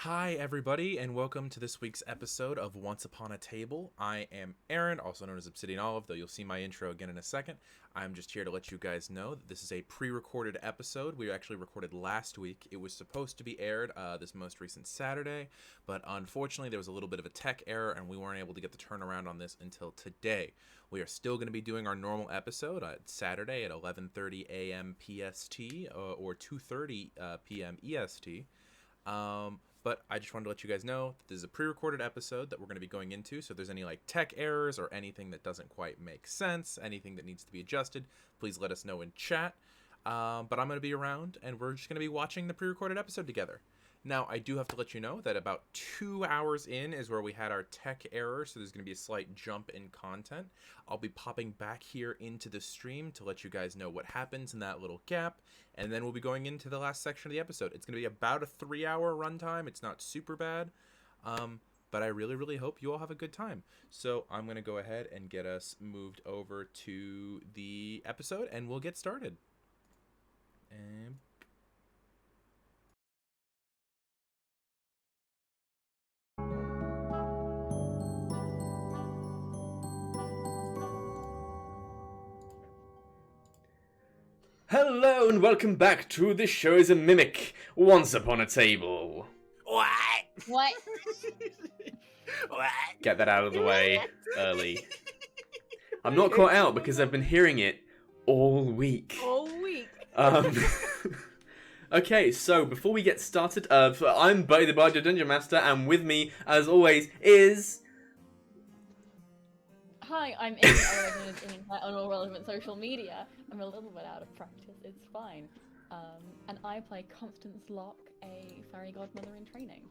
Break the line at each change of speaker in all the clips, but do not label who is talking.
Hi, everybody, and welcome to this week's episode of Once Upon a Table. I am Aaron, also known as Obsidian Olive, though you'll see my intro again in a second. I'm just here to let you guys know that this is a pre-recorded episode. We actually recorded last week. It was supposed to be aired this most recent Saturday, but unfortunately there was a little bit of a tech error, and we weren't able to get the turnaround on this until today. We are still going to be doing our normal episode Saturday at 11:30 a.m. PST or 2:30 p.m. EST. But I just wanted to let you guys know that this is a pre-recorded episode that we're going to be going into, so if there's any tech errors or anything that doesn't quite make sense, anything that needs to be adjusted, please let us know in chat. But I'm going to be around, and we're just going to be watching the pre-recorded episode together. Now, I do have to let you know that about 2 hours in is where we had our tech error, so there's going to be a slight jump in content. I'll be popping back here into the stream to let you guys know what happens in that little gap, and then we'll be going into the last section of the episode. It's going to be about a 3-hour runtime. It's not super bad, but I really hope you all have a good time. So I'm going to go ahead and get us moved over to the episode, and we'll get started. And
hello and welcome back to This Show is a Mimic, Once Upon a Table.
What?
What?
What?
Get that out of the way early. I'm not caught out because I've been hearing it all week.
All week.
Okay, so before we get started, I'm Burrty the Barger Dungeon Master, and with me, as always, is...
Hi, I'm Immy, on all relevant social media. I'm a little bit out of practice, it's fine. And I play Constance, Locke, a fairy godmother in training.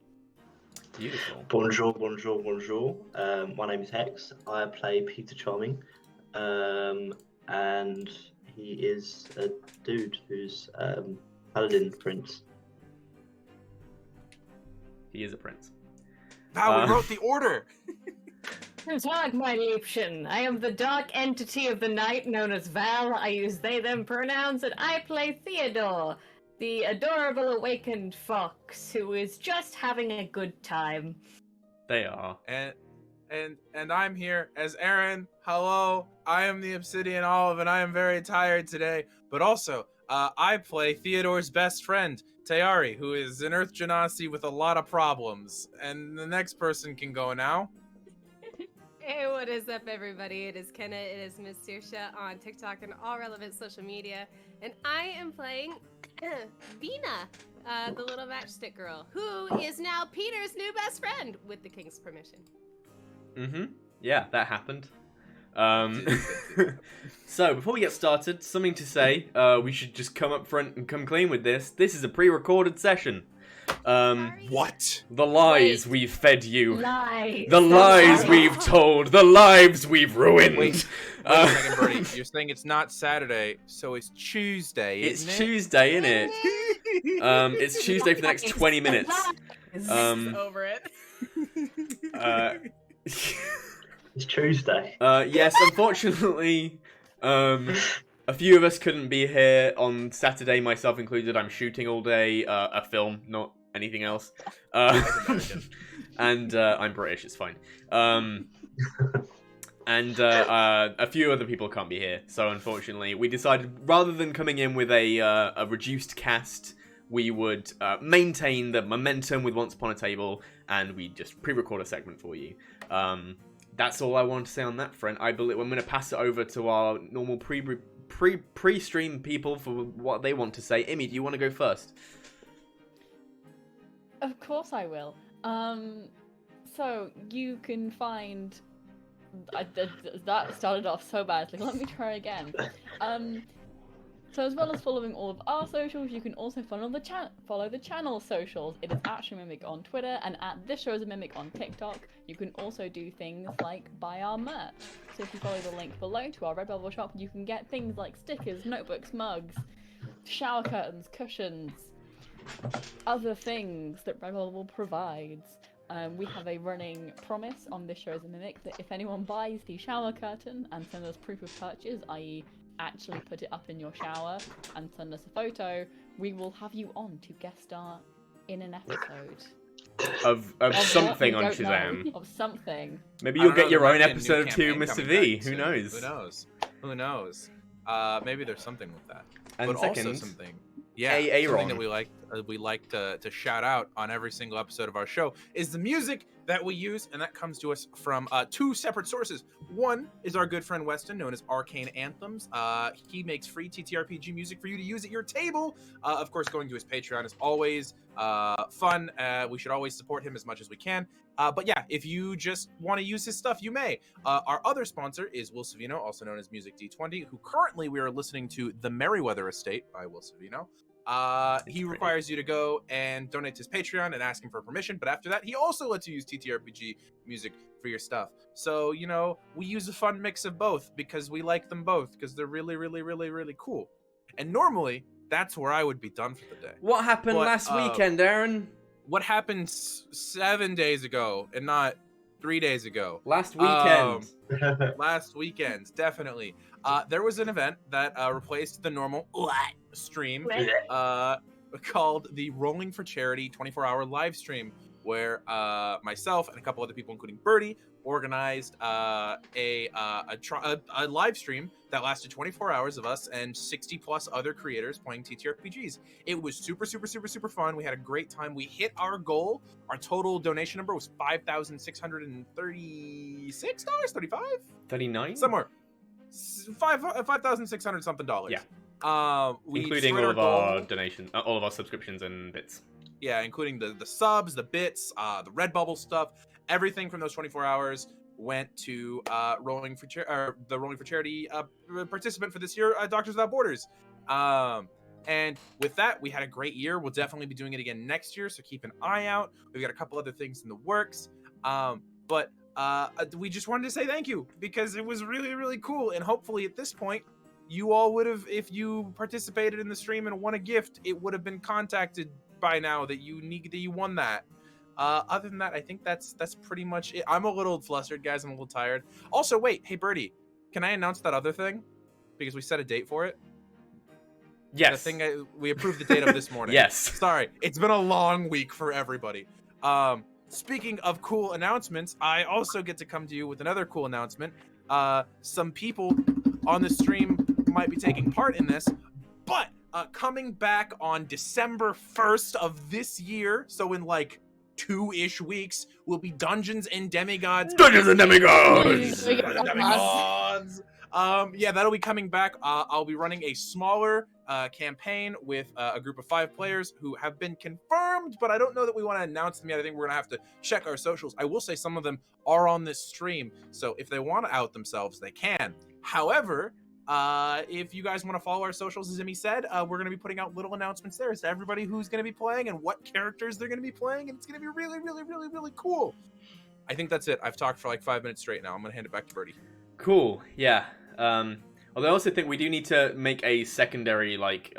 Beautiful.
Bonjour. My name is Hex. I play Peter Charming, and he is a dude who's paladin prince.
He is a prince.
Wow, we wrote the order!
Guten Tag, my Liebchen. I am the dark entity of the night known as Val. I use they, them pronouns, and I play Theodore, the adorable awakened fox who is just having a good time.
They are.
And I'm here as Aaron. Hello, I am the Obsidian Olive, and I am very tired today. But also, I play Theodore's best friend, Taiyari, who is an Earth Genasi with a lot of problems. And the next person can go now.
Hey, what is up, everybody? It is Kenna, it is Miss Saoirse on TikTok and all relevant social media, and I am playing Bina, the little matchstick girl, who is now Peter's new best friend, with the king's permission.
Yeah, that happened. So, before we get started, something to say. We should just come up front and come clean with this. This is a pre-recorded session.
What?
The lies we've fed you.
Lies.
The lies we've told. The lives we've ruined.
Wait a second, Burrty. You're saying it's not Saturday, so it's Tuesday, isn't it?
It's Tuesday, innit? It's Tuesday for the next 20 minutes.
Over it.
It's Tuesday.
Yes, unfortunately, a few of us couldn't be here on Saturday, myself included. I'm shooting all day, a film, not anything else. And I'm British, it's fine. And a few other people can't be here, so unfortunately, we decided rather than coming in with a reduced cast, we would maintain the momentum with Once Upon a Table, and we just pre-record a segment for you. That's all I want to say on that front. I believe I'm going to pass it over to our normal pre-stream people for what they want to say. Immy, do you want to go first?
Of course I will. So you can find... that started off so badly. Let me try again. So as well as following all of our socials, you can also follow the channel socials. It is @ShowIsAMimic on Twitter and @ThisShowIsAMimic on TikTok. You can also do things like buy our merch. So if you follow the link below to our Redbubble shop, you can get things like stickers, notebooks, mugs, shower curtains, cushions, other things that Redbubble provides. We have a running promise on This Show is a Mimic that if anyone buys the shower curtain and sends us proof of purchase, i.e. actually put it up in your shower and send us a photo, we will have you on to guest star in an episode.
of
Of
something
what?
on
We don't
Shazam.
know. Of something.
Maybe
I
you'll
don't know,
get your
there
own
might be a new
episode of 2
campaign
Mr.
coming
V.
back
Who
soon.
knows?
Who knows? Who knows? Maybe there's something with that.
And
But
second,
also something, something
Aaron.
that we like to shout out on every single episode of our show is the music that we use, and that comes to us from 2 separate sources. One is our good friend Weston, known as Arcane Anthems. He makes free TTRPG music for you to use at your table. Of course, going to his Patreon is always fun. We should always support him as much as we can. But yeah, if you just want to use his stuff, you may. Our other sponsor is Will Savino, also known as Music D20, who currently we are listening to The Merryweather Estate by Will Savino. He requires you to go and donate to his Patreon and ask him for permission, but after that, he also lets you use TTRPG music for your stuff. So, you know, we use a fun mix of both because we like them both because they're really, really, really, really cool. And normally, that's where I would be done for the day.
What happened
But,
last weekend, Aaron?
What happened 7 days ago and not 3 days ago?
Last weekend.
Last weekend, definitely. There was an event that replaced the normal stream called the Rolling for Charity 24-hour live stream, where myself and a couple other people, including Burrty, organized a live stream that lasted 24 hours of us and 60 plus other creators playing TTRPGs. It was super, super, super, super fun. We had a great time. We hit our goal. Our total donation number was $5,636, $35,
39?
somewhere. 5,600 something dollars.
Yeah.
We
Including
destroyed
all of our
goal.
donations, all of our subscriptions and bits.
Yeah, including the subs, the bits, the Redbubble stuff. Everything from those 24 hours went to the Rolling for Charity participant for this year, Doctors Without Borders. And with that, we had a great year. We'll definitely be doing it again next year, so keep an eye out. We've got a couple other things in the works. But we just wanted to say thank you because it was really, really cool. And hopefully at this point, you all would have, if you participated in the stream and won a gift, it would have been contacted by now that you won that. Other than that, I think that's pretty much it. I'm a little flustered, guys. I'm a little tired. Also, wait, hey Burrty, can I announce that other thing? Because we set a date for it.
Yes.
The thing we approved the date of this morning.
Yes.
Sorry, it's been a long week for everybody. Speaking of cool announcements, I also get to come to you with another cool announcement. Some people on the stream might be taking part in this, but coming back on December 1st of this year, so in like 2-ish weeks, will be Dungeons and Demigods.
Dungeons and Demigods!
Demigods! Yeah, that'll be coming back. I'll be running a smaller campaign with a group of 5 players who have been confirmed, but I don't know that we want to announce them yet. I think we're going to have to check our socials. I will say some of them are on this stream, so if they want to out themselves, they can. However, if you guys want to follow our socials, as Immy said, we're going to be putting out little announcements there as to everybody who's going to be playing and what characters they're going to be playing, and it's going to be really, really, really, really cool. I think that's it. I've talked for like 5 minutes straight now. I'm going to hand it back to Burrty.
Cool, yeah. Although I also think we do need to make a secondary, like,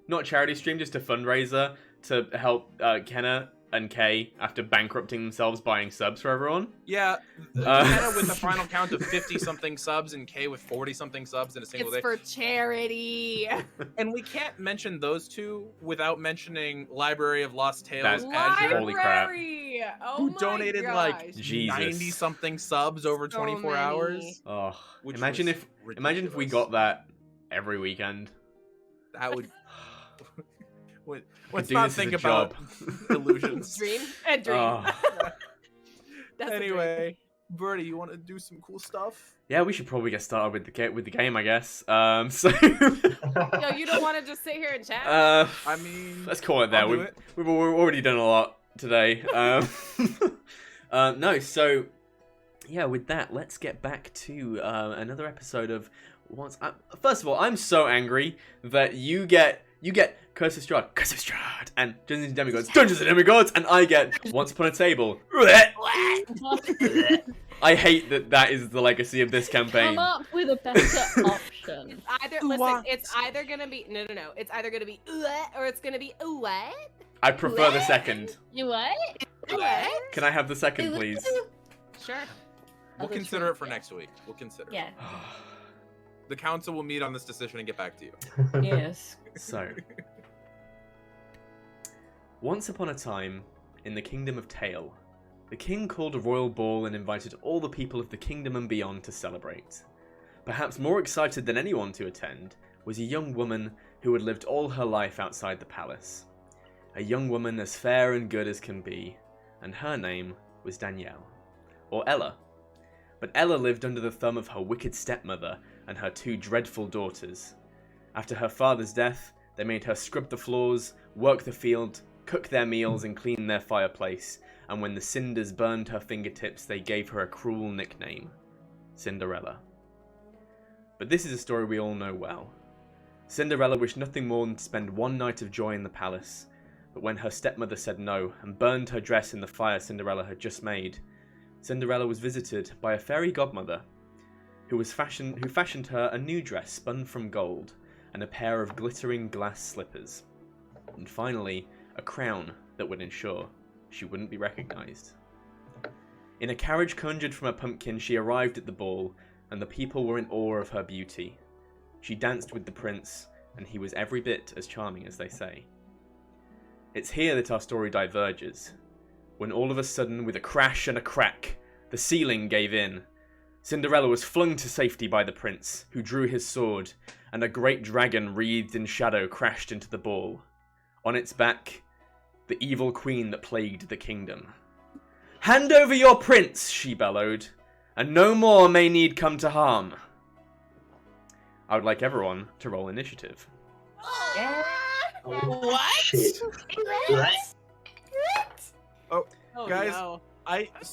not charity stream, just a fundraiser to help Kenna and Kay after bankrupting themselves buying subs for everyone.
Yeah, Kenna with the final count of 50-something subs and Kay with 40-something subs in a single
It's
day.
for charity.
And we can't mention those two without mentioning Library of Lost Tales
That's
Azure,
holy crap.
Library! Oh
who
my
donated
gosh.
like
Jesus.
90-something subs over
So
24
many.
hours.
Oh,
Which
imagine
was
if we
ridiculous.
got that every weekend.
That would. Let's
do
not
this as
think
a
about
job.
illusions.
Dream? A dream.
Oh.
That's a dream.
Anyway, Burrty, you want to do some cool stuff?
Yeah, we should probably get started with the game, I guess. So
Yo, you don't want to just sit here and chat?
I mean,
let's call it there.
I'll do
We've
it.
we've already done a lot today. No, so yeah, with that, let's get back to another episode of once. First of all, I'm so angry that you get Curse of Strahd, and Dungeons and Demigods, and I get Once Upon a Table. I hate that is the legacy of this campaign.
Come up with a better option.
It's either gonna be no. It's either gonna be or it's gonna be what?
I prefer the second.
You what?
What?
Can I have the second, please?
Sure.
We'll
Other
consider
choice,
it for
yeah.
next week. We'll consider.
Yeah.
The council will meet on this decision and get back to you.
Yes.
So, once upon a time in the kingdom of Tail. The king called a royal ball and invited all the people of the kingdom and beyond to celebrate. Perhaps more excited than anyone to attend was a young woman who had lived all her life outside the palace. A young woman as fair and good as can be, and her name was Danielle, or Ella. But Ella lived under the thumb of her wicked stepmother and her 2 dreadful daughters. After her father's death, they made her scrub the floors, work the field, cook their meals and clean their fireplace, and when the cinders burned her fingertips, they gave her a cruel nickname, Cinderella. But this is a story we all know well. Cinderella wished nothing more than to spend one night of joy in the palace, but when her stepmother said no and burned her dress in the fire Cinderella had just made, Cinderella was visited by a fairy godmother who fashioned her a new dress spun from gold and a pair of glittering glass slippers, and finally a crown that would ensure she wouldn't be recognized. In a carriage conjured from a pumpkin, she arrived at the ball, and the people were in awe of her beauty. She danced with the prince, and he was every bit as charming as they say. It's here that our story diverges, when all of a sudden, with a crash and a crack, the ceiling gave in. Cinderella was flung to safety by the prince, who drew his sword, and a great dragon wreathed in shadow crashed into the ball. On its back, the evil queen that plagued the kingdom. "Hand over your prince," she bellowed, "and no more may need come to harm." I would like everyone to roll initiative.
Yeah.
Oh, shit.
Oh,
Oh,
guys,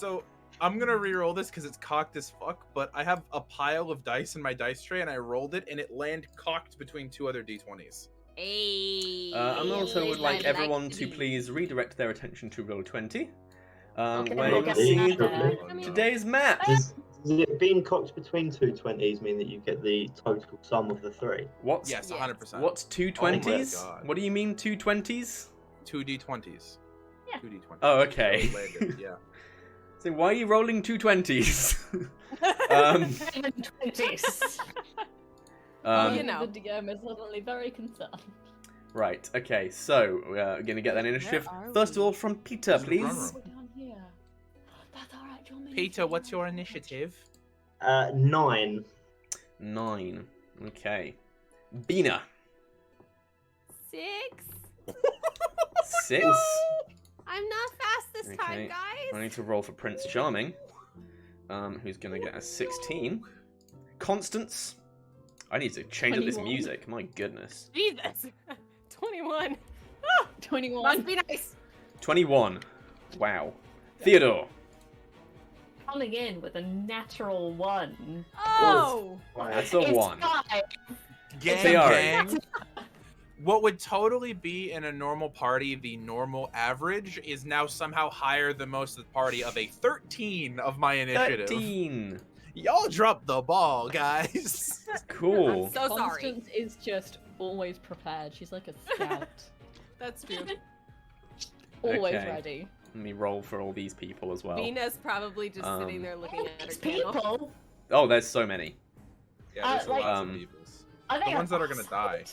no.
I'm gonna re-roll this because it's cocked as fuck, but I have a pile of dice in my dice tray and I rolled it and it landed cocked between 2 other d20s.
Hey.
I also would like
I'd
everyone
to
to
be-
please redirect their attention to roll 20,
Okay,
where
we'll
you
get
see
that.
today's map.
Does it being cocked between 2 20s mean that you get the total sum of the 3?
What's
Yes, 100%.
what's 2 20s?
God.
What do you mean 2 20s?
2 d20s.
Yeah.
2 d20s.
Oh, okay.
So it landed, yeah.
So why are you rolling 2 20s?
20s.
You know.
The DM is suddenly very concerned.
Right, okay, so we're going to get that initiative.
are
First of
we?
all, from Peter,
This is the front
please.
row.
We're down here. That's our actual main
Peter, what's your
game.
initiative?
9.
9. Okay. Bina.
6.
6.
I'm not fast this time,
Okay. I
guys.
need to roll for Prince Charming, who's going to get a 16. Constance. I need to change up this
21.
music. My goodness.
Jesus. 21.
21.
Must be nice.
21. Wow. Theodore.
Coming in with a natural 1.
Oh.
That's a
It's
1.
5.
Taiyari.
What would totally be in a normal party, the normal average, is now somehow higher than most of the party of a 13 of my initiative.
13.
Y'all dropped the ball, guys.
Cool.
I'm so sorry.
Constance is just always prepared. She's like a scout.
That's true.
Always
Okay.
ready.
Let me roll for all these people as well.
Vina's probably just sitting there looking at her
These
candle.
people.
Oh, there's so many.
Yeah, there's
like-
lots of peoples.
Are they
The ones that are gonna
opposite?
die.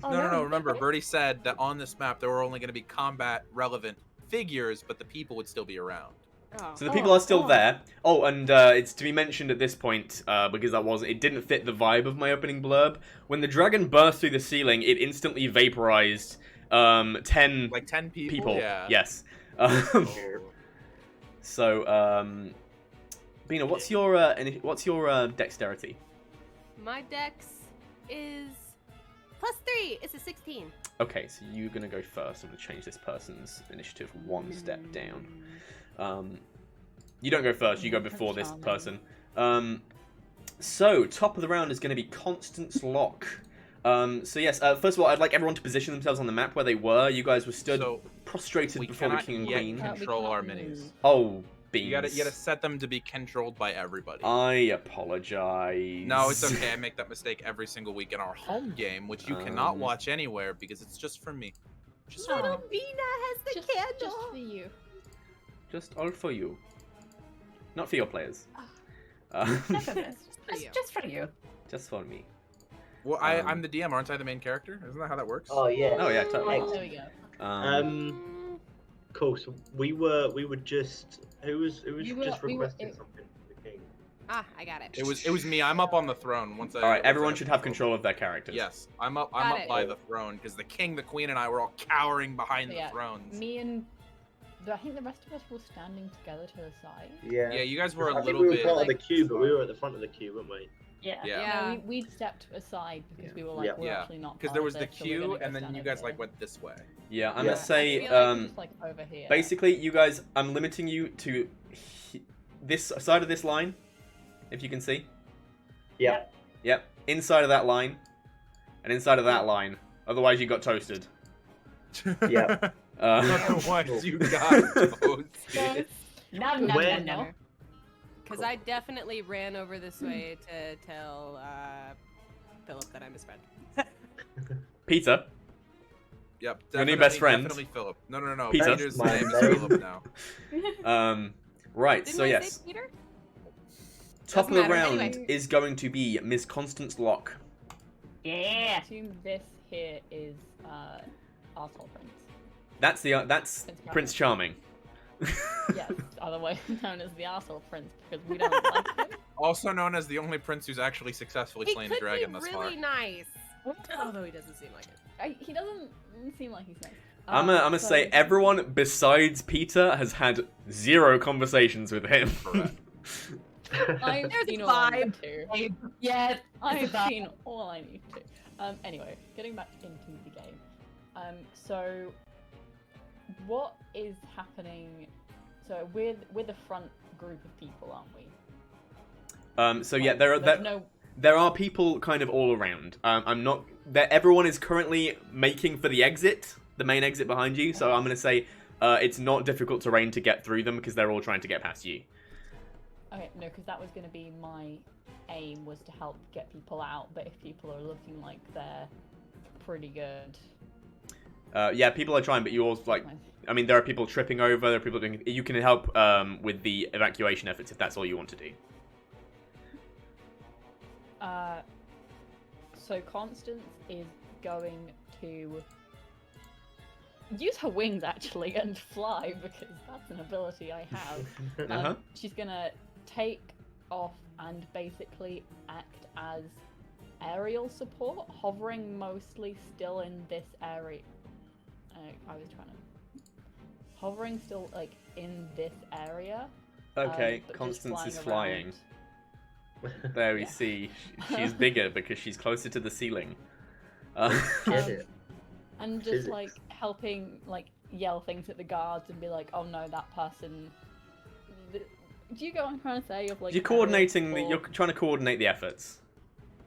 Oh,
No. Remember, Burrty said that on this map there were only going to be combat relevant figures, but the people would still be around.
Oh.
So the people are still there. Oh, and it's to be mentioned at this point, because it didn't fit the vibe of my opening blurb. When the dragon burst through the ceiling, it instantly vaporized 10
Like 10 people?
people.
Yeah.
Yes.
Oh.
So, Bina, what's your dexterity?
My dex is +3. It's a 16.
Okay, so you're gonna go first. I'm gonna change this person's initiative one step down. You don't go first. You go before this person. So top of the round is going to be Constance, Locke. So yes, first of all, I'd like everyone to position themselves on the map where they were. You guys were stood
So
prostrated
we
before the
cannot
king and
yet
queen.
control
We
our
can't
minis.
move.
Oh, beans.
You gotta set them to be controlled by everybody.
I apologize.
No, it's okay. I make that mistake every single week in our home game, which you cannot watch anywhere because it's just for me. Just for me.
Little Bina has the
Just
candle.
for you.
Just all for you. Not for your players.
Just for this.
for you.
Just for you.
Just for me.
Well,
Um,
I'm the DM, aren't I? The main character? Isn't that how that works?
Oh, yeah.
Oh yeah, totally.
There we go.
Cool. So we were just who was
We were-
just
we were-
requesting
it-
something from the king.
Ah, I got it.
It was me. I'm up on the throne. Once
All right, everyone should have control of their characters.
Yes, I'm up
Got it.
by the throne because the king, the queen, and I were all cowering behind
So
the
yeah,
thrones.
Me and I think the rest of us were standing together to the side.
Yeah.
Yeah, you guys were
I
a
think
little
we were
bit.
part
like-
of the queue, but we were at the front of the queue, weren't we?
Yeah.
Yeah.
Yeah.
No, we'd stepped aside because we were like,
Yeah.
we're
Yeah,
actually not.
Because
part
there
of
was the
this, so we're
queue,
gonna go
and then
stand
you
over
guys like
here.
went this way.
Yeah, I'm
Yeah.
gonna say,
I feel like we're just, like, over here.
basically, you guys, I'm limiting you to this side of this line, if you can see.
Yeah.
Yep, inside of that line, and inside of that line. Otherwise, you got toasted.
Yeah.
Otherwise, you got toasted.
Nom, nom,
When-
nom, nom.
Because I definitely ran over this way to tell Philip that I'm his friend.
Peter.
Yep.
Your new best friend?
Definitely Philip. No.
Peter?
Peter's
My
name is
name.
Philip now.
Right,
Didn't
so
I
yes.
say Peter?
Top of
Doesn't
the
matter.
round
Anyway.
is going to be Miss Constance Locke.
I
Yeah.
assume this here is Arsehole Prince.
That's Prince Charming.
Yes, otherwise known as the Arsehole Prince because we don't like him.
Also known as the only prince who's actually successfully
He
slain
could
a dragon
be
thus
really
far.
nice. Although he doesn't seem like it.
He doesn't seem like he's nice.
I'm gonna
So-
say everyone besides Peter has had 0 conversations with him.
Correct.
I've
There's a
seen all I need
vibe.
to.
Yeah.
I've
It's a vibe.
seen all I need to. Anyway, getting back into the game. So what is happening? So we're the front group of people, aren't we?
So yeah,
There's
there
no.
are people kind of all around. I'm not. Everyone is currently making for the exit, the main exit behind you. So I'm gonna say it's not difficult terrain to get through them because they're all trying to get past you.
Okay, no, because that was going to be my aim, was to help get people out. But if people are looking like they're pretty good,
Yeah, people are trying, but you also like. I mean, there are people tripping over. There are people doing. You can help with the evacuation efforts if that's all you want to do.
So Constance is going to use her wings actually and fly because that's an ability I have.
Uh-huh.
She's gonna take off and basically act as aerial support, hovering mostly still in this area. I was trying to hovering still like in this area.
Okay,
but just
Constance is
around.
flying. There we
Yeah.
see. She's bigger because she's closer to the ceiling.
Get it.
And just
Physics.
like helping, like yell things at the guards and be like, "Oh no, that person." Do you get what I'm trying to say? Of like
You're coordinating.
aerial
You're
support?
trying to coordinate the efforts.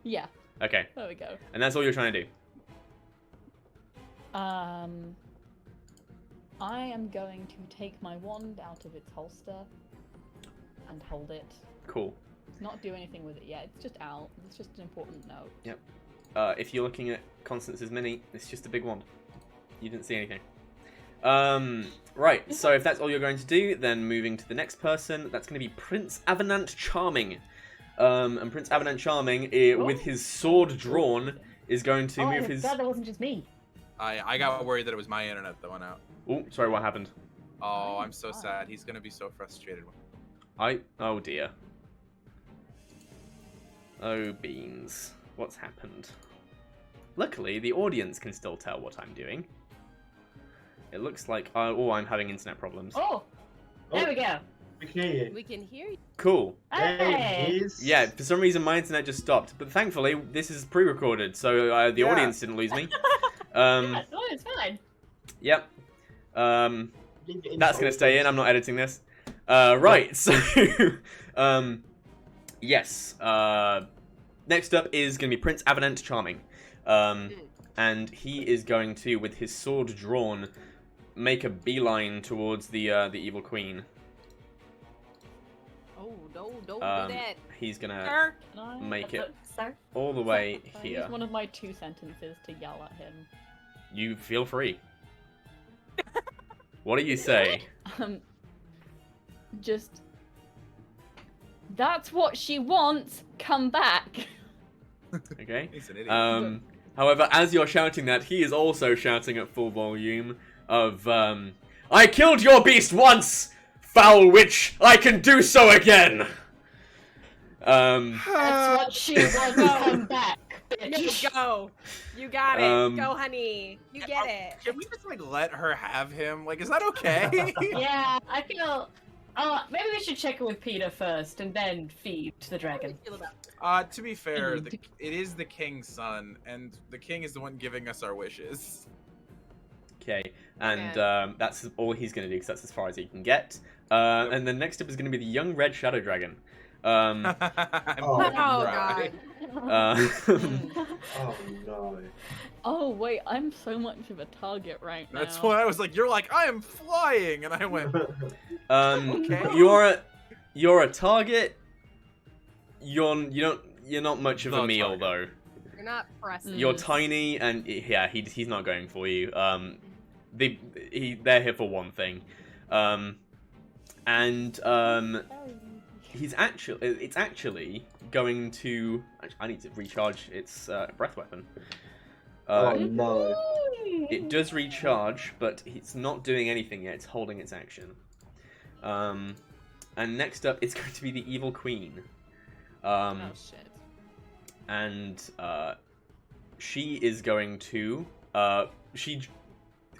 Yeah,
Okay,
there we go.
and that's all you're trying to do.
I am going to take my wand out of its holster and hold it.
Cool.
Not do anything with it yet. It's just out. It's just an important note.
Yep. If you're looking at Constance's mini, it's just a big wand. You didn't see anything. Right, so if that's all you're going to do, then moving to the next person, that's going to be Prince Avenant Charming. And Prince Avenant Charming, with his sword drawn, is going to
Oh,
move
I'm
his...
glad that wasn't just me.
I got worried that it was my internet that went out.
Oh, sorry, what happened?
Oh, I'm so sad. He's gonna be so frustrated.
Oh dear. Oh, beans. What's happened? Luckily, the audience can still tell what I'm doing. It looks like... oh, I'm having internet problems.
Oh, there we go.
We can hear you.
We can hear you.
Cool.
Hey.
There it is.
Yeah, for some reason my internet just stopped, but thankfully this is pre-recorded, so the
Yeah.
audience didn't lose me.
Oh, it's fine.
Yep.
Leave it in
That's gonna
hold.
stay in. I'm not editing this. Right. So, yes. Next up is gonna be Prince Avenant Charming, and he is going to, with his sword drawn, make a beeline towards the evil queen.
Oh, no, don't
Um,
do that.
He's gonna
Sir.
Can I-
make it
Sir?
all the way
Can I
here.
use one of my 2 sentences to yell at him.
You feel free. What do you say?
Just. That's what she wants. Come back.
Okay.
He's an idiot.
However, as you're shouting that, he is also shouting at full volume of, I killed your beast once! Foul witch, I can do so again!
That's what she wants to come back, bitch.
You go. You got it. Go, honey. You get it.
Can we just, like, let her have him? Like, is that okay?
Yeah, I feel... maybe we should check it with Peter first, and then feed the dragon.
To be fair, it is the king's son, and the king is the one giving us our wishes.
Okay, and that's all he's going to do, because that's as far as he can get. And then next up is going to be the young red shadow dragon.
I'm
God.
Oh no.
Oh wait, I'm so much of a target right now.
That's why I was like, you're like, I am flying, and I went,
okay. You're a target. You're not much of a meal though.
You're not pressing.
You're tiny, and yeah, he's not going for you. They're here for one thing, it's actually going to. I need to recharge its breath weapon.
Oh no.
It does recharge, but it's not doing anything yet. It's holding its action. And next up, it's going to be the evil queen.
Oh shit.
And she is going to. She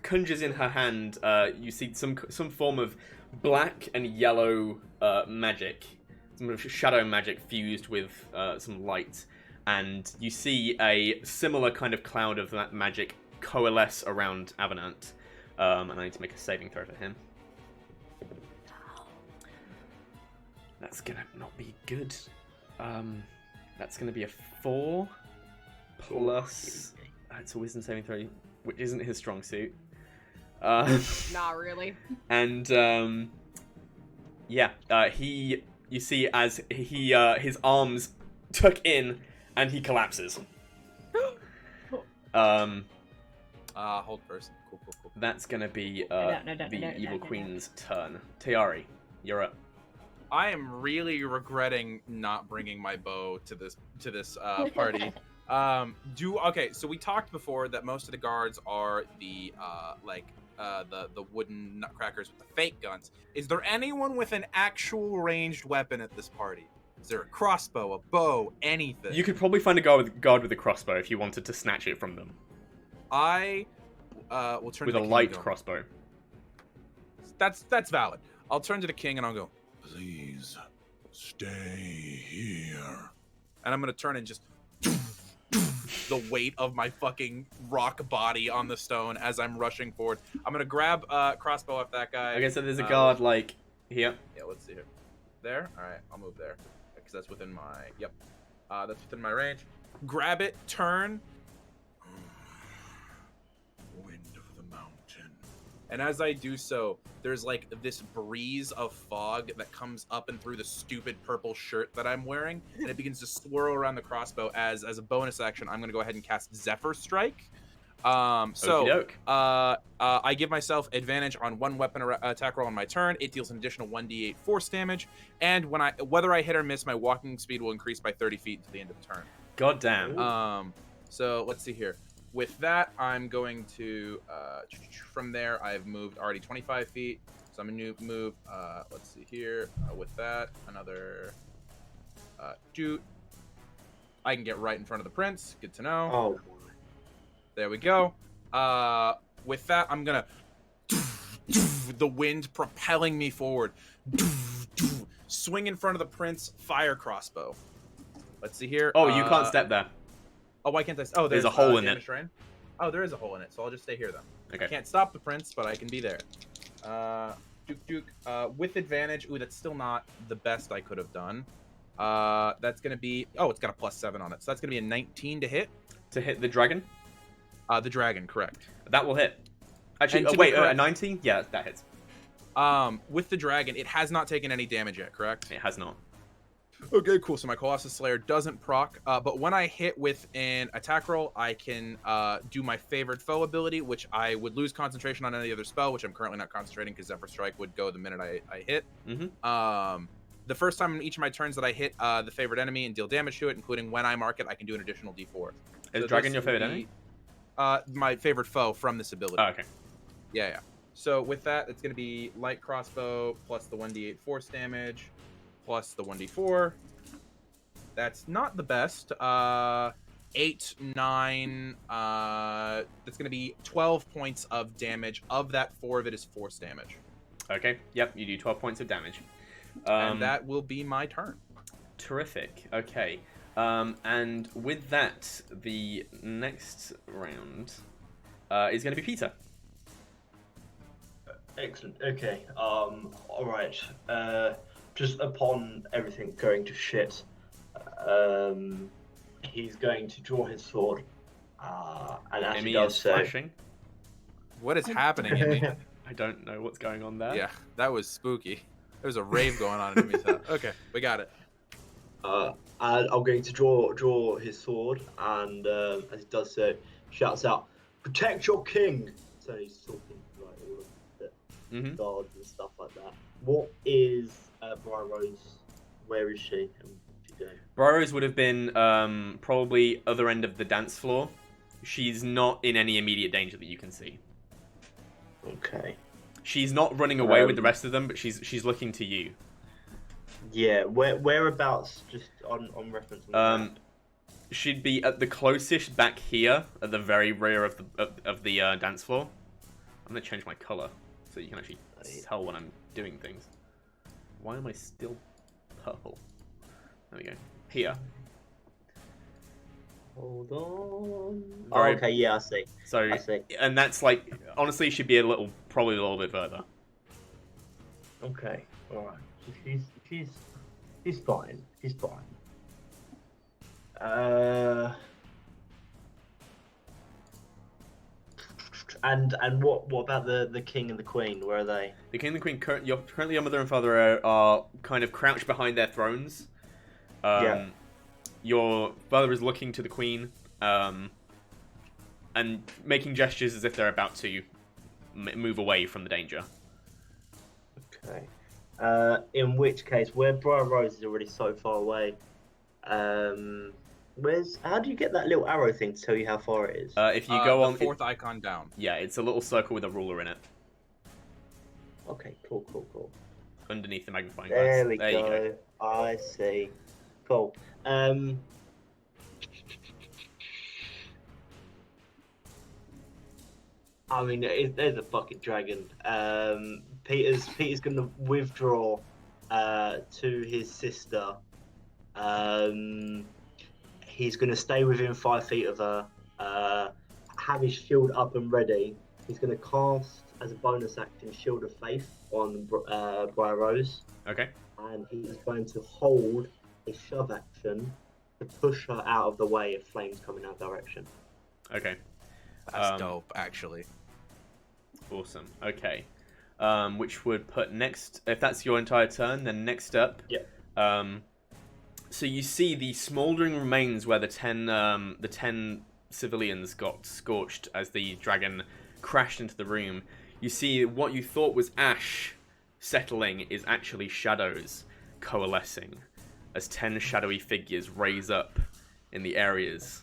conjures in her hand. You see some form of black and yellow magic, some of shadow magic fused with some light, and you see a similar kind of cloud of that magic coalesce around Avenant. And I need to make a saving throw for him. That's gonna not be good. That's gonna be a 4 plus. It's a wisdom saving throw, which isn't his strong suit.
Not really.
And you see as his arms tuck in and he collapses.
Hold person. Cool.
That's gonna be the evil queen's turn. Taiyari, you're up.
I am really regretting not bringing my bow to this party. Okay, so we talked before that most of the guards are the wooden nutcrackers with the fake guns. Is there anyone with an actual ranged weapon at this party? Is there a crossbow, a bow, anything?
You could probably find a guard with a crossbow if you wanted to snatch it from them.
I will turn
with
to
a
the
light
king and go,
crossbow.
That's valid. I'll turn to the king and I'll go,
Please stay here.
and I'm gonna turn and just the weight of my fucking rock body on the stone as I'm rushing forward. I'm gonna grab crossbow off that guy.
Okay, so there's a guard like here.
Yeah, let's see here. There? Alright, I'll move there. Because that's within my... Yep. That's within my range. Grab it, turn.
Wind of the mountain.
And as I do so, there's like this breeze of fog that comes up and through the stupid purple shirt that I'm wearing. And it begins to swirl around the crossbow as a bonus action, I'm going to go ahead and cast Zephyr Strike. I give myself advantage on one weapon attack roll on my turn. It deals an additional 1d8 force damage, and whether I hit or miss, my walking speed will increase by 30 feet until the end of the turn.
God damn.
So let's see here. With that, I'm going to from there. I've moved already 25 feet, so I'm gonna move. Let's see here. With that, another shoot. I can get right in front of the prince. Good to know.
Oh.
There we go. With that, I'm gonna the wind propelling me forward. Swing in front of the prince, fire crossbow. Let's see here.
Oh, you can't step there.
Oh, why can't I? Oh,
there's a hole in it.
Terrain. Oh, there is a hole in it, so I'll just stay here then.
Okay.
I can't stop the prince, but I can be there. With advantage. Ooh, that's still not the best I could have done. That's gonna be. Oh, it's got a +7 on it, so that's gonna be a 19 to hit.
To hit the dragon?
The dragon, correct.
That will hit. Actually, wait, a 19? Yeah, that hits.
With the dragon, it has not taken any damage yet, correct?
It has not.
Okay, cool. So my Colossus Slayer doesn't proc, but when I hit with an attack roll, I can do my favored foe ability, which I would lose concentration on any other spell, which I'm currently not concentrating because Zephyr Strike would go the minute I hit.
Mm-hmm.
The first time in each of my turns that I hit the favored enemy and deal damage to it, including when I mark it, I can do an additional D4.
Is dragon your favorite enemy?
My favorite foe from this ability.
Oh, okay.
Yeah. So with that, it's going to be light crossbow plus the 1d8 force damage plus the 1d4. That's not the best. 8, 9. That's going to be 12 points of damage. Of that, 4 of it is force damage.
Okay. Yep. You do 12 points of damage.
And that will be my turn.
Terrific. Okay. And with that, the next round is going to be Peter.
Excellent. Okay. All right. Just upon everything going to shit, he's going to draw his sword. And as
Immy
he does
is
so,
flashing.
What is happening, Immy?
I don't know what's going on there.
Yeah, that was spooky. There's a rave going on in Immy's house. Okay, we got it.
and I'm going to draw his sword, and as he does so, shouts out, "Protect your king!" So he's talking like all of the guards and stuff like that. What is Briar Rose? Where is she? And what's she doing?
Briar Rose would have been probably other end of the dance floor. She's not in any immediate danger that you can see.
Okay.
She's not running away with the rest of them, but she's looking to you.
Yeah, whereabouts? Just on reference. On the map?
She'd be at the closest back here, at the very rear of the dance floor. I'm gonna change my color so you can actually tell when I'm doing things. Why am I still purple? There we go. Here.
Hold on.
Very-
okay, yeah, I see.
So,
I see.
and that's like honestly should be probably a little bit further.
Okay, all right. She's fine. She's fine. And what about the king and the queen? Where are they?
The king and the queen, currently your mother and father are kind of crouched behind their thrones.
Yeah.
Your father is looking to the queen, and making gestures as if they're about to move away from the danger.
Okay. In which case, where Briar Rose is already so far away, how do you get that little arrow thing to tell you how far it is?
If you go
the
on...
fourth icon down.
Yeah, it's a little circle with a ruler in it.
Okay, cool.
Underneath the magnifying glass.
There we
You go.
I see. Cool. I mean, there's a fucking dragon. Peter's gonna withdraw to his sister. He's gonna stay within 5 feet of her. Have his shield up and ready. He's gonna cast as a bonus action Shield of Faith on Briar Rose.
Okay.
And he's going to hold his shove action to push her out of the way of flames coming our direction.
Okay.
That's dope, actually.
Awesome. Okay. Which would put next... If that's your entire turn, then next up...
Yep.
So you see the smouldering remains where the 10 civilians got scorched as the dragon crashed into the room. You see what you thought was ash settling is actually shadows coalescing as 10 shadowy figures raise up in the areas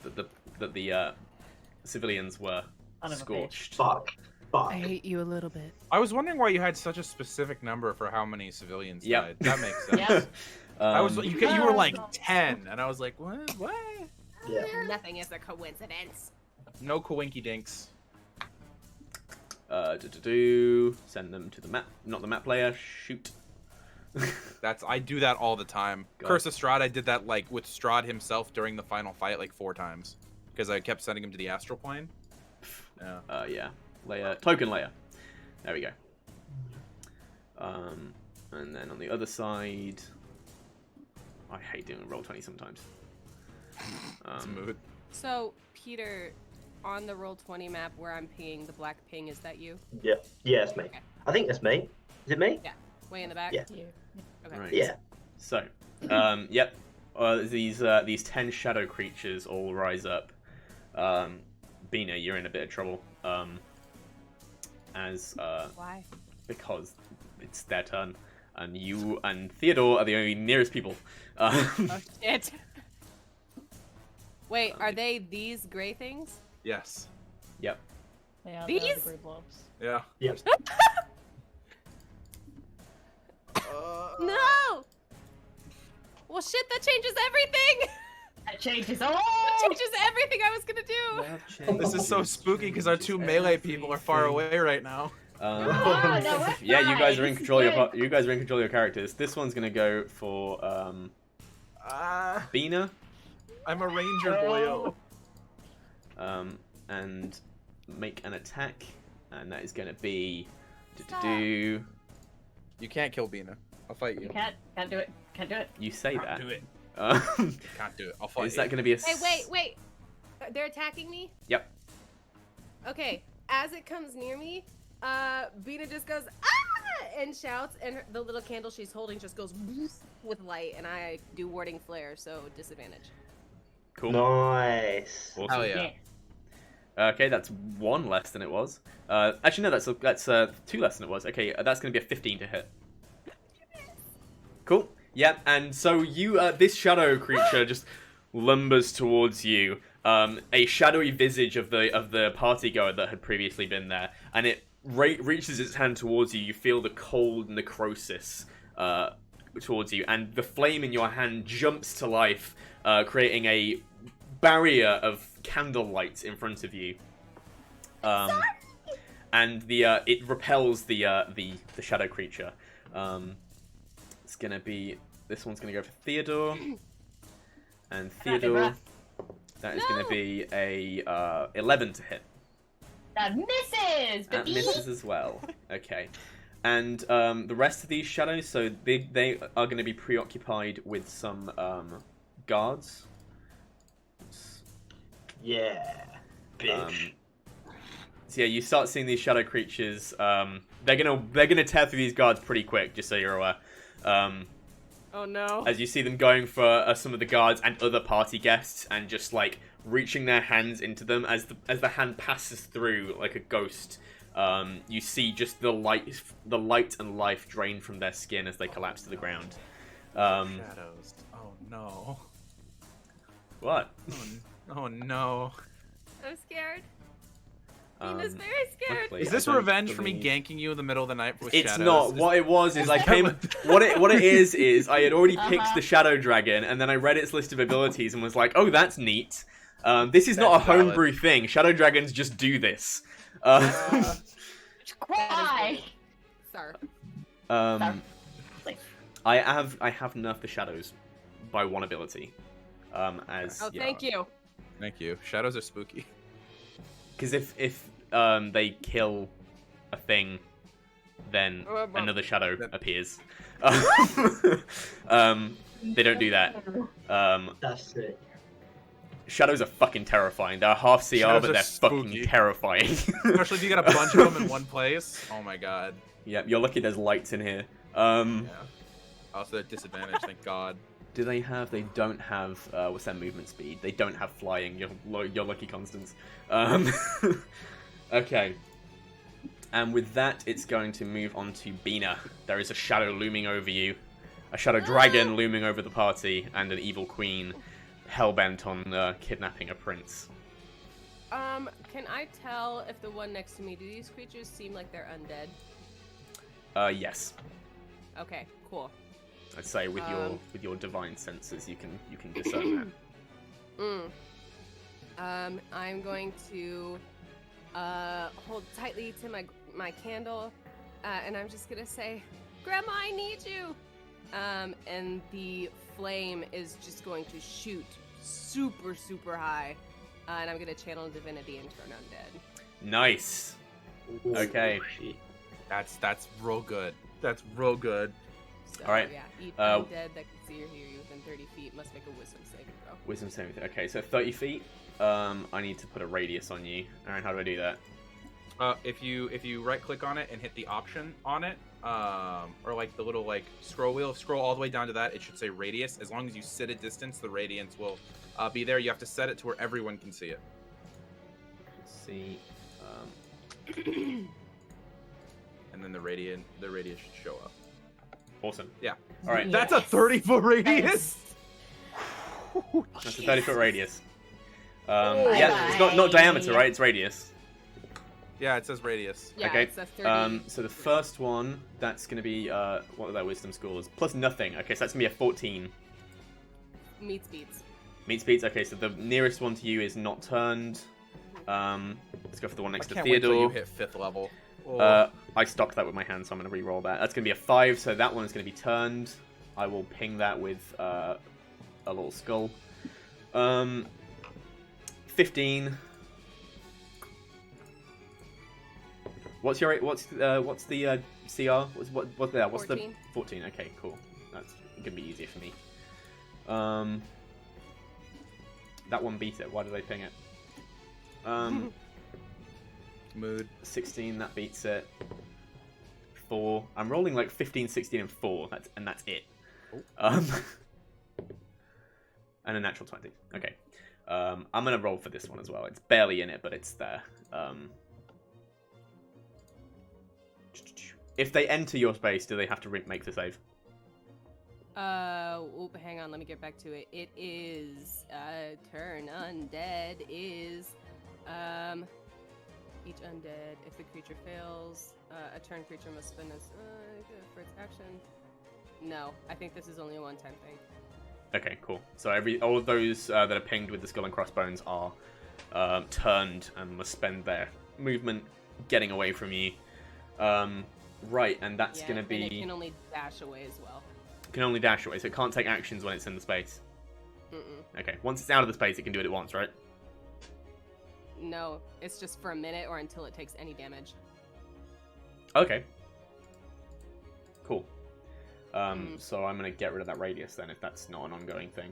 that the civilians were scorched.
Fuck.
I hate you a little bit.
I was wondering why you had such a specific number for how many civilians died. That makes sense.
Yep.
I was you were like 10, and I was like, what?
Yeah.
Nothing is a coincidence.
No coinky dinks.
Send them to the map, not the map player. Shoot.
I do that all the time.
God.
Curse of Strahd, I did that like with Strahd himself during the final fight like 4 times because I kept sending him to the astral plane. Yeah.
Yeah. Token layer. There we go. And then on the other side, I hate doing a roll 20 sometimes.
It's a mood.
So, Peter, on the Roll20 map where I'm pinging the black ping, is that you?
Yeah, it's me.
Okay.
I think that's me. Is it me?
Yeah. Way in the back?
Yeah.
Okay.
Right.
Yeah.
So, yep. These 10 shadow creatures all rise up. Bina, you're in a bit of trouble.
Why?
Because it's their turn, and you and Theodore are the only nearest people.
Oh, shit. Wait, are they these gray things?
Yes.
Yep.
Yeah,
These?
they're the gray blobs.
Yeah.
Yep.
No! Well, shit, that changes everything!
That changes all.
That changes everything I was gonna do!
This is so spooky because our two melee people are far away right now.
Oh, no, we're
Yeah, you guys are in
fine.
control. Of
Good.
you guys are in control of your characters. This one's gonna go for Bina,
I'm a ranger boyo.
and make an attack, and that is gonna be
You can't kill Bina. I'll fight you.
Can't do it. Can't do it.
You say that.
Do it.
Um,
Can't do it. I'll fight
is
you.
that gonna be a?
Hey, wait! They're attacking me?
Yep.
Okay, as it comes near me, Bina just goes, ah! And shouts, and the little candle she's holding just goes with light, and I do warding flare, so disadvantage.
Cool.
Nice.
Awesome.
Hell yeah.
Okay, that's one less than it was. Actually, no, that's two less than it was. Okay, that's going to be a 15 to hit. Cool. Yep. And so you, this shadow creature just lumbers towards you. A shadowy visage of the partygoer that had previously been there, and it reaches its hand towards you. You feel the cold necrosis towards you, and the flame in your hand jumps to life, creating a barrier of candlelight in front of you. And it repels the shadow creature. It's gonna be this one's gonna go for Theodore, and Theodore. That is going to be a 11 to hit.
That misses.
That
Baby.
misses as well. Okay. And the rest of these shadows, so they are going to be preoccupied with some guards.
Yeah. Bitch.
So yeah, you start seeing these shadow creatures. They're gonna tear through these guards pretty quick, just so you're aware.
Oh no.
As you see them going for some of the guards and other party guests, and just like reaching their hands into them as the hand passes through like a ghost. You see just the light and life drain from their skin as they collapse to the ground.
Shadows. Oh no.
What?
Oh no.
I'm scared. Bina's very scared.
luckily,
Is this
I don't
revenge for me
believe-
ganking you in the middle of the night with
It's
shadows?
not. What it was is I came. What it is I had already picked the Shadow Dragon, and then I read its list of abilities and was like, oh, that's neat. This is not a
That's valid.
homebrew thing. Shadow Dragons just do this.
Why?
Sir.
Please.
I have nerfed the shadows by one ability. As
Oh, thank you.
Thank you. Shadows are spooky.
Because if they kill a thing, then another shadow appears. They don't do that.
That's it.
Shadows are fucking terrifying. They're half CR,
Shadows
but
are
they're fucking
spooky.
terrifying.
Especially if you got a bunch of them in one place. Oh my god.
Yeah, you're lucky there's lights in here.
Yeah. Also, at disadvantage, thank god.
Do they have? They don't have. What's their movement speed? They don't have flying. You're lucky, Constance. Okay. And with that, it's going to move on to Bina. There is a shadow looming over you, a shadow dragon looming over the party, and an evil queen hellbent on kidnapping a prince.
Can I tell if the one next to me, do these creatures seem like they're undead?
Yes.
Okay, cool.
I'd say with your divine senses, you can discern that.
I'm going to hold tightly to my candle, and I'm just gonna say, "Grandma, I need you." And the flame is just going to shoot super, super high, and I'm gonna channel divinity and turn undead.
Nice.
Ooh,
Okay.
shit.
That's real good. That's real good.
So,
All right.
yeah, each undead that can see or hear you within 30 feet must make a wisdom saving throw.
Wisdom saving. Okay, so 30 feet. I need to put a radius on you. Aaron, how do I do that?
If you right click on it and hit the option on it, or like the little like scroll wheel, scroll all the way down to that, it should say radius. As long as you set a distance, the radiance will be there. You have to set it to where everyone can see it.
Let's see.
And then the radius should show up.
Awesome.
Yeah.
All right.
That's a 30-foot radius.
That's a 30-foot radius.
Oh
yeah,
my
it's not diameter, right? It's radius.
Yeah, it says radius.
Yeah,
Okay.
it's a 30.
So the first one, that's going to be, what are their wisdom scores? Plus nothing. Okay, so that's going to be a 14.
Meets beats.
Meets beats. Okay, so the nearest one to you is not turned. Let's go for the one next
I
to
can't wait till
Theodore.
you hit 5th level. Oh.
I stopped that with my hand, so I'm going to re-roll that. That's going to be a 5, so that one is going to be turned. I will ping that with a little skull. 15. What's the CR? What's the
14.
14? Okay, cool. That's gonna be easier for me. That one beat it. Why did I ping it?
Mood.
16. That beats it. 4. I'm rolling like 15, 16, and 4. That's it. And a natural 20. Okay. I'm gonna roll for this one as well. It's barely in it, but it's there. If they enter your space, do they have to make the save?
Hang on, let me get back to it. It is, turn undead is, each undead, if the creature fails, a turn creature must spend for its action. No, I think this is only a one-time thing.
Okay, cool. So all of those that are pinged with the skull and crossbones are turned and must spend their movement getting away from you. Right, and that's going to be...
And it can only dash away as well.
Can only dash away, so it can't take actions when it's in the space. Okay, once it's out of the space, it can do it at once, right?
No, it's just for a minute or until it takes any damage.
Okay. Cool. So I'm going to get rid of that radius then, if that's not an ongoing thing.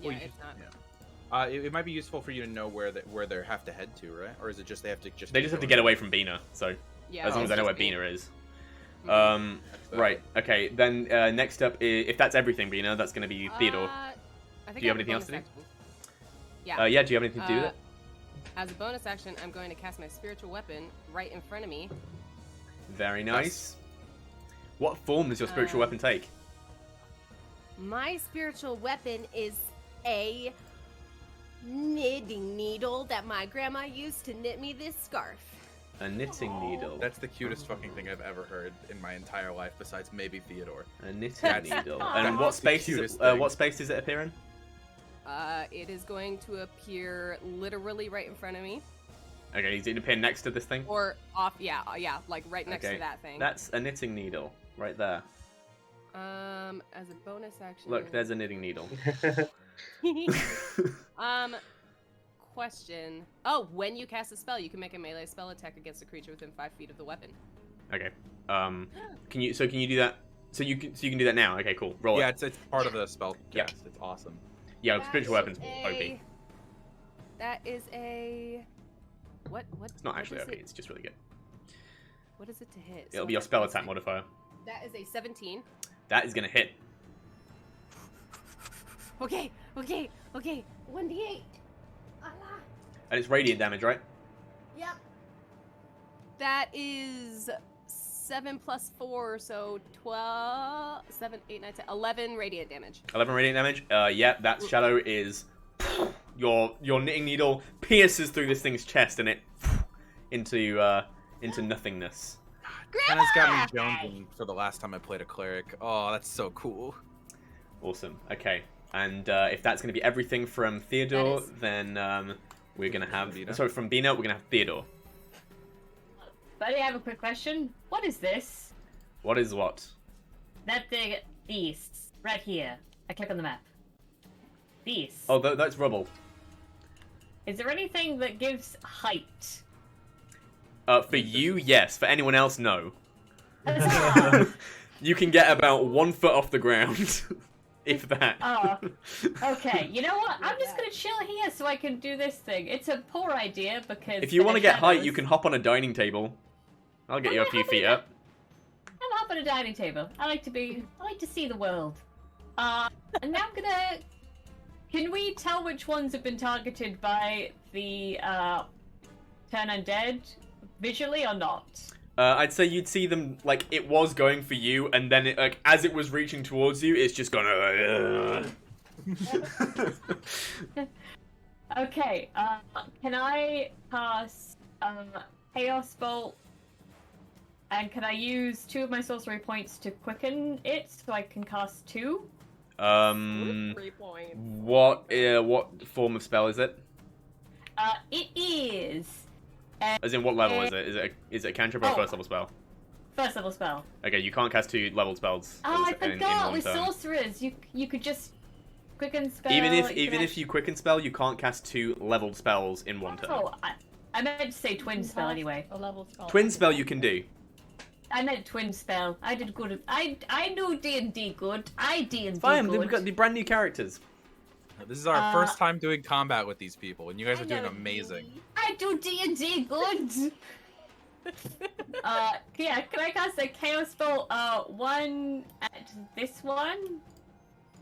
Yeah, it's not.
Yeah. It might be useful for you to know where they have to head to, right? Or is it just they have to just...
They just have to get away from Bina, so...
Yeah,
as long as I know where
Bina.
Bina is. Right, okay, then next up, if that's everything, Bina, that's going to be Theodore.
I think
Do you have
I
anything else to do?
bonus action.
Yeah, do you have anything to do with it?
As a bonus action, I'm going to cast my spiritual weapon right in front of me.
Very nice. What form does your spiritual weapon take?
My spiritual weapon is a knitting needle that my grandma used to knit me this scarf.
A knitting needle.
That's the cutest fucking thing I've ever heard in my entire life, besides maybe Theodore.
A knitting needle.
That's
And what
the
space?
cutest thing.
What space does it appear in?
It is going to appear literally right in front of me.
Okay, is it appear next to this thing?
Or off, yeah, like right next to that thing.
That's a knitting needle, right there.
As a bonus action.
Look, there's a knitting needle.
Question. Oh, when you cast a spell, you can make a melee spell attack against a creature within 5 feet of the weapon.
Okay. Can you do that? So you can do that now. Okay, cool. Roll
Yeah,
it.
it's part of the spell cast.
Yeah.
It's awesome.
Yeah, spiritual weapons OP.
That is a... What?
It's not actually OP. It's just really good.
What is it to hit?
It'll be your spell attack modifier.
That is a 17.
That is gonna hit.
Okay. 1d8.
And it's radiant damage, right?
Yep. That is 7 plus 4, so 12, 7, 8, 9, 10, 11 radiant damage.
11 radiant damage. Yeah, that shadow is your knitting needle pierces through this thing's chest and it into nothingness.
Kenna's got me jonesing for the last time I played a cleric. Oh, that's so cool.
Awesome. Okay, and if that's going to be everything from Theodore, then we're going to have...
Bina?
Sorry, from Bina, we're going to have Theodore.
Buddy, I have a quick question. What is this?
What is what?
That thing, beasts, right here. I click on the map. Beasts.
Oh, that's rubble.
Is there anything that gives height?
For you, yes. For anyone else, no.
Ah.
You can get about 1 foot off the ground. If that.
Oh, okay. You know what? I'm just gonna chill here so I can do this thing. It's a poor idea because...
If you want to get height,
shadows.
you can hop on a dining table. I'll get you a few feet up.
I'm up on a dining table. I like to see the world. And now I'm gonna... Can we tell which ones have been targeted by the, Turn Undead visually or not?
I'd say you'd see them, like, it was going for you, and then, it, like, as it was reaching towards you, it's just gonna...
Okay, can I pass, Chaos Bolt. And can I use 2 of my sorcery points to quicken it so I can cast 2?
3 points.
What form of spell is it?
It is.
As in, what level is it? Is it a cantrip or a first level spell?
First level spell.
Okay, you can't cast 2 leveled spells.
Oh, I
in
forgot.
one
With
turn.
sorcerers, you could just quicken spell.
Even if you quicken spell, you can't cast 2 leveled spells in one turn.
Oh, I meant to say twin spell anyway.
A level spell.
Twin spell you can do.
I meant twin spell. I did good. I knew D&D good. I D&D
Fine,
good.
we've got the brand new characters.
This is our first time doing combat with these people, and you guys are doing amazing.
I do D&D good. Yeah, can I cast a chaos bolt? 1 at this one,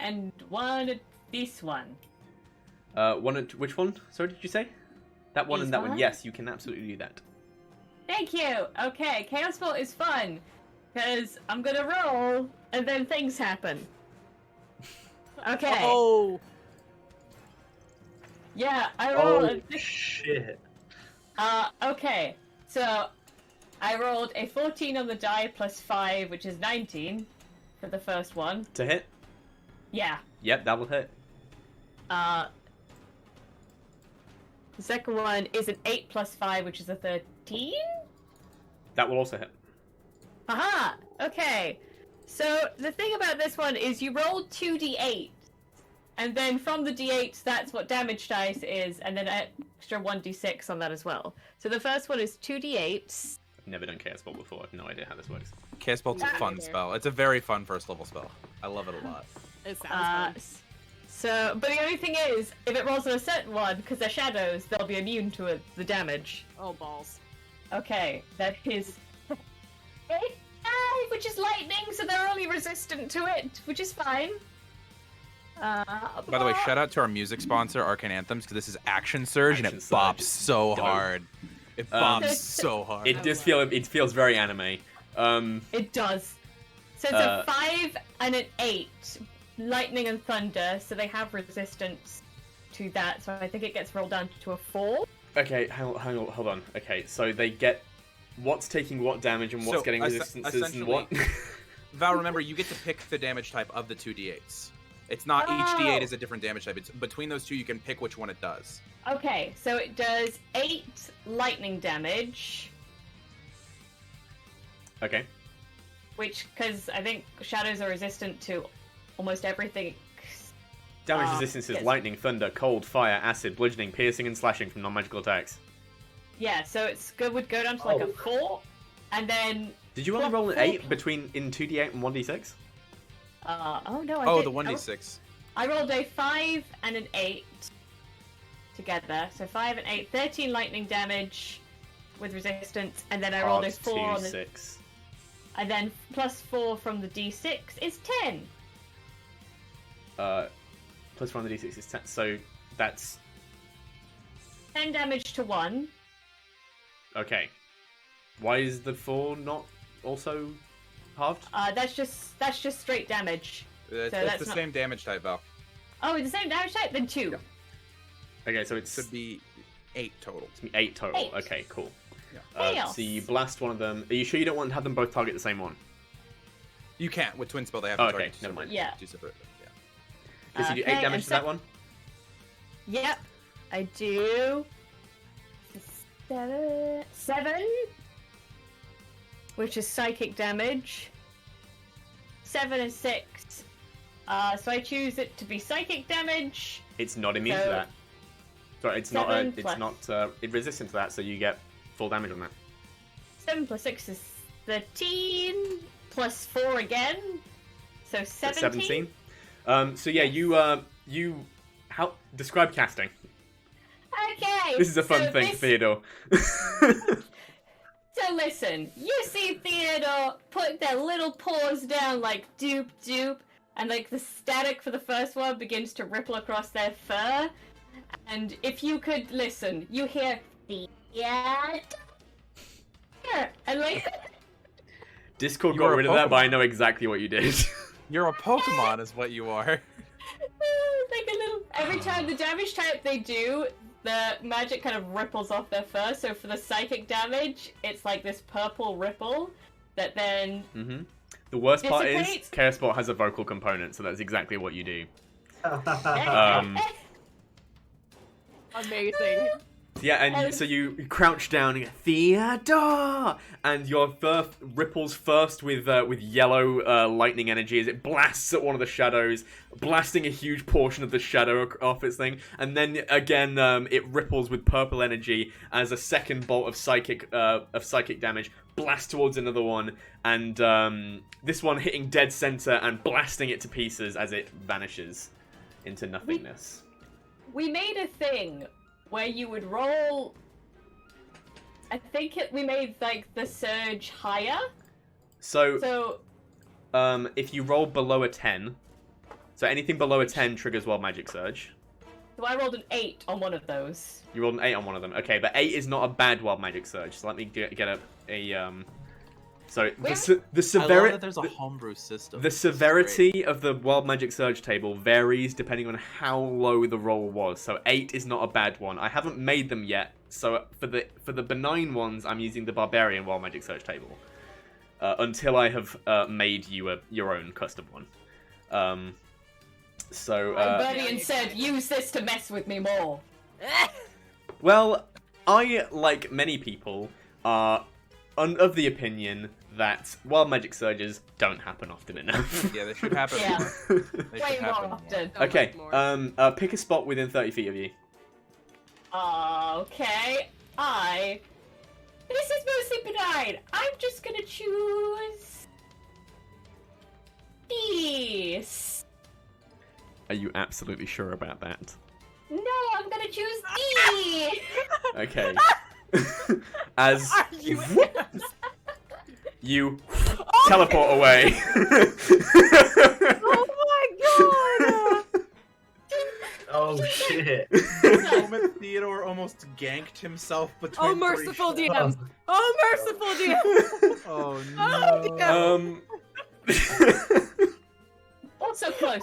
and 1 at this one.
One at which one? Sorry, did you say? That one
These
and that one.
ones?
Yes, you can absolutely do that.
Thank you. Okay, chaos bolt is fun because I'm gonna roll and then things happen. Okay.
Oh!
Yeah, I rolled.
Oh, shit.
Okay. So I rolled a 14 on the die plus 5, which is 19 for the first one.
To hit?
Yeah.
Yep, that will hit.
The second one is an 8 plus 5, which is a 13.
That will also hit.
Aha! Okay. So the thing about this one is you roll 2d8, and then from the d8s, that's what damage dice is, and then an extra 1d6 on that as well. So the first one is 2d8s.
I've never done Chaos Bolt before. I have no idea how this works.
Chaos Bolt's a fun spell. It's a very fun first level spell. I love it a lot.
It sounds fun.
So, but the only thing is, if it rolls on a certain one, because they're shadows, they'll be immune to it, the damage.
Oh, balls.
Okay, that is 5, which is lightning, so they're only resistant to it, which is fine.
By the way, shout out to our music sponsor, Arcane Anthems, because this is Action Surge, and it
Action Surge.
bops so
Dope.
hard. It bops so hard.
It feels very anime.
It does. So it's a 5 and an 8, lightning and thunder, so they have resistance to that, so I think it gets rolled down to a 4.
Okay, hang on, hold on. Okay, so they get what's taking what damage and what's
So,
getting resistances and what?
Val, remember, you get to pick the damage type of the 2 d8s. It's not each d8 is a different damage type. It's between those two, you can pick which one it does.
Okay, so it does 8 lightning damage,
Okay.
which, because I think shadows are resistant to almost everything.
Damage resistance is
yes.
lightning, thunder, cold, fire, acid, bludgeoning, piercing, and slashing from non-magical attacks.
Yeah, so it's good. Would go down to like a 4, and then.
Did you only
Plus
roll an
4
8 in 2d8 and 1d6?
Oh no! I
Oh,
did.
the 1d6.
I rolled a 5 and an 8 together, so 5 and 8, 13 lightning damage with resistance, and then I rolled a 4 on the
6.
and then plus 4 from the d6 is 10.
Plus 1 on the d6 is 10, so that's
10 damage to 1.
okay. Why is the 4 not also halved?
That's just straight damage.
It's
that's
the
not-
same damage type, Val.
Oh, it's the same damage type? Then 2.
Yeah.
Okay, so it's
Should be 8 total.
8 total.
8.
Okay, cool.
Yeah.
Chaos.
So you blast one of them. Are you sure you don't want to have them both target the same one?
You can't. With Twin Spell, they have
Oh,
to
okay,
target
never mind.
Yeah.
two separate. Yeah.
Does he do 8
Okay,
damage
and
to that one?
Yep, I do. 7, which is psychic damage. 7 and 6. So I choose it to be psychic damage.
It's not immune to
So-
that. Sorry, it's
7
not.
plus-
It's not. It's resistant to that, so you get full damage on that.
7 plus 6 is 13, plus 4 again. So 17.
So yeah, you how describe casting.
Okay.
This is a fun
so
thing,
this-
Theodore.
So listen, you see Theodore put their little paws down like doop doop, and like the static for the first one begins to ripple across their fur. And if you could listen, you hear Theodore, and like
Discord
You
got
are a
rid of that, but I
Pokemon.
know exactly what you did.
You're a Pokemon, is what you are.
like a little. Every time the damage type they do, the magic kind of ripples off their fur. So for the psychic damage, it's like this purple ripple that then.
The worst part is
dissipates.
Chaos Sport has a vocal component, so that's exactly what you do.
Amazing.
Yeah, and so you crouch down and go, Theodore! And your fur ripples first with yellow lightning energy as it blasts at one of the shadows, blasting a huge portion of the shadow off its thing. And then again, it ripples with purple energy as a second bolt of psychic damage blasts towards another one. And this one hitting dead center and blasting it to pieces as it vanishes into nothingness.
We made a thing where you would roll. I think we made like the surge higher.
So if you roll below a 10, so anything below a 10 triggers Wild Magic Surge.
So I rolled an 8 on one of those.
You rolled an 8 on one of them. Okay, but 8 is not a bad Wild Magic Surge. So let me get a So the severity.
I love that there's a homebrew system.
The severity of the Wild Magic Surge table varies depending on how low the roll was. So 8 is not a bad one. I haven't made them yet, so for the benign ones, I'm using the Barbarian Wild Magic Surge table until I have made you your own custom one.
Burrty said, "Use this to mess with me more."
Well, I, like many people, are of the opinion that Wild Magic Surges don't happen often enough.
Yeah, they should happen
Yeah.
more. They
Way
should
more
happen more.
often.
Okay, pick a spot within 30 feet of you.
Okay, this is mostly benign. I'm just gonna choose peace.
Are you absolutely sure about that?
No, I'm gonna choose D.
Okay. As you teleport away.
Oh my god!
Oh shit!
The moment Theodore almost ganked himself between
Oh, merciful
three
DMs! Oh, merciful DMs!
Oh
Oh,
no.
Also close.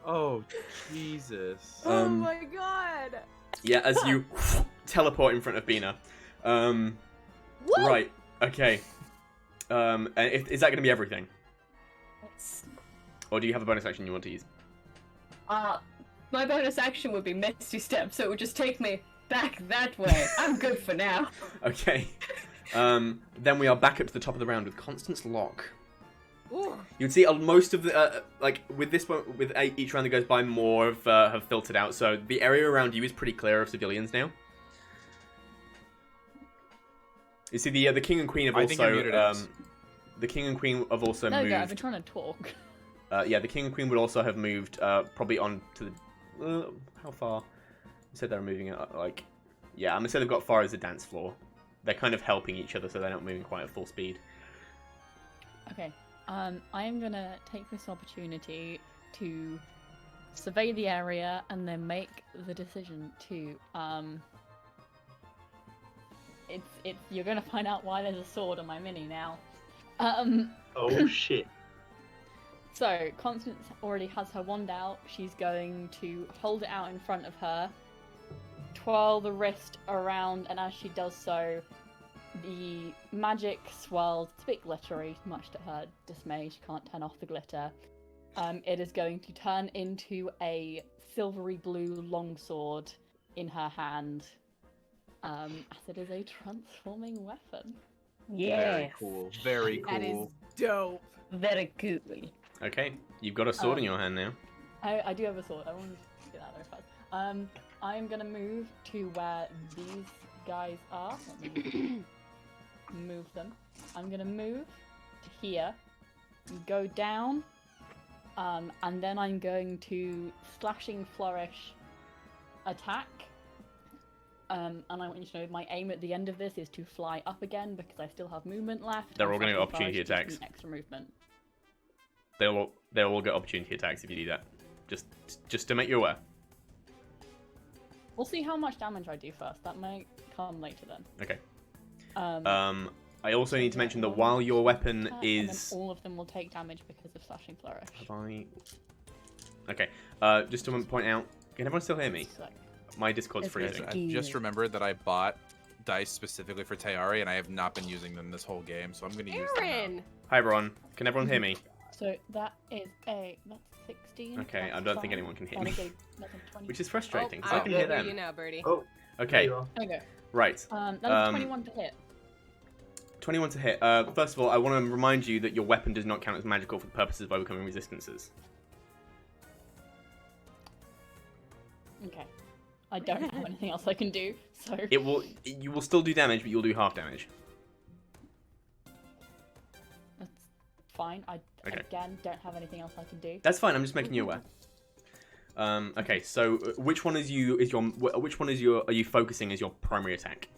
Oh Jesus.
Oh my god!
Yeah, as you teleport in front of Bina. Right, okay. And is that going to be everything? Or do you have a bonus action you want to use?
My bonus action would be Misty Step, so it would just take me back that way. I'm good for now.
Okay. Then we are back up to the top of the round with Constance, Locke.
Ooh.
You'd see most of the with this one, with each round that goes by, more have filtered out. So the area around you is pretty clear of civilians now. You see the king and queen have also the king and queen have also
No,
moved.
I've been trying to talk.
Yeah, the king and queen would also have moved probably on to the how far? You said they're moving it like yeah. I'm gonna say they've got far as the dance floor. They're kind of helping each other, so they're not moving quite at full speed.
Okay. I am gonna take this opportunity to survey the area and then make the decision to you're gonna find out why there's a sword on my mini now.
Oh shit!
So Constance already has her wand out. She's going to hold it out in front of her, twirl the wrist around, and as she does so, the magic swirls. It's a bit glittery, much to her dismay. She can't turn off the glitter. It is going to turn into a silvery blue longsword in her hand, as it is a transforming weapon.
Very cool. Very cool.
That is dope.
Very cool.
Okay, you've got a sword in your hand now.
I do have a sword. I wanted to get that very fast. I'm gonna move to where these guys are. Let me move them. I'm gonna move to here, go down, and then I'm going to slashing flourish attack. And I want you to know my aim at the end of this is to fly up again because I still have movement left.
They're
and
all gonna get
slashing
opportunity
flourish gives
attacks.
me extra movement.
They'll all get opportunity attacks if you do that. Just to make you aware.
We'll see how much damage I do first. That might come later then.
Okay. I also need to mention that while your weapon
and
is
then all of them will take damage because of slashing flourish.
have I? Okay. Just to point out, can everyone still hear me?
So,
My Discord's
It's
freezing.
I just remembered that I bought dice specifically for Taiyari, and I have not been using them this whole game, so I'm going to use them now.
Aaron!
Hi everyone. Can everyone hear me?
So that's 16.
Okay, I
plus
don't think
5.
anyone can hear
Oh,
me.
okay, that's a 20.
Which is frustrating,
Oh,
because I can hear
hear you
them.
now, Burrty.
Oh,
Okay,
there you are.
Okay.
right.
That was 21 to hit.
21 to hit. First of all, I want to remind you that your weapon does not count as magical for the purposes of overcoming resistances.
Okay. I don't have anything else I can do, so.
You will still do damage, but you'll do half damage.
That's fine. I
Okay.
again don't have anything else I can do.
That's fine. I'm just making you aware. Okay, so which one are you focusing as your primary attack?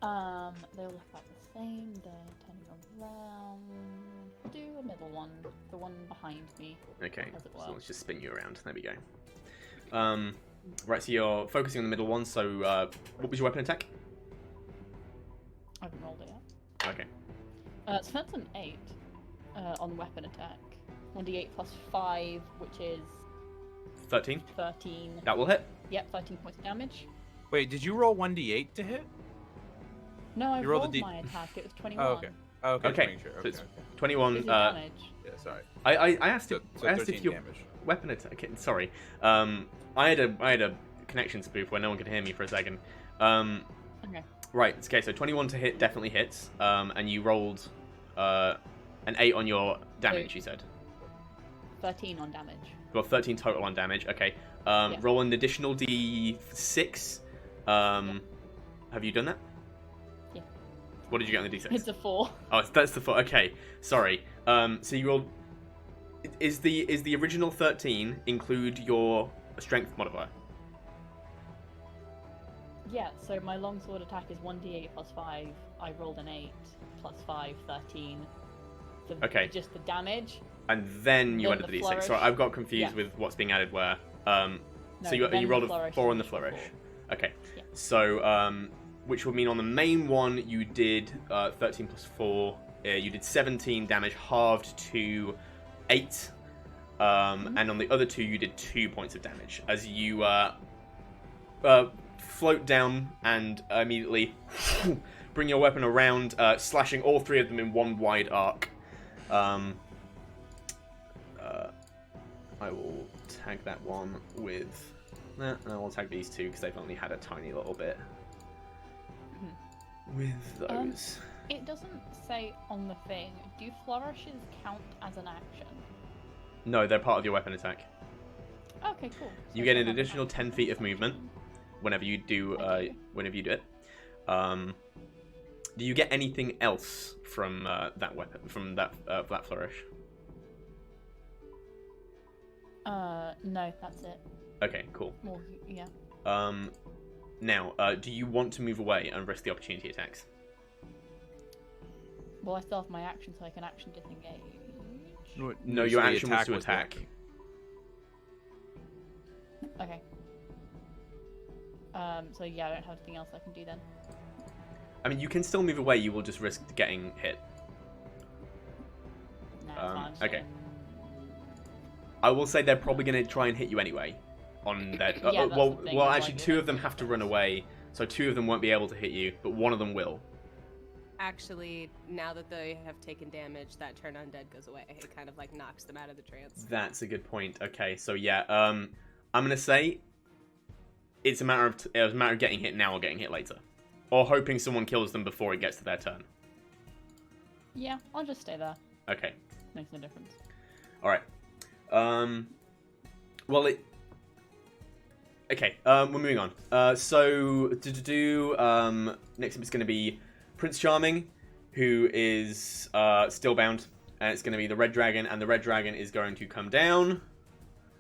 They all look like the same. They're turning around. Do a middle one, the one behind me.
Okay,
As it
so
were.
let's just spin you around. There we go. Right, so you're focusing on the middle one. So what was your weapon attack?
I haven't rolled it yet.
Okay.
So that's an 8 on weapon attack. 1d8 plus 5, which is
13.
13.
That will hit.
Yep, 13 points of damage.
Wait, did you roll 1d8 to hit?
No, I
You rolled a
rolled
D-
my attack. It was 21.
Oh, okay. Okay.
Okay,
Making sure.
so
Okay,
it's
okay.
21.
Is your damage?
Yeah, sorry.
I asked
So,
if
so
I asked
13
if your
damage.
weapon attack. Okay, sorry. I had a connection spoof where no one could hear me for a second.
Okay.
Right. Okay. So 21 to hit definitely hits. And you rolled an 8 on your damage. You said.
13 on damage.
Well, 13 total on damage. Okay.
Yeah.
Roll an additional d6. Have you done that?
Yeah.
What did you get on the d6?
It's a 4.
Oh, that's the 4. Okay. Sorry. So you rolled. Is the original 13 include your strength modifier?
Yeah, so my longsword attack is 1d8 plus 5. I rolled an 8 plus 5, 13.
Okay.
Just the damage.
And then you
Then
added
the
the d6. Sorry,
flourish.
I've got confused
Yeah.
with what's being added where.
No,
So you
then
rolled
the
a
flourish
4 on
is
the
additional
flourish.
4.
Okay.
Yeah.
So which would mean on the main one you did 13 plus 4. You did 17 damage, halved to 8. And on the other two you did 2 points of damage as you float down and immediately bring your weapon around, slashing all 3 of them in one wide arc. I will tag that one with that, and I will tag these 2 because they've only had a tiny little bit with those.
It doesn't say on the thing, do flourishes count as an action?
No, they're part of your weapon attack.
Okay, cool.
You
So
get
I
an
have
additional 10 feet of movement whenever you do
Okay.
it. Do you get anything else from that weapon, from that flourish?
No, that's it.
Okay, cool.
Well, yeah.
Now, do you want to move away and risk the opportunity attacks?
Well, I still have my action, so I can action disengage.
No, your action was to attack.
Okay. So yeah, I don't have anything else I can do then.
I mean, you can still move away. You will just risk getting hit.
No, it's fine, so-
okay. I will say they're probably going to try and hit you anyway. On that,
Yeah, that's
well,
the thing,
well,
like,
actually,
it
2 of
makes
them
no
have to run
sense.
away, so 2 of them won't be able to hit you, but 1 of them will.
Actually, now that they have taken damage, that turn undead goes away. It kind of like knocks them out of the trance.
That's a good point. Okay, so yeah, I'm gonna say it's a matter of getting hit now or getting hit later, or hoping someone kills them before it gets to their turn.
Yeah, I'll just stay there.
Okay.
Makes no difference.
All right. Well, okay. We're moving on. So next up is going to be Prince Charming, who is still bound, and it's going to be the Red Dragon, and the Red Dragon is going to come down.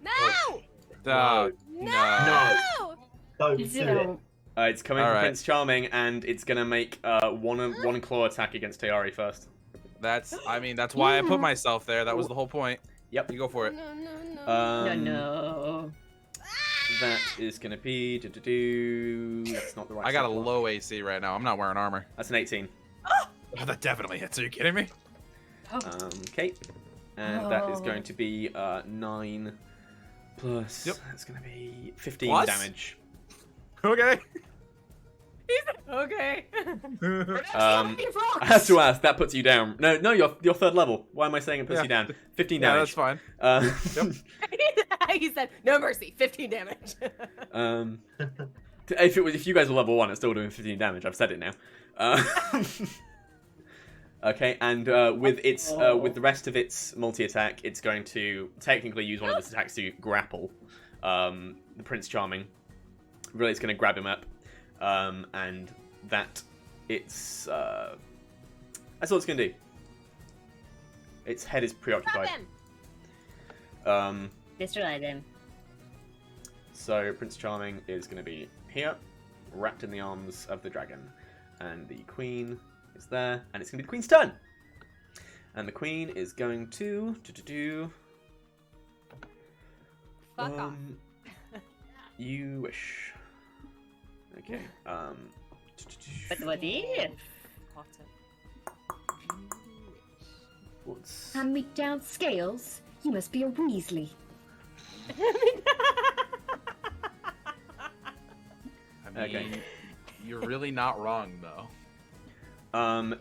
No!
No.
No!
Don't do it.
It's coming
All
for
right.
Prince Charming, and it's going to make one claw attack against Taiyari first.
That's why I put myself there. That was the whole point.
Yep.
You go for it.
No, no, no.
No.
That is going to be... That's not the right
I got a
circle.
low AC right now. I'm not wearing armor.
That's an 18.
Oh, that definitely hits. Are you kidding me?
Okay. And that is going to be 9 Plus,
Yep.
that's going to be 15
Plus?
damage.
Okay.
Okay.
I have to ask, that puts you down. No, you're third level. Why am I saying it puts
Yeah.
you down? 15
Yeah,
damage.
that's fine.
He said, "No mercy, 15 damage."
If you guys were level 1, it's still doing 15 damage. I've said it now. Okay, and with the rest of its multi-attack, it's going to technically use one of its attacks to grapple the Prince Charming. Really, it's going to grab him up, and that's all it's going to do. Its head is preoccupied.
Destroy them.
So Prince Charming is going to be here, wrapped in the arms of the dragon, and the Queen is there, and it's going to be the Queen's turn. And the Queen is going to
Fuck off.
You wish. Okay.
But what if?
What's
Hand me down scales. You must be a Weasley.
I mean,
Okay.
you're really not wrong though.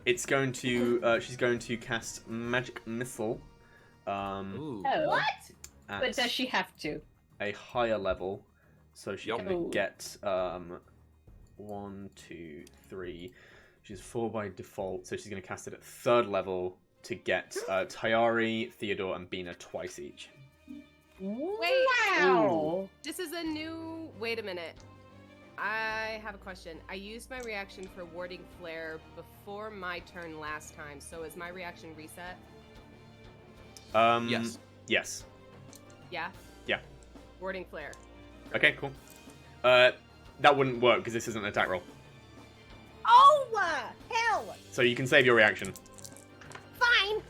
It's going to she's going to cast Magic Missile.
Ooh.
Oh.
What?
At
But does she have to?
a higher level, so she's
Yep.
going to get 1, 2, 3. She's 4 by default, so she's going to cast it at 3rd level to get Taiyari, Theodore, and Bina twice each.
Wow!
This is a new. Wait a minute. I have a question. I used my reaction for warding flare before my turn last time, so is my reaction reset?
Yes.
Yes.
Yeah?
Yeah.
Warding flare.
Okay, cool. That wouldn't work because this isn't an attack roll.
Oh, hell!
So you can save your reaction.
Fine!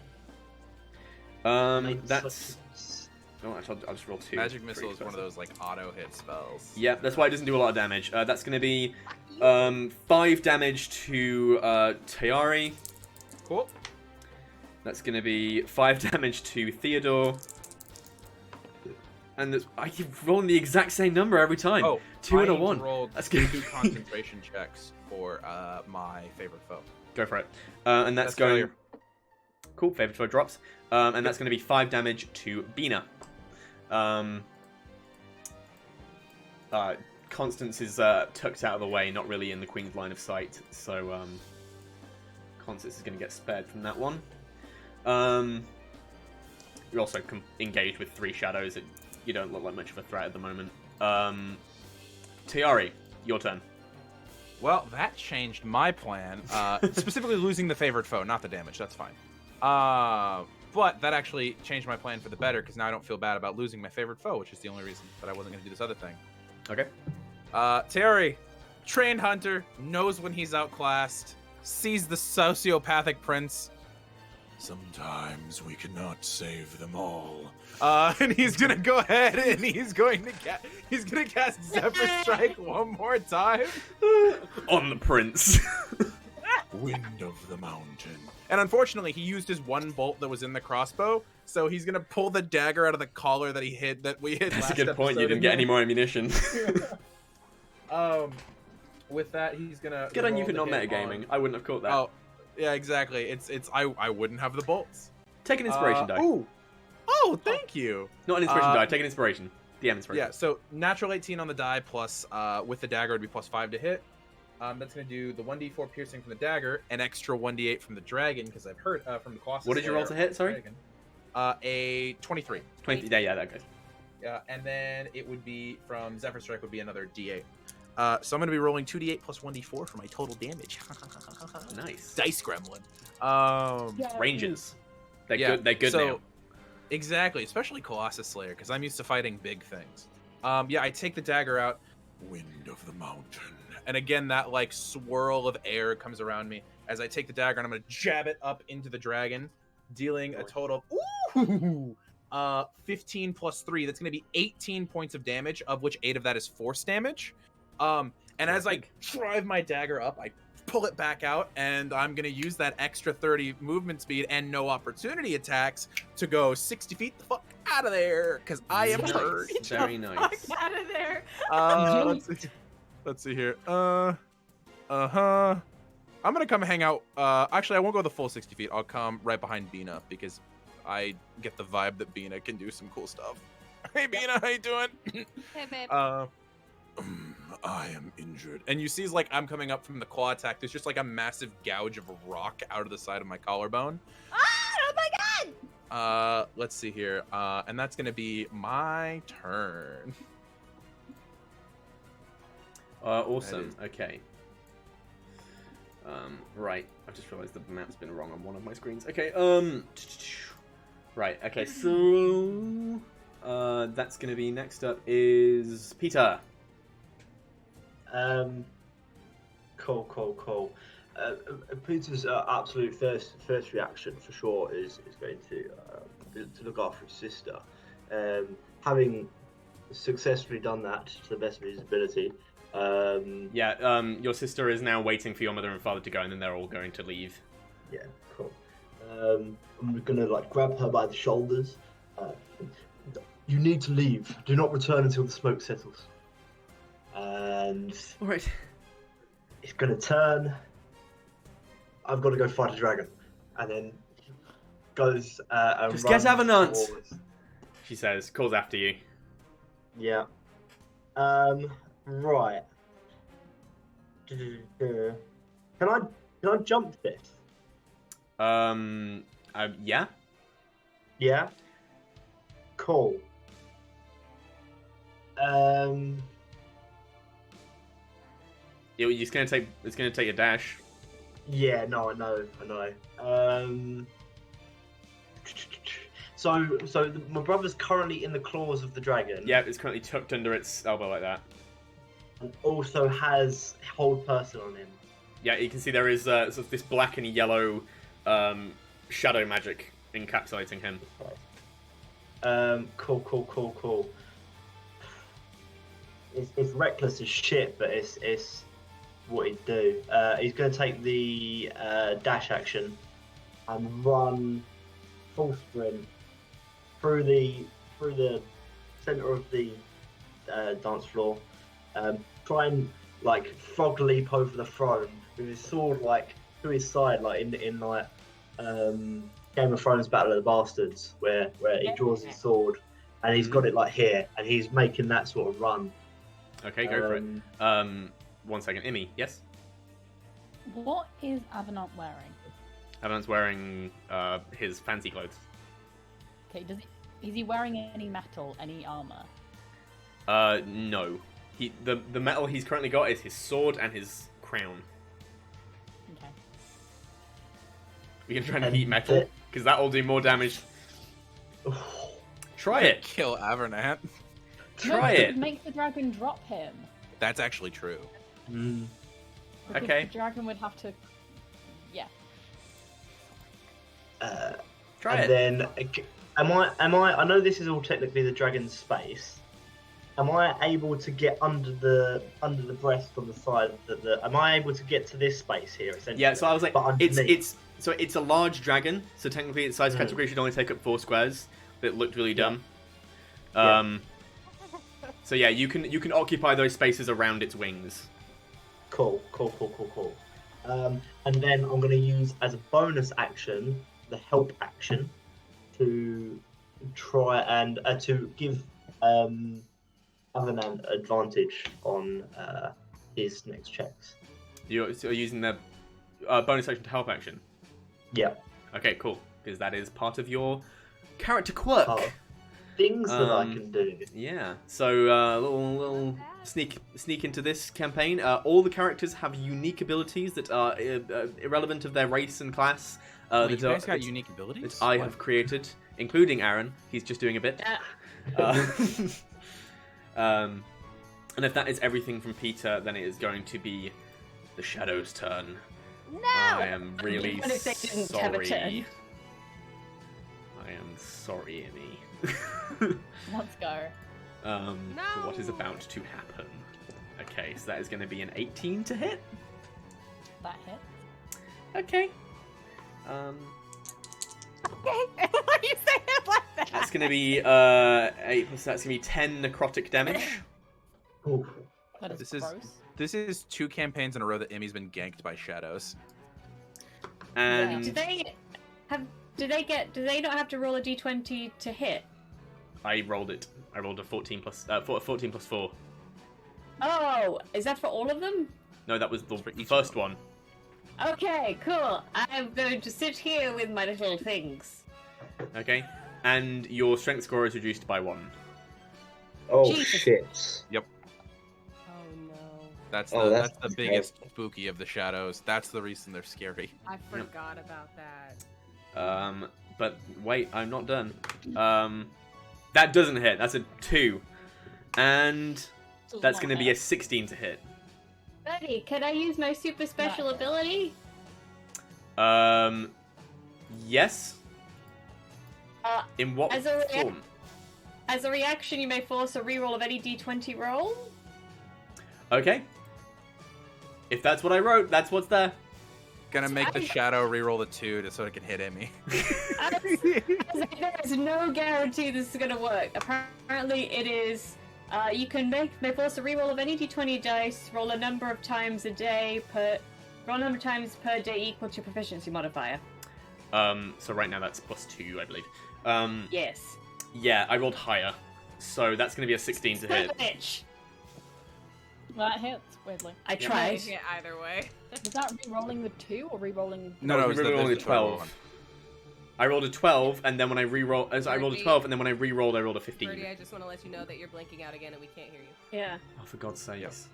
That's. No, I'll just roll 2.
Magic
for
Missile
each
is one of
person.
those like auto hit spells.
Yeah, that's why it doesn't do a lot of damage. That's going to be 5 damage to Taiyari.
Cool.
That's going to be 5 damage to Theodore. And I keep rolling the exact same number every time.
Oh,
2 and a
I need to
1.
roll
That's
2
good.
concentration checks for my favorite foe.
Go for it. And that's going...
failure.
Cool, favorite foe drops. And that's going to be 5 damage to Bina. Constance is tucked out of the way, not really in the Queen's line of sight. So Constance is going to get spared from that one. You're also engaged with 3 shadows. You don't look like much of a threat at the moment. Taiyari, your turn.
Well, that changed my plan. Specifically losing the favorite foe, not the damage. That's fine. But that actually changed my plan for the better, because now I don't feel bad about losing my favorite foe, which is the only reason that I wasn't going to do this other thing.
Okay.
Taiyari, trained hunter, knows when he's outclassed, sees the sociopathic prince.
Sometimes we cannot save them all.
And he's gonna go ahead and he's gonna cast Zephyr Strike one more time.
On the prince.
Wind of the mountain.
And unfortunately, he used his one bolt that was in the crossbow, so he's gonna pull the dagger out of the collar that we hid
That's
last
a good point.
episode
You didn't
in
get
there.
any more ammunition.
With that, he's gonna
Good on you
roll
for
the
not
hit
metagaming.
on-
I wouldn't have caught that.
Oh, yeah, exactly. I wouldn't have the bolts.
Take an inspiration die.
Ooh. Oh, thank you.
Not an inspiration die. Take an inspiration. DM inspiration.
Yeah, so natural 18 on the die plus with the dagger would be plus 5 to hit. That's going to do the 1d4 piercing from the dagger, an extra 1d8 from the dragon, because I've heard from the Colossus.
What did you roll to hit, sorry?
Dragon. A 23.
20. Yeah, that goes.
Yeah, and then it would be from Zephyr Strike would be another d8. So I'm going to be rolling 2d8 plus 1d4 for my total damage.
Nice.
Dice gremlin.
Rangers. They're
Yeah,
good. They're good
so,
now.
Exactly, especially Colossus Slayer, because I'm used to fighting big things. Yeah, I take the dagger out,
Wind of the mountain.
and again that like swirl of air comes around me as I take the dagger, and I'm gonna jab it up into the dragon, dealing a total of 15 plus 3. That's gonna be 18 points of damage, of which 8 of that is force damage. And as I drive my dagger up, I pull it back out, and I'm gonna use that extra 30 movement speed and no opportunity attacks to go 60 feet the fuck out of there because I am
Nice.
hurt.
Very nice.
Out of there.
Let's see here. I'm gonna come hang out. Actually, I won't go the full 60 feet. I'll come right behind Bina because I get the vibe that Bina can do some cool stuff. Hey, Bina, how you doing?
Hey, babe.
I am injured.
And you see, like, I'm coming up from the claw attack. There's just like a massive gouge of rock out of the side of my collarbone.
Oh my god!
Let's see here. And that's gonna be my turn.
Awesome. Okay. Right. I've just realized the map's been wrong on one of my screens. Okay. Right. Okay. So, that's gonna be next up is Peter.
Cool. Peter's absolute first reaction for sure is going to look after his sister. Having successfully done that to the best of his ability.
Your sister is now waiting for your mother and father to go, and then they're all going to leave.
Yeah, cool. I'm gonna like grab her by the shoulders. You need to leave. Do not return until the smoke settles. And
All right.
it's gonna turn. I've got to go fight a dragon, and then goes. And
Just get Avenant!
towards-
She says, calls after you.
Yeah. Right. Can I jump this?
Yeah.
Yeah. Cool.
It's gonna take a dash.
Yeah. No, I know. So my brother's currently in the claws of the dragon.
Yeah, it's currently tucked under its elbow like that.
And also has hold person on him.
Yeah, you can see there is sort of this black and yellow shadow magic encapsulating him.
Cool. It's reckless as shit, but it's what he'd do. He's going to take the dash action and run full sprint through the center of the dance floor. Try and like frog leap over the throne with his sword like to his side, like in like Game of Thrones Battle of the Bastards, where he draws his sword and he's got it like here, and he's making that sort of run.
Okay, go for it. 1 second, Immy. Yes.
What is Avenant wearing?
Avenant's wearing his fancy clothes.
Okay, is he wearing any metal, any armor?
No. The metal he's currently got is his sword and his crown.
Okay.
We can try and heat metal, because that'll do more damage. Try it.
Kill Avernat.
Try
no,
it.
Make the dragon drop him.
That's actually true.
Because
Okay.
the dragon would have to... Yeah.
Try it.
And then, am I? I know this is all technically the dragon's space. Am I able to get under the breast on the side? Am I able to get to this space here? Essentially.
Yeah. So I was like,
But underneath.
it's a large dragon. So technically, its size category should only take up 4 squares. But it looked really dumb. So yeah, you can occupy those spaces around its wings.
Cool. And then I'm going to use as a bonus action the help action to try and to give Avenant advantage on his next checks.
You're using the bonus action to help action.
Yeah.
Okay, cool. Because that is part of your character quirk.
Things that I can do.
Yeah. So little sneak into this campaign. All the characters have unique abilities that are irrelevant of their race and class.
Wait, you guys got unique abilities?
That I have created, including Aaron. He's just doing a bit. And if that is everything from Peter, then it is going to be the Shadow's turn.
No!
I am really
What if they didn't have a turn?
sorry. I am sorry, Immy.
Let's go.
For what is about to happen. Okay, so that is going to be an 18 to hit.
That hits.
Okay.
Okay. Why you say it like that?
That's going to be 8 plus. That's going to be 10 necrotic damage.
Oof.
That is
This
gross.
This is 2 campaigns in a row that Immy's been ganked by shadows.
And
Do they not have to roll a d20 to hit?
I rolled it. I rolled a 14 plus 4.
Oh, is that for all of them?
No, that was the
for each
first
one.
one.
Okay, cool. I'm going to sit here with my little things.
Okay. And your strength score is reduced by 1.
Oh
Jesus.
shit.
Oh no.
That's
Oh,
that's
that's
the biggest spooky of the shadows. That's the reason they're scary.
I forgot about that.
But wait, I'm not done. That doesn't hit. That's a 2. And
Does
that's
not
going to be a
hit.
16 to hit.
Burrty, can I use my super special
Right.
ability?
Yes. In what
as a
form?
As a reaction, you may force a reroll of any d20 roll.
Okay. If that's what I wrote, that's what's there.
Gonna make the shadow reroll the 2 so it can hit Immy.
There is no guarantee this is going to work. Apparently, it is. You may force a reroll of any d20 dice. Roll a number of times per day equal to your proficiency modifier.
So right now that's +2, I believe.
Yes.
Yeah, I rolled higher. So that's going to be a 16 to hit.
Bitch.
That hits, weirdly.
I
Yeah.
tried.
Yeah, either way.
Was that re-rolling the 2 or re-rolling...
No,
I
it's
was rolling a
the total
12.
one.
I rolled a 12, and then when I re-roll, I rolled a 12, and then when I re-rolled, I rolled a 15.
Burrty, I just want to let you know that you're blinking out again and we can't hear you.
Yeah.
Oh, for God's sake! Yes.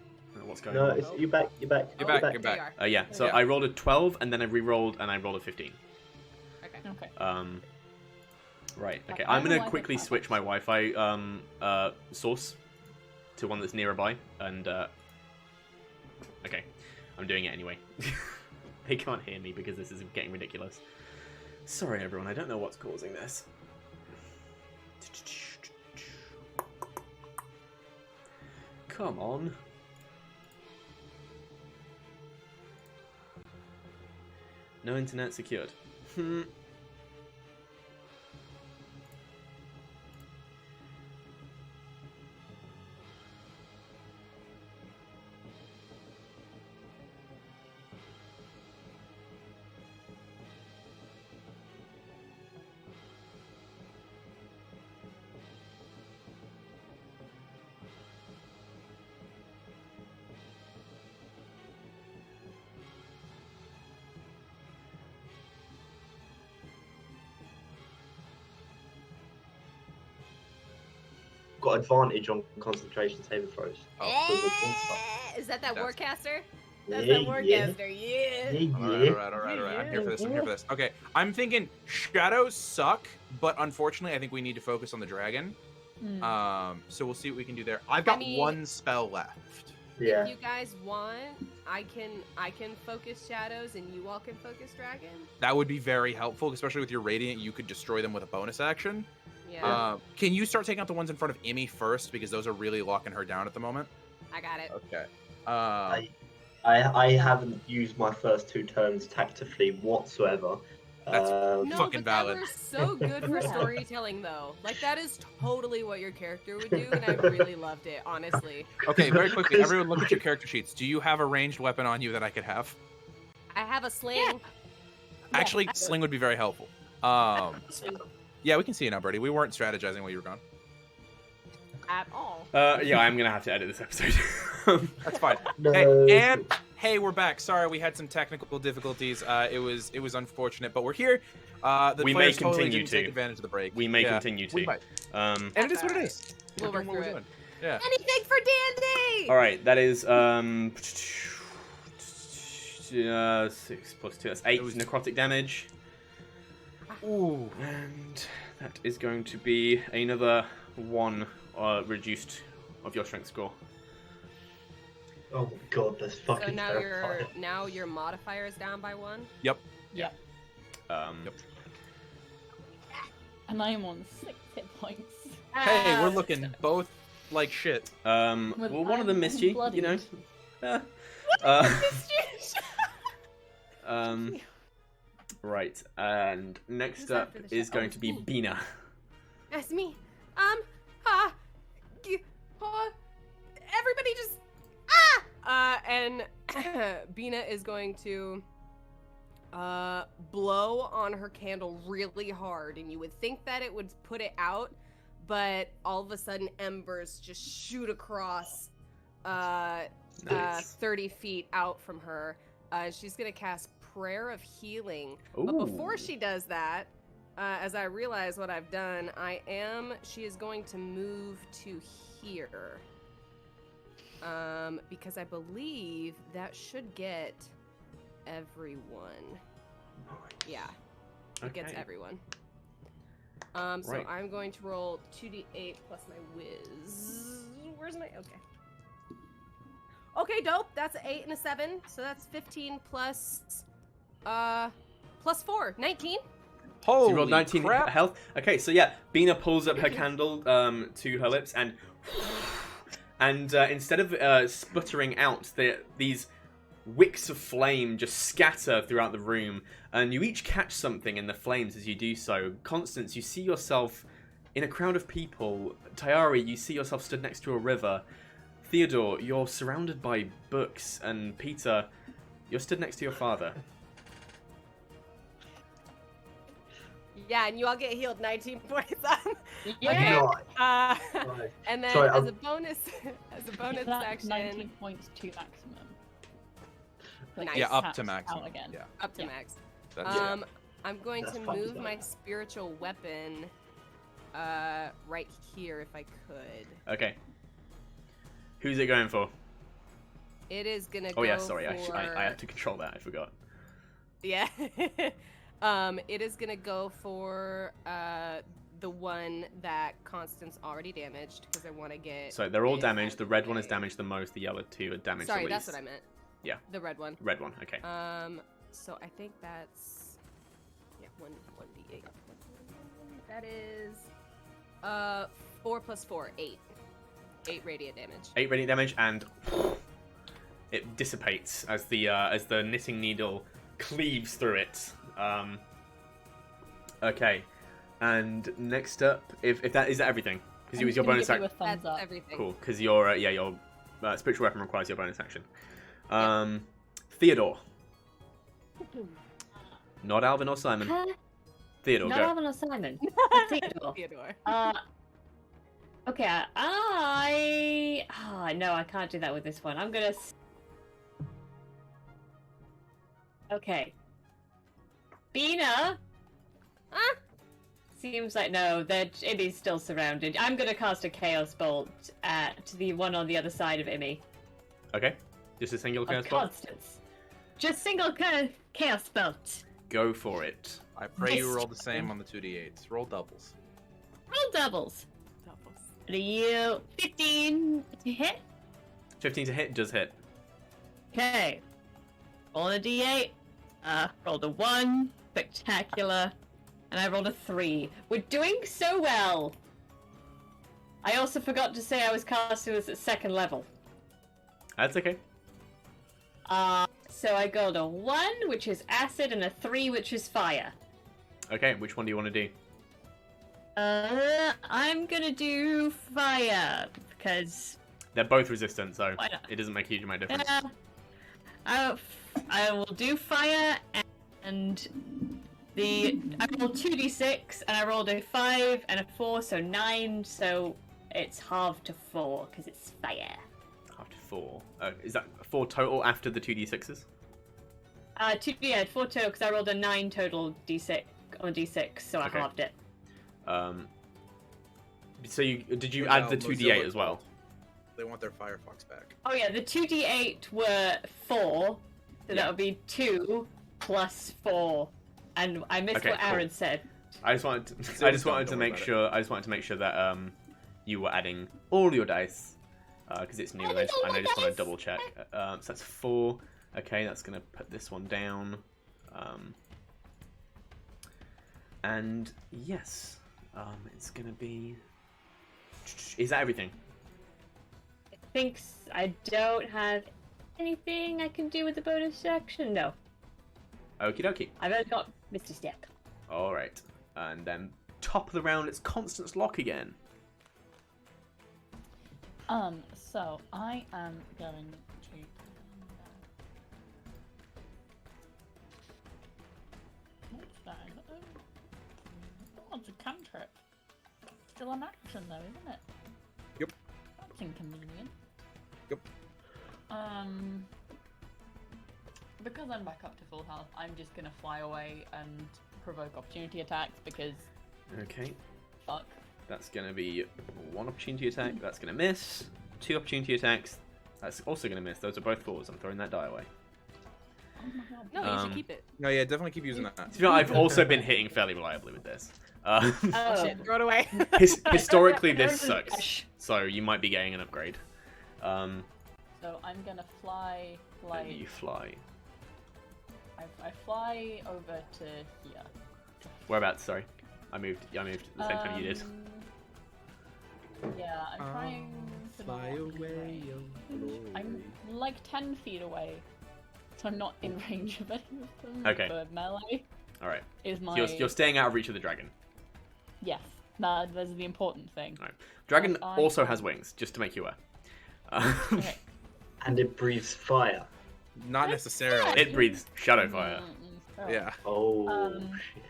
What's going
No,
on?
it's, you're back. You're back.
You're back,
There
you're
you
back.
are.
Yeah. So
Yeah.
I rolled a 12, and then I re-rolled, and I rolled a 15.
Okay.
Okay.
Right. Okay.
I
I'm
don't
gonna
like
quickly
that.
switch my Wi-Fi source to one that's nearby, and okay, I'm doing it anyway. They can't hear me because this is getting ridiculous. Sorry, everyone. I don't know what's causing this. Come on. No internet secured.
Got advantage on concentration saving throws.
Is that
That's-
Warcaster? That's
Yeah,
that Warcaster, yeah.
Alright. I'm here for this. Okay, I'm thinking shadows suck, but unfortunately, I think we need to focus on the dragon. So we'll see what we can do there. I've got
mean-
1 spell left.
Yeah.
If you guys want, I can focus shadows and you all can focus dragon.
That would be very helpful, especially with your radiant. You could destroy them with a bonus action.
Yeah,
Can you start taking out the ones in front of Immy first, because those are really locking her down at the moment?
I got it.
Okay.
I haven't used my first 2 turns tactically whatsoever.
That's
No,
fucking
but
valid.
that was so good for
Yeah.
storytelling, though. Like, that is totally what your character would do, and I really loved it, honestly.
Okay, very quickly, everyone look at your character sheets. Do you have a ranged weapon on you that I could have?
I have a sling.
Actually, sling would be very helpful. Yeah, we can see you now, Burrty. We weren't strategizing while you were gone.
At all.
Yeah, I'm gonna have to edit this episode.
That's fine.
No.
Hey, we're back. Sorry, we had some technical difficulties. It was unfortunate, but we're here. The
We may
players totally
continue
didn't take
to.
advantage of the break.
We may
Yeah,
continue
we
to.
might.
Um,
And it is what it is.
We'll
We're
work
doing what
through
we're
it.
doing. Yeah.
Anything for Dandy!
all right, that is 6 plus 2. That's 8
It was-
necrotic damage,
Ooh.
and that is going to be another 1 reduced of your strength score.
Oh my god, that's
So
fucking terrifying.
now your modifier is down by 1.
Yep.
Yep.
Yep.
And I am on 6 hit points.
Hey, we're looking both like shit.
Well, one of them missed you, you know.
bloodied.
Right, and next
Who's
up
after the
is
show?
going
Oh,
to be
it's me.
Bina.
That's me. Everybody just and Bina is going to blow on her candle really hard, and you would think that it would put it out, but all of a sudden embers just shoot across
Nice.
30 feet out from her. She's gonna cast Prayer of Healing.
Ooh.
But before she does that, as I realize what I've done, she is going to move to here. Because I believe that should get everyone. Yeah, it gets
Okay.
everyone. So
Right.
I'm going to roll 2d8 plus my whiz. Where's my... Okay, dope. That's an 8 and a 7. So that's 15 plus 4. 19.
So you rolled 19
crap.
health. Okay, so yeah, Bina pulls up her candle to her lips, and instead of sputtering out, these wicks of flame just scatter throughout the room, and you each catch something in the flames as you do so. Constance, you see yourself in a crowd of people. Taiyari, you see yourself stood next to a river. Theodore, you're surrounded by books, and Peter, you're stood next to your father.
Yeah, and you all get healed 19 points.
Yeah.
Right.
And then
Sorry,
as a bonus
That's
action,
19 points to maximum. Like,
Nice.
Yeah, up
taps
to
out
maximum.
again.
Yeah.
up to
Yeah.
max.
That's
I'm going
That's
to
fun
move
to
my
know.
spiritual weapon right here if I could.
Okay. Who's it going for?
It is gonna
Oh
go
yeah, sorry,
for...
I have to control that, I forgot.
Yeah. It is gonna go for the one that Constance already damaged because I want to get.
So they're all
it
damaged,
out
the
of
red one is
way.
damaged the most, the yellow two are damaged
Sorry,
the least.
that's what I meant.
Yeah.
The red one.
Red one, okay.
So I think that's 1d8. That is 4 plus 4, 8. 8 radiant damage.
8 radiant damage, and it dissipates as the knitting needle cleaves through it. Okay, and next up, if that is that everything, because it was your
I'm gonna
bonus
give you
action.
a thumbs
That's
up.
everything.
Cool, because your spiritual weapon requires your bonus action. Theodore, not Alvin or Simon.
Huh?
Theodore,
Not
go.
Alvin or Simon. Theodore.
Theodore.
Okay, no, I can't do that with this one. I'm gonna... Okay. Bina?
Huh?
Seems like, no, that Immy's still surrounded. I'm gonna cast a Chaos Bolt to the one on the other side of Immy.
Okay, just a single
Of
chaos bolt.
Constance. Just single Chaos Bolt.
Go for it.
I pray you
Yes.
roll the same on the 2d8s. Roll doubles.
Roll doubles. And you 15 to hit.
15 to hit does hit.
Okay. Roll a d8. Rolled a 1. Spectacular. And I rolled a 3. We're doing so well. I also forgot to say I was casting this at 2nd level.
That's okay.
So I got a 1, which is acid, and a 3, which is fire.
Okay, which one do you want to do?
I'm gonna do fire, because...
They're both resistant, so
Why not?
it doesn't make a huge amount of difference.
I will do fire, and I rolled 2d6, and I rolled a 5 and a 4, so 9, so it's halved to 4, because it's fire.
After 4. Is that 4 total after the 2d6s?
4 total, because I rolled a 9 total d6 on a d6, so I
Okay.
halved it.
So did you
What
add the
about
2d8
Mozilla
as well?
They want their Firefox back.
Oh yeah, the 2d8 were 4, so
Yeah.
that would be 2 plus 4, and I missed
Okay,
what
cool.
Aaron said.
I just wanted to,
Don't worry
make
about
sure. I just wanted to make sure that you were adding all your dice because it's new. I just want to double check. So that's 4. Okay, that's gonna put this one down. And yes, it's gonna be. Is that everything?
I don't have anything I can do with the bonus action. No.
Okie dokie.
I've only got Misty Step.
All right, and then top of the round, it's Constance Locke again.
So I am going to. What's that? Oh, it's a cantrip. Still an action though, isn't it?
Yep.
That's inconvenient.
Yep.
Because I'm back up to full health, I'm just gonna fly away and provoke opportunity attacks because.
Okay.
Fuck.
That's going to be 1 opportunity attack. That's going to miss. 2 opportunity attacks. That's also going to miss. Those are both 4s. I'm throwing that die away.
Oh my god.
No, you should keep it.
No, yeah, definitely keep using that.
You know, I've also been hitting fairly reliably with this.
Oh shit, throw it away.
Historically, this sucks. So you might be getting an upgrade.
So I'm gonna fly like.
And you fly.
I fly over to here.
Whereabouts? Sorry. I moved at the same time you did.
Yeah, I'm trying to
Fly
not
away,
range. I'm like 10 feet away, so I'm not in range of any of them.
Okay.
But melee
Alright.
is my.
You're staying out of reach of the dragon.
Yes, that's the important thing.
Alright. Dragon
And
also has wings, just to make you aware.
Okay.
And it breathes fire.
Not necessarily.
It breathes shadow fire.
Oh.
Yeah.
Oh, shit.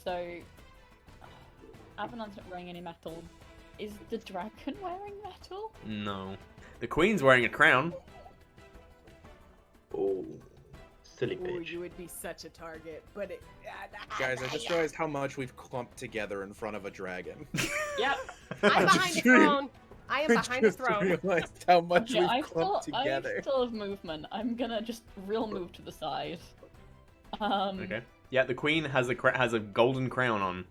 So, Avenant's not wearing any metal. Is the dragon wearing metal?
No. The queen's wearing a crown.
Oh, silly
Ooh,
bitch.
you would be such a target, but it.
Guys, I just realized how much we've clumped together in front of a dragon.
Yep.
I'm behind the throne. I am behind the
just
throne.
realized how much
Okay,
we've
I
clumped together.
still have movement. I'm gonna just real move to the side.
Okay. Yeah, the queen has a golden crown on.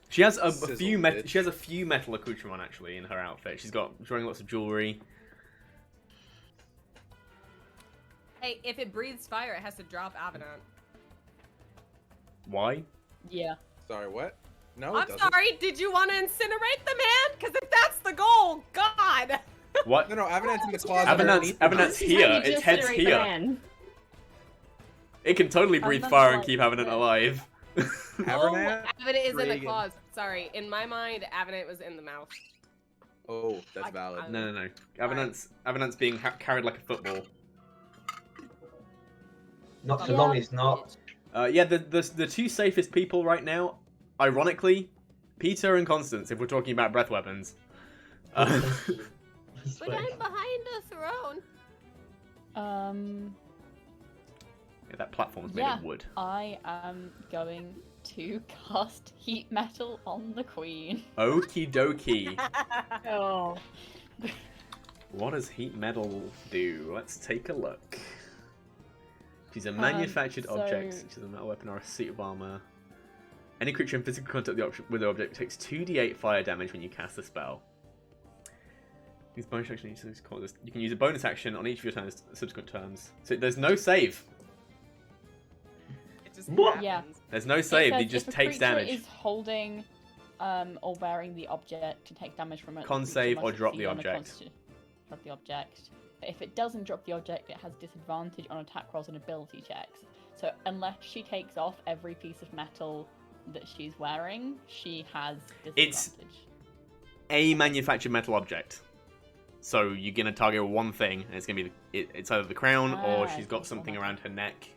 She has a
Sizzle,
few
bitch.
she has a few metal accoutrements actually in her outfit. She's wearing lots of jewelry.
Hey, if it breathes fire, it has to drop Avenant.
Why?
Yeah.
Sorry, what? No,
I'm
it doesn't.
sorry, did you want to incinerate the man? Because if that's the goal, God!
What?
No, no, Avenant's in the closet.
Avenant's here. Its head's
Incinerate the
here.
man.
It can totally breathe
Avenant's
fire and
like
keep Avenant alive.
Avenant?
Avenant is in the
Reagan.
claws. Sorry, in my mind, Avenant was in the mouth.
Oh, that's valid.
No. Avenant's being carried like a football.
Not for long, it's not.
Yeah, the two safest people right now, ironically, Peter and Constance, if we're talking about breath weapons.
But I'm behind a throne.
Yeah, that platform's made
Yeah.
of wood.
I am going to cast heat metal on the queen.
Okie dokie.
Oh.
What does heat metal do? Let's take a look. She's a manufactured object,
so-
such as a metal weapon or a suit of armor. Any creature in physical contact with the object takes 2d8 fire damage when you cast the spell. Use bonus action each of these causes. You can use a bonus action on each of your turns, subsequent turns. So there's no save.
It just
What?
Yeah.
happens.
There's no
It
save.
says
He just
if a
takes
creature
damage.
is holding or wearing the object to take damage from it.
Con
the creature
save
must
or drop the
succeed on a
object.
Drop the object. But if it doesn't drop the object, it has disadvantage on attack rolls and ability checks. So unless she takes off every piece of metal that she's wearing, she has disadvantage.
It's a manufactured metal object. So you're gonna target one thing, and it's gonna be it's either the crown or she's got
it's
something
one
around her neck.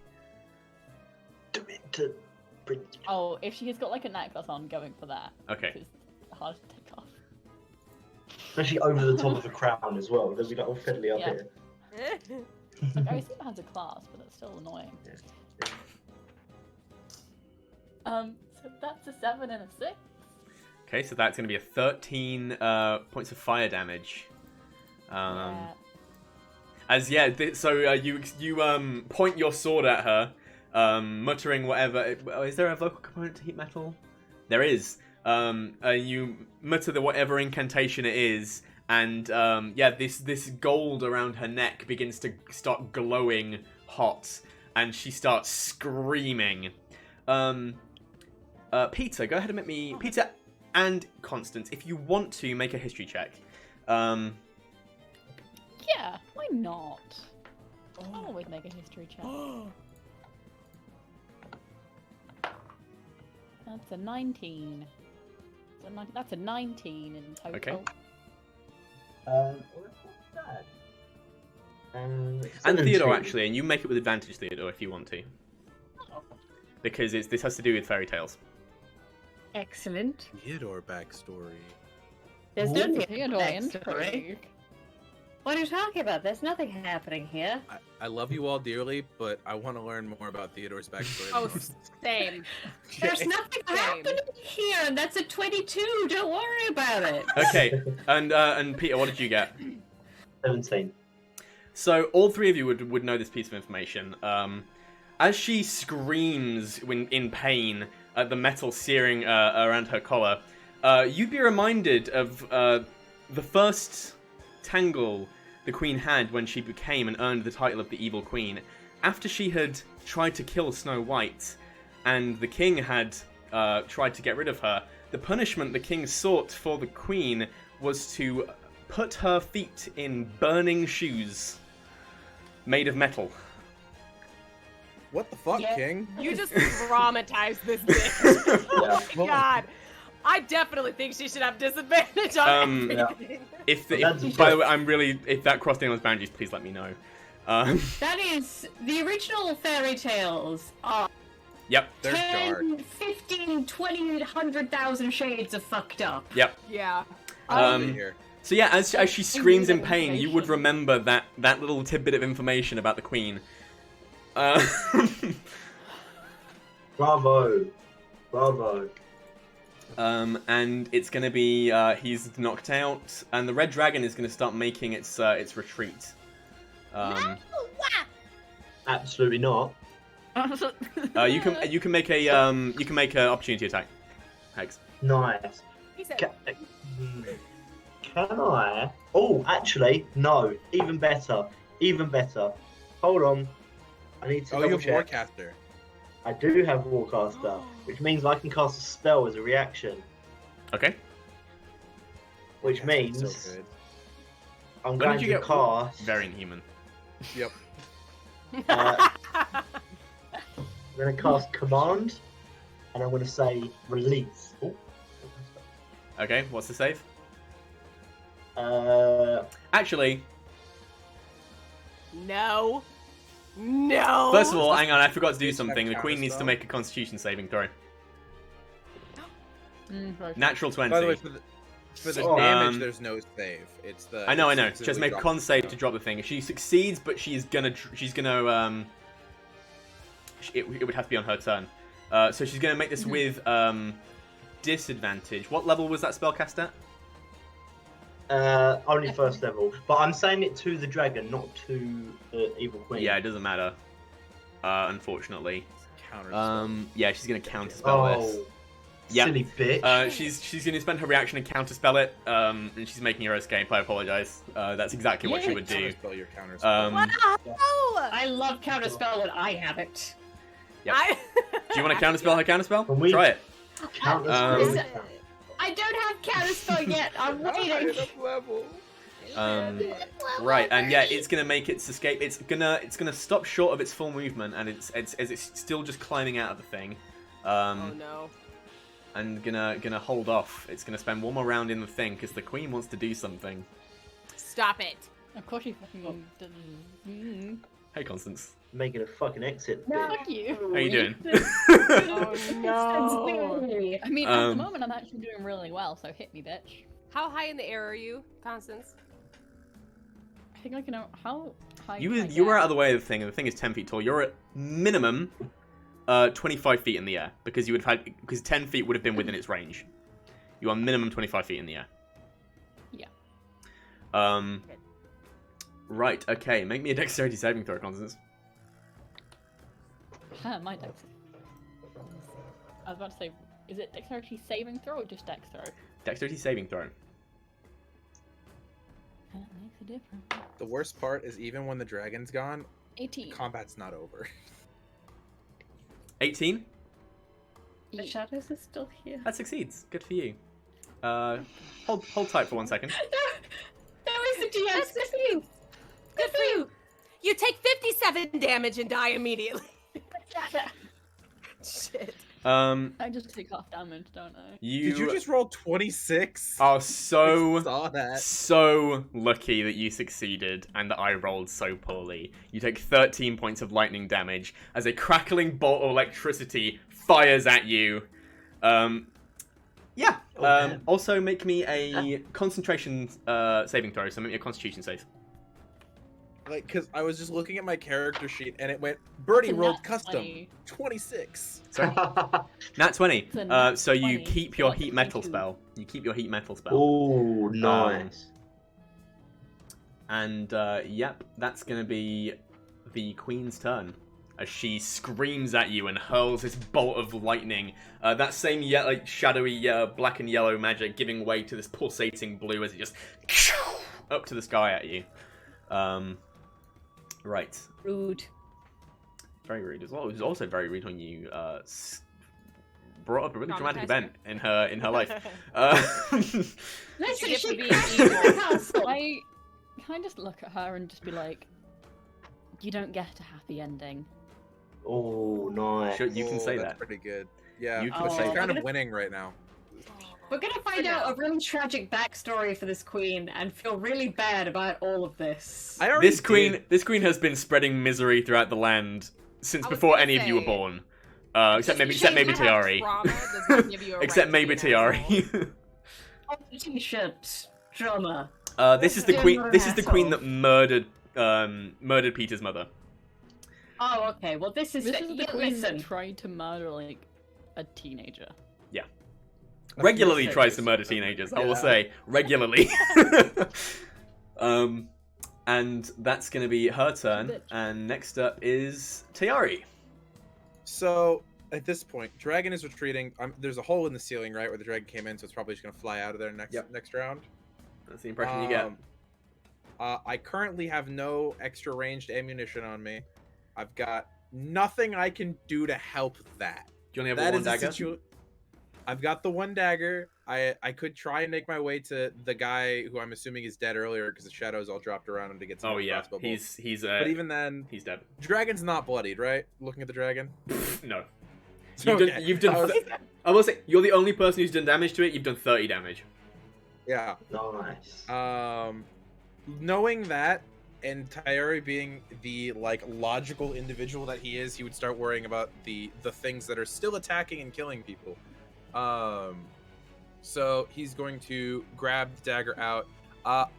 Oh, if she's got like a necklace on, going for that.
Okay.
It's hard to take off.
Especially over the top of the crown as well. They'll be like all fiddly up
Yeah.
here.
Like, I assume it has a class, but that's still annoying. So that's a 7 and a 6.
Okay, so that's gonna be a 13 points of fire damage.
Yeah.
You point your sword at her, muttering whatever. Is there a vocal component to heat metal? There is. You mutter the whatever incantation it is, and this gold around her neck begins to start glowing hot, and she starts screaming. Peter, go ahead and make me. Peter and Constance, if you want to, make a history check.
Yeah, why not? I'll always make a history check. That's a 19. That's a 19 in total.
Okay.
Well, that's not bad.
And
17.
Theodore, actually, and you make it with advantage, Theodore, if you want to. Because this has to do with fairy tales.
Excellent.
Theodore backstory.
There's no
Theodore
backstory.
intrigue.
What are you talking about? There's nothing happening here.
I love you all dearly, but I want to learn more about Theodore's backstory.
Oh, same.
There's nothing happening here, and that's a 22. Don't worry about it.
Okay, and Peter, what did you get?
17.
So all three of you would know this piece of information. As she screams in pain at the metal searing around her collar, you'd be reminded of the first tangle the Queen had when she became and earned the title of the Evil Queen. After she had tried to kill Snow White, and the King had tried to get rid of her, the punishment the King sought for the Queen was to put her feet in burning shoes made of metal.
What the fuck,
Yeah.
King?
You just traumatized this bitch. Oh my god. I definitely think she should have disadvantage on everything.
By the way, if that crossed anyone's boundaries, please let me know.
That is, the original fairy tales are
Yep.
They're
10,
dark.
15, 20, 100,000 shades of fucked up.
Yep.
Yeah.
Here.
So yeah, as she screams in pain, you would remember that little tidbit of information about the Queen.
Bravo. Bravo.
And it's gonna be he's knocked out, and the red dragon is gonna start making its retreat.
Absolutely not.
You can make a opportunity attack. Hex.
Nice.
He said,
Can I? Oh, actually, no. Even better. Even better. Hold on. I need to
Oh, you
double
have
check.
Warcaster.
I do have Warcaster, which means I can cast a spell as a reaction.
Okay.
Which
Warcaster's
means
so good.
I'm
When
going
did you
to
get
cast.
Very inhuman.
Yep.
I'm going to cast Command, and I'm going to say Release. Oh.
Okay. What's the save? Actually,
no. No.
first of all, hang on. I forgot to do something. The
Counter
Queen needs to
spell.
make a Constitution saving throw.
Right.
Natural 20.
By the way, for the
Oh,
damage, there's no save. It's the.
I know.
it's
She has to
exclusively
make a
drop
con
the
save
spell.
to drop the thing. If she succeeds, but it would have to be on her turn. So she's gonna make this with disadvantage. What level was that spell cast at?
Only first level. But I'm saying it to the dragon, not to the Evil Queen.
Yeah, it doesn't matter. Unfortunately.
Counter.
Yeah, she's gonna counterspell this.
Oh,
Yeah.
silly bitch.
She's gonna spend her reaction and counterspell it. And she's making her escape. I apologize. That's exactly what she would do.
Counterspell your counterspell.
Wow.
I love counterspell when I have it.
Yep.
I...
Do you want to counterspell her counterspell?
Can we-
Try it.
Counter
um,
I don't have counterspell yet. I'm waiting.
level.
Right, and yeah, it's gonna make its escape. It's gonna stop short of its full movement, and it's still just climbing out of the thing.
Oh no.
And gonna hold off. It's gonna spend one more round in the thing because the Queen wants to do something.
Stop it.
Of course you fucking doesn't.
Hey, Constance,
Making a fucking exit.
No.
bitch.
Fuck you.
how you doing?
Oh no.
I mean, at the
Um,
moment I'm actually doing really well, so hit me, bitch.
How high in the air are you, Constance?
I think I can know how high.
You
can I
were
get?
out of the way of the thing, and the thing is 10 feet tall. You're at minimum 25 feet in the air because you would have had 10 feet would have been within its range. You are minimum 25 feet in the air.
Yeah.
Right. Okay. Make me a dexterity saving throw, Constance.
My dex. I was about to say, is it dexterity saving throw or just dex throw?
Dexterity saving throw.
That makes a difference.
The worst part is even when the dragon's gone,
18.
combat's not over.
18.
The shadows are still here.
That succeeds. Good for you. Hold tight for 1 second.
That was the DM. Good for you.
Good for you. You take 50 7 damage and die immediately. Shit.
I just take half damage, don't I?
Did you just roll 26?
are
I saw that.
so lucky that you succeeded and that I rolled so poorly. You take 13 points of lightning damage as a crackling bolt of electricity fires at you. Also make me a concentration saving throw, so make me a constitution save.
Like, because I was just looking at my character sheet and it went, Burrty rolled
nat
custom
20.
26.
Sorry? Nat 20.
It's a nat
So you
20,
keep
so
your
like a
heat metal
22.
spell. You keep your heat metal spell.
Oh, nice.
And yep, that's gonna be the Queen's turn as she screams at you and hurls this bolt of lightning. That same shadowy black and yellow magic giving way to this pulsating blue as it just up to the sky at you. Right.
Rude.
Very rude as well. It was also very rude when you brought up a really dramatic
Traumatized
event in her life.
Listen,
get
she
to be
crashed
evil.
the castle.
Can I just look at her and just be like, you don't get a happy ending.
Oh, nice.
Sure, you can say
That's
that.
pretty good. Yeah,
You
but
can
she's
say
kind
that.
of winning right now.
We're gonna find out a really tragic backstory for this queen and feel really bad about all of this.
I already
This queen has been spreading misery throughout the land since
I was
before
gonna
any of you were
say,
born. Except maybe
Just because you have
Taiyari.
trauma does not give you a
Except
right
maybe
to be an asshole.
Taiyari.
T-shirt drama.
This is the
You're
queen.
an
This is the queen
asshole.
that murdered Peter's mother.
Oh, okay. Well, this is
This is the queen
listen.
that tried to murder, like, a teenager.
Regularly
few
tries to
things.
murder teenagers. I will
Yeah.
say regularly. And that's gonna be her turn.
Bitch.
And next up is Taiyari.
So, at this point, dragon is retreating. There's a hole in the ceiling, right, where the dragon came in, so it's probably just going to fly out of there next round.
That's the impression you get.
I currently have no extra ranged ammunition on me. I've got nothing I can do to help that.
Do you only
That
have
is
one
a
dagger?
I've got the one dagger. I could try and make my way to the guy who I'm assuming is dead earlier because the shadows all dropped around him to get some
Oh
more
yeah,
crossbow bolts.
he's
But even then,
he's dead.
dragon's not bloodied, right? Looking at the dragon.
No.
Okay.
You've done.
I was-
I will say you're the only person who's done damage to it. You've done 30 damage.
Yeah.
Nice.
Knowing that, and Taiyari being the logical individual that he is, he would start worrying about the things that are still attacking and killing people. So he's going to grab the dagger out.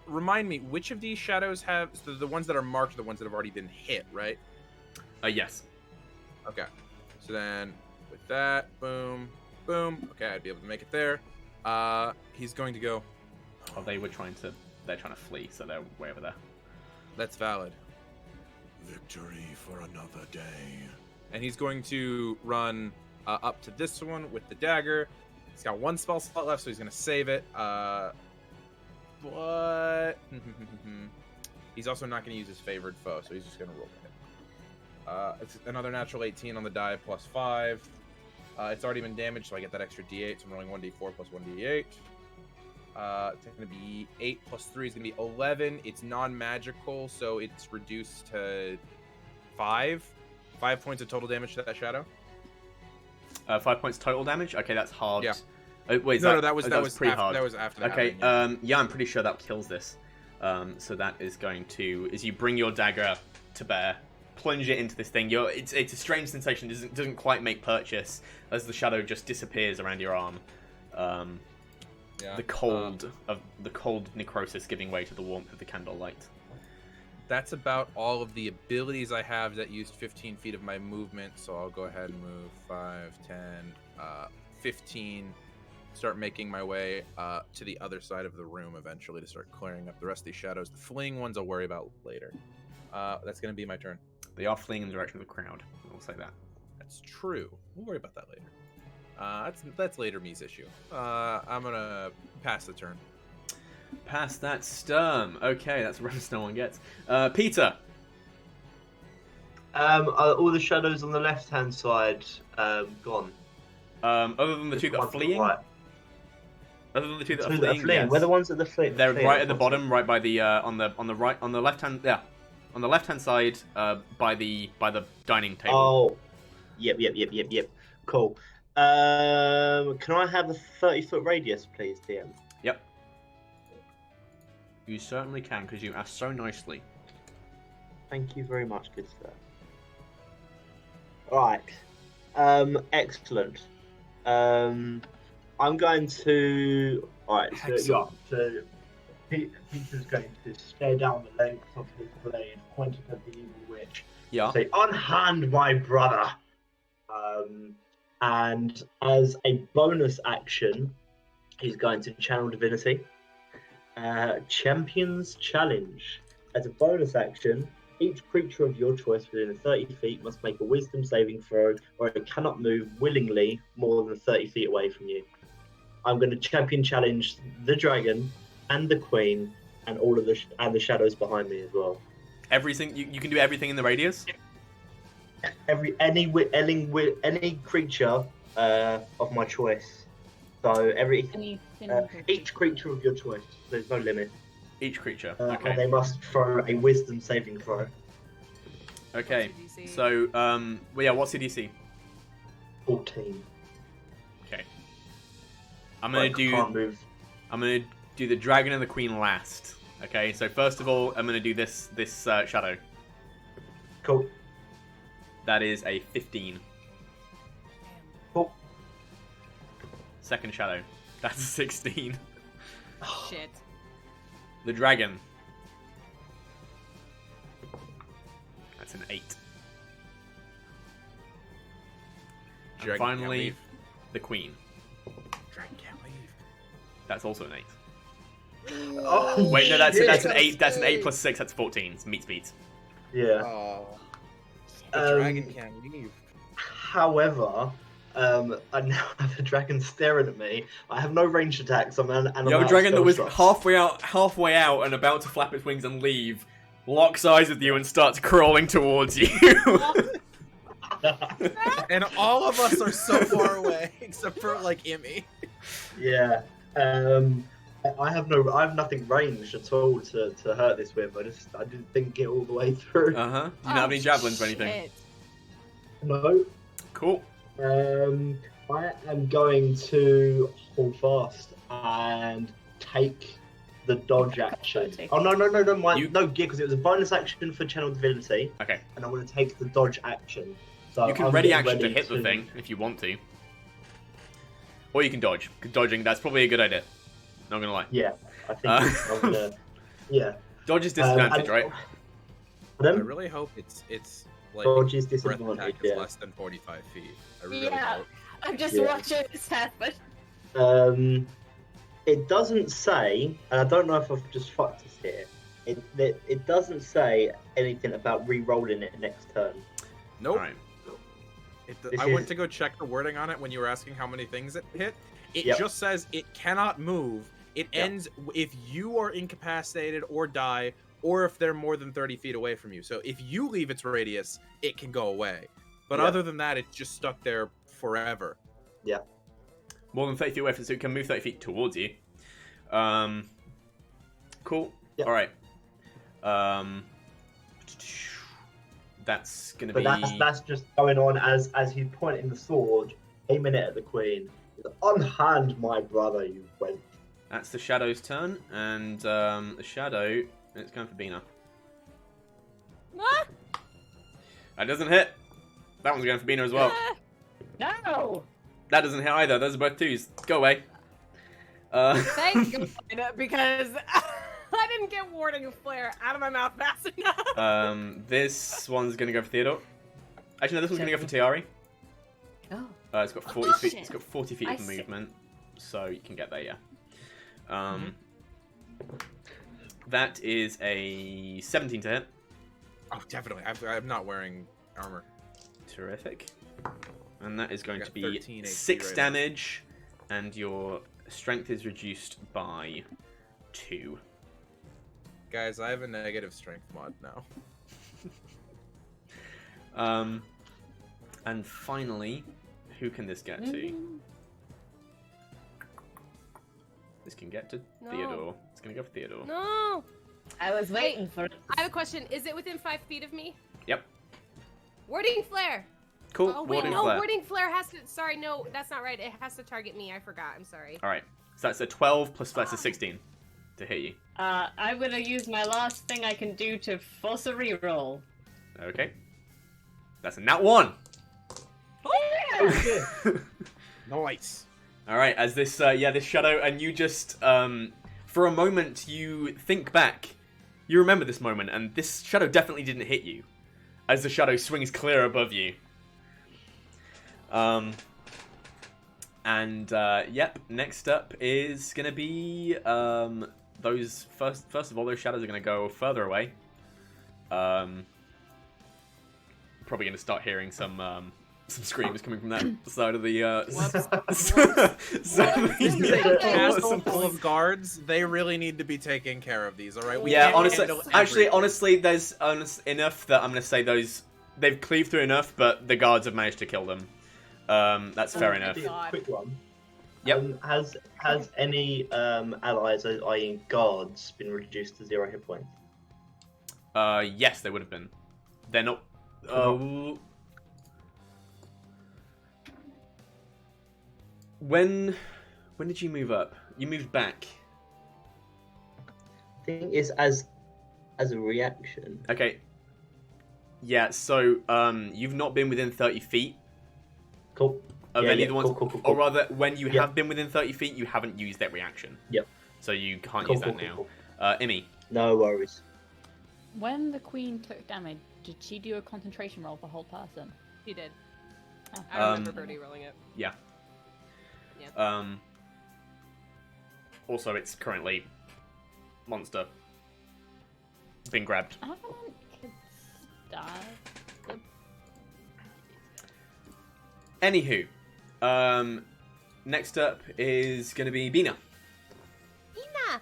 Remind me, which of these shadows have the ones that are marked are the ones that have already been hit, right?
Yes.
Okay. So then with that, boom, boom. Okay, I'd be able to make it there. He's going to go.
Oh, they're trying to flee, so they're way over there.
That's valid.
Victory for another day.
And he's going to run up to this one with the dagger. He's got one spell slot left, so he's going to save it. But he's also not going to use his favored foe, so he's just going to roll it. It's another natural 18 on the die, plus 5. It's already been damaged, so I get that extra d8, so I'm rolling 1d4 plus 1d8. It's going to be 8 plus 3 is going to be 11. It's non-magical, so it's reduced to 5. 5 points of total damage to that shadow.
5 points total damage. Okay, that's hard.
Yeah.
Wait,
That was
pretty
after,
hard.
That was after that.
Okay.
happened,
Yeah, I'm pretty sure that kills this. So that is going to, as you bring your dagger to bear, plunge it into this thing. It's a strange sensation. It doesn't quite make purchase as the shadow just disappears around your arm.
Yeah.
The cold necrosis giving way to the warmth of the candlelight.
That's about all of the abilities I have that used 15 feet of my movement, so I'll go ahead and move 5, 10, 15, start making my way to the other side of the room eventually to start clearing up the rest of these shadows. The fleeing ones I'll worry about later. That's going to be my turn.
They are fleeing in the direction of the crowd. I'll say that.
That's true. We'll worry about that later. That's later me's issue. I'm going to pass the turn.
Past that Sturm. Okay, that's rest no one gets. Peter.
All the shadows on the left-hand side gone.
Other than the two that are fleeing.
Right.
Other than the two that are
Two
fleeing.
Yes.
Where
Where the ones that are fleeing?
They're right at the bottom, right by the on the right on the left hand. Yeah. on the left-hand side, by the dining table.
Oh, yep. Cool. Can I have a 30-foot radius, please, DM?
Yep. You certainly can, because you asked so nicely.
Thank you very much, good sir. Right. Excellent. I'm going to. Alright, so Peter's going to stare down the length of his blade, pointing at the evil witch.
Yeah.
Say, unhand my brother! And as a bonus action, he's going to channel divinity. Champion's Challenge. As a bonus action, each creature of your choice within 30 feet must make a wisdom saving throw, or it cannot move willingly more than 30 feet away from you. I'm going to champion challenge the dragon and the queen and all of the shadows behind me as well.
Everything you can do everything in the radius.
Any creature of my choice. So each creature of your choice. There's no limit.
Each creature. Okay.
And they must throw a wisdom saving throw.
Okay. So what's your DC?
14.
Okay. I'm gonna do the dragon and the queen last. Okay. So first of all, I'm gonna do this shadow.
Cool.
That is a 15.
Cool.
Second shadow. That's a 16.
Shit.
The dragon. That's an 8. And
Dragon can't
finally,
leave.
the queen.
Dragon can't leave.
That's also an 8.
Oh,
Wait, no, that's
shit.
an 8. That's an 8 plus 6. That's 14. It's meets beats.
Yeah.
Oh. The dragon can't leave.
However, I now have a dragon staring at me. I have no ranged attacks.
You have a dragon that was halfway out, and about to flap its wings and leave. Locks eyes with you and starts crawling towards you.
And all of us are so far away, except for like Immy.
Yeah. I have nothing ranged at all to hurt this with. I didn't think it all the way through.
Do you not have any javelins or anything?
No.
Cool.
I am going to hold fast and take the dodge action. Oh no, because it was a bonus action for channel divinity.
Okay.
And I'm going to take the dodge action. So
You can ready action to hit the thing if you want to. Or you can dodge. 'Cause dodging, that's probably a good idea. Not gonna lie.
Yeah, I think I'm gonna. Yeah.
Dodge is disadvantage, right?
I really hope it's like
Dodge is
breath
disadvantage.
attack is less than 45 feet. I really hope.
I'm just
Yeah.
watching this happen.
It doesn't say, and I don't know if I've just fucked this here. It doesn't say anything about re-rolling it next turn.
Nope.
Alright.
I went to go check the wording on it when you were asking how many things it hit. It
Yep.
just says it cannot move. It ends if you are incapacitated or die, or if they're more than 30 feet away from you. So if you leave its radius, it can go away. But
Yep.
other than that, it's just stuck there forever.
Yeah.
More than 30 feet away from, so it can move 30 feet towards you. Cool.
Yep.
Alright. That's gonna
But
be...
that's just going on as he's pointing the sword, aiming it at the queen. Unhand my brother, you wench.
That's the shadow's turn, and the shadow, it's going for Bina.
Ah!
That doesn't hit. That one's going for Bina as well.
No!
That doesn't hit either. Those are both 2s. Go away.
Thank God, because I didn't get Warding of Flare out of my mouth fast enough.
This one's going to go for Theodore. Actually, no, this one's going to go for Taiyari.
Oh.
It's got 40 feet.
shit.
It's got 40 feet
I
of
see.
movement, so you can get there. Yeah. That is a 17 to hit.
Oh, definitely. I'm not wearing armor.
Terrific. And that is going
I
to
got
be
13 HP
6
right now.
damage, and your strength is reduced by 2.
Guys, I have a negative strength mod now.
And finally, who can this get to? This can get to
No.
Theodore. It's gonna go for Theodore.
No!
I was waiting for it.
I have a question. Is it within 5 feet of me?
Yep.
Wording flare.
Cool.
Oh wait,
Warding
no,
flare.
wording flare has to. Sorry, no, that's not right. It has to target me. I forgot. I'm sorry.
All right. So that's a 12 plus that's a 16 to hit you.
I'm gonna use my last thing I can do to force a reroll.
Okay. That's a nat 1.
Oh shit!
Nice.
All right. As this, this shadow, and you just, for a moment, you think back. You remember this moment, and this shadow definitely didn't hit you. As the shadow swings clear above you. Yep. Next up is gonna be those first of all, those shadows are gonna go further away. Probably gonna start hearing some screams coming from that side of the
Castle full of guards. They really need to be taking care of these. All right. We
yeah,
can't
honestly,
handle
actually,
everything.
honestly, there's enough that I'm gonna say they've cleaved through enough, but the guards have managed to kill them. That's fair enough.
Quick one.
Yep.
Has any allies, i.e. guards, been reduced to 0 hit points?
Yes, they would have been. They're not. When did you move up? You moved back.
I think it's as a reaction.
Okay. Yeah. So you've not been within 30 feet
Cool.
of
Yeah,
any
yeah,
of the ones,
cool.
or rather, when you
Yeah.
have been within 30 feet, you haven't used that reaction.
Yep.
So you can't
Cool,
use that
cool,
now.
cool.
Immy.
No worries.
When the queen took damage, did she do a concentration roll for whole person?
He did.
Oh.
I remember Burrty rolling it.
Yeah.
Yeah.
Also, it's currently monster. Been grabbed.
I could stab the...
Anywho, next up is gonna be Bina.
Bina!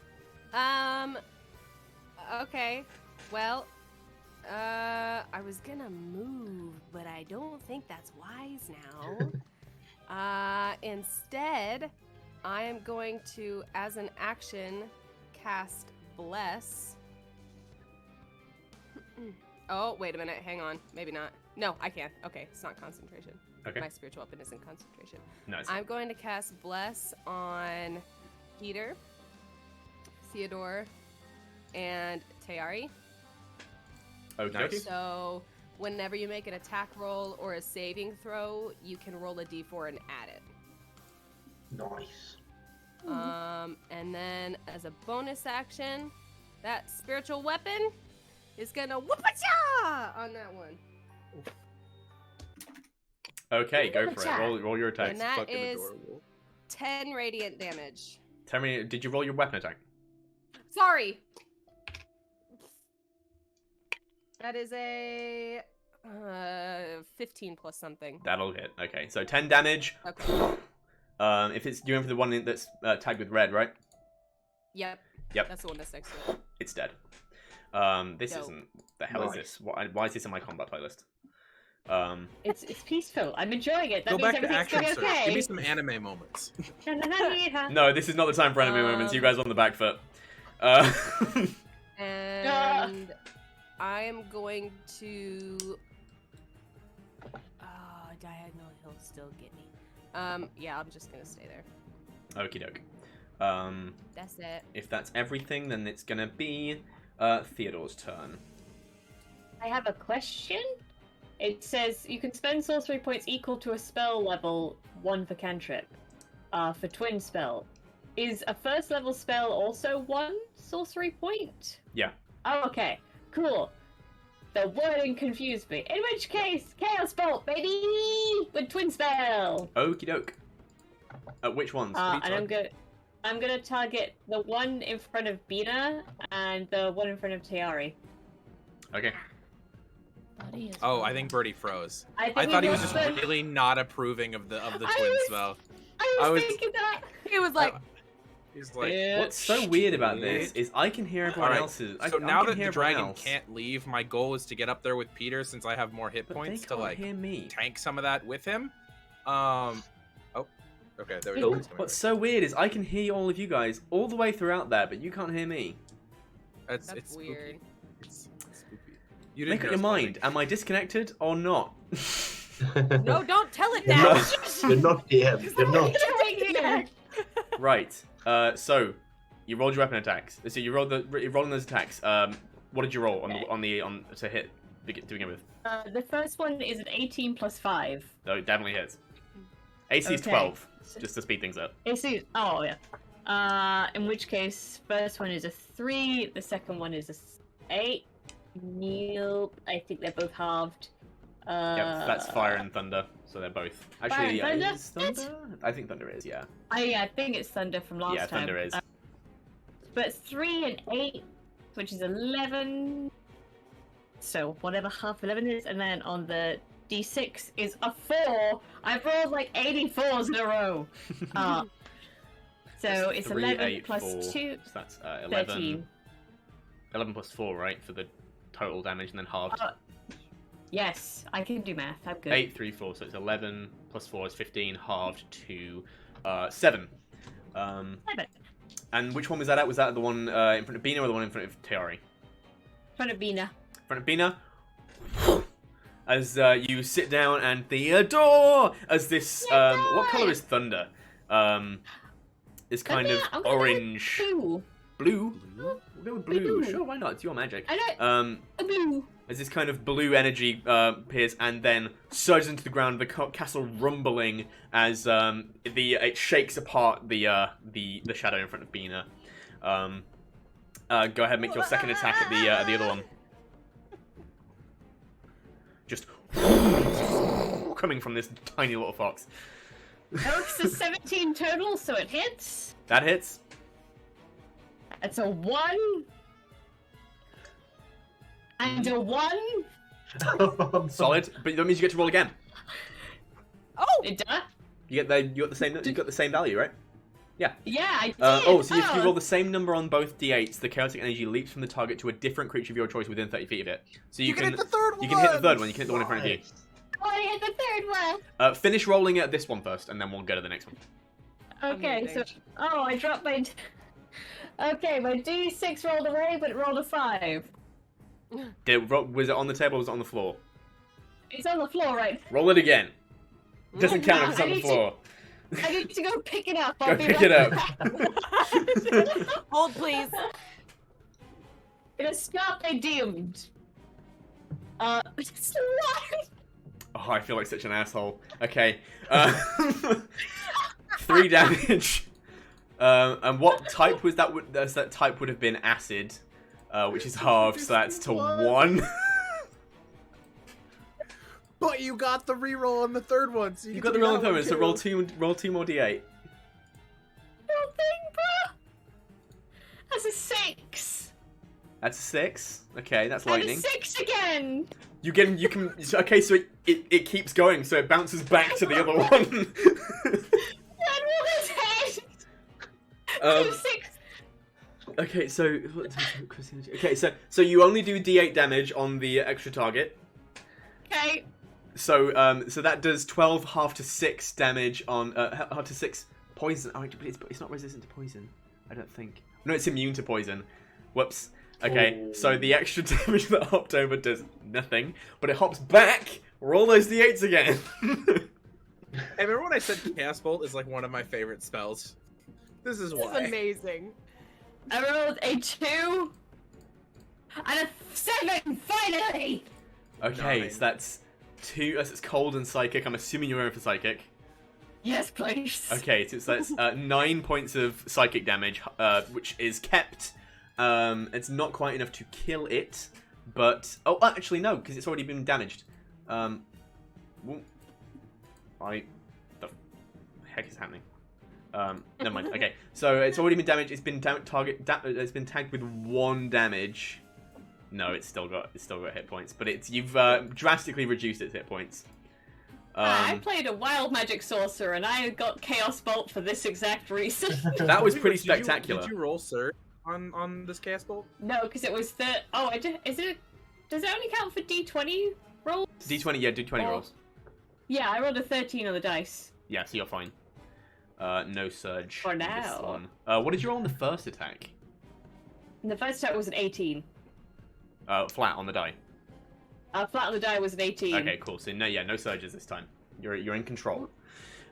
Okay. Well, I was gonna move, but I don't think that's wise now. Instead, I am going to, as an action, cast Bless. Oh, wait a minute. Hang on. Maybe not. No, I can. Okay, it's not concentration.
Okay.
My spiritual weapon isn't concentration.
Nice.
I'm going to cast Bless on Peter, Theodore, and Taiyari.
Okay.
So, whenever you make an attack roll or a saving throw, you can roll a d4 and add it.
Nice.
And then as a bonus action, that spiritual weapon is gonna whoop-a-cha on that one.
Okay, go for it. Roll your attacks.
And that
fucking
is
adorable.
10 radiant damage.
Tell me, did you roll your weapon attack?
Sorry. That is a 15 plus something.
That'll hit. Okay, so 10 damage.
Okay.
If it's you're in for the one that's tagged with red, right?
Yep.
Yep.
That's the one that's next to it.
It's dead. This
Dope.
isn't. The hell is this? Why is this in my combat playlist?
It's peaceful. I'm enjoying it. That
Go
means
back to
everything's
action,
going
sir.
okay.
Give me some anime moments.
No, this is not the time for enemy moments. You guys are on the back foot.
And I am going to. Oh, diagonal, he'll still get me. Yeah, I'm just gonna stay there.
Okie doke.
That's it.
If that's everything, then it's gonna be Theodore's turn.
I have a question. It says you can spend sorcery points equal to a spell level 1 for cantrip. For twin spell. Is a first level spell also 1 sorcery point?
Yeah.
Oh, okay. Cool. The wording confused me. In which case, Chaos Bolt, baby! With twin spell!
Okie doke. Which ones? What are you
And I'm gonna target the one in front of Bina and the one in front of Taiyari.
Okay.
Oh, I think Burrty froze.
I
thought he was just really not approving of the twin spell.
I was thinking that.
He was like,
He's like,
What's so weird about this is I can hear everyone
Alright,
else's.
so
I
now
can
that
hear
the
everyone
dragon
else,
can't leave, my goal is to get up there with Peter since I have more hit
but
points
they
to
can't
like
hear me.
tank some of that with him. Oh, okay, there we go.
What's so weird is I can hear all of you guys all the way throughout there, but you can't hear me.
It's
That's
spooky.
weird.
It's spooky. You didn't
Make up
hear
your
us
mind. Am I disconnected or not?
No, don't tell it
You're
now.
not, you're not DM. You're not.
Right. So you rolled your weapon attacks. So you're rolling those attacks. What did you roll on to hit to begin with?
The first one is an 18 plus 5.
No, it definitely hits. AC is
Okay.
12, just to speed things up.
AC. Oh yeah. In which case, first one is a 3. The second one is a 8. Nope. I think they're both halved.
Yep, that's fire and thunder, so they're both. Actually,
Fire and thunder?
is thunder? I think thunder is, yeah.
I think it's thunder from last
Yeah,
time.
thunder is.
But it's 3 and 8, which is 11. So whatever half 11 is, and then on the d6 is a 4. I've rolled like 84s in a row. So it's
3,
11
8,
plus
4,
2,
so that's 11.
13.
11 plus 4, right, for the total damage, and then halved.
Yes, I can do math. I'm good.
8, 3, 4, so it's 11 plus 4 is 15, halved to 7.
7.
And which one was that at? Was that the one in front of Bina or the one in front of Taiyari?
In front of Bina.
In front of Bina. As you sit down and Theodore, as this what color is thunder? This kind of
I'm gonna go with
orange,
Blue.
blue. We'll go with blue.
Blue.
Sure, why not? It's your magic.
I know. A blue.
As this kind of blue energy appears and then surges into the ground, the castle rumbling as it shakes apart the shadow in front of Bina. Go ahead and make your second attack at the other one. Just coming from this tiny little fox.
It's a 17 total, so it hits.
That hits.
It's a 1. And a 1.
Solid, but that means you get to roll again.
Oh,
It does.
You got the same value, right? Yeah.
Yeah, I did.
So if you roll the same number on both d8s, the chaotic energy leaps from the target to a different creature of your choice within 30 feet of it. So you can
hit the third one.
You can hit the third one. You can hit the one in front of you.
Oh, I hit the third one.
Finish rolling at this one first, and then we'll go to the next one.
Okay,
Amazing.
so I dropped my. Okay, my d6 rolled away, but it rolled a 5.
Was it on the table or was it on the floor?
It's on the floor, right?
Roll it again. Doesn't count if it's
I
on the
need to-
floor.
I need to go pick it up.
Go
I'll be
pick
right
it up.
back.
hold please.
Gonna stop my doomed. It's what?
Oh, I feel like such an asshole. Okay. 3 damage. And what type was that? That type would have been acid, which is halved, so that's to 1.
But you got the reroll on the third one, so
You got the roll on the third one, so roll 2 more d8.
No thing, bro. That's a 6.
That's a 6. Okay, that's
And
lightning.
a 6 again.
You can. Okay, so it keeps going, so it bounces back to the other one.
That rolled his head.
Um,
6.
Okay, so you only do d8 damage on the extra target.
Okay.
So that does 12 half to 6 damage on half to 6 poison. Oh, but it's not resistant to poison, I don't think. No, it's immune to poison. Whoops. Okay, so the extra damage that hopped over does nothing, but it hops back. Roll those d8s again.
Hey, remember when I said Chaos Bolt is like one of my favorite spells? This is
This
why.
is amazing.
I rolled a 2 and a 7. Finally.
Okay,
9.
so that's 2. It's cold and psychic. I'm assuming you're going for psychic.
Yes, please.
Okay, so that's 9 points of psychic damage, which is kept. It's not quite enough to kill it, but actually no, because it's already been damaged. The heck is happening? Never mind. Okay, so it's already been damaged. It's been it's been tagged with 1 damage. No, it's still got hit points, but you've drastically reduced its hit points.
I played a wild magic sorcerer, and I got Chaos Bolt for this exact reason.
That was pretty
Did you-
spectacular.
Did you roll Surge on this Chaos Bolt?
No, because it was the. Oh, I did. Is it? Does it only count for D20 rolls?
D20, yeah, do 20
Oh.
rolls.
Yeah, I rolled a 13 on the dice.
Yeah, so you're fine. No surge
For
on this
now.
one. What did you roll on the first attack?
The first attack was an 18.
Flat on the die.
Flat on the die was an 18.
Okay, cool. So no surges this time. You're in control.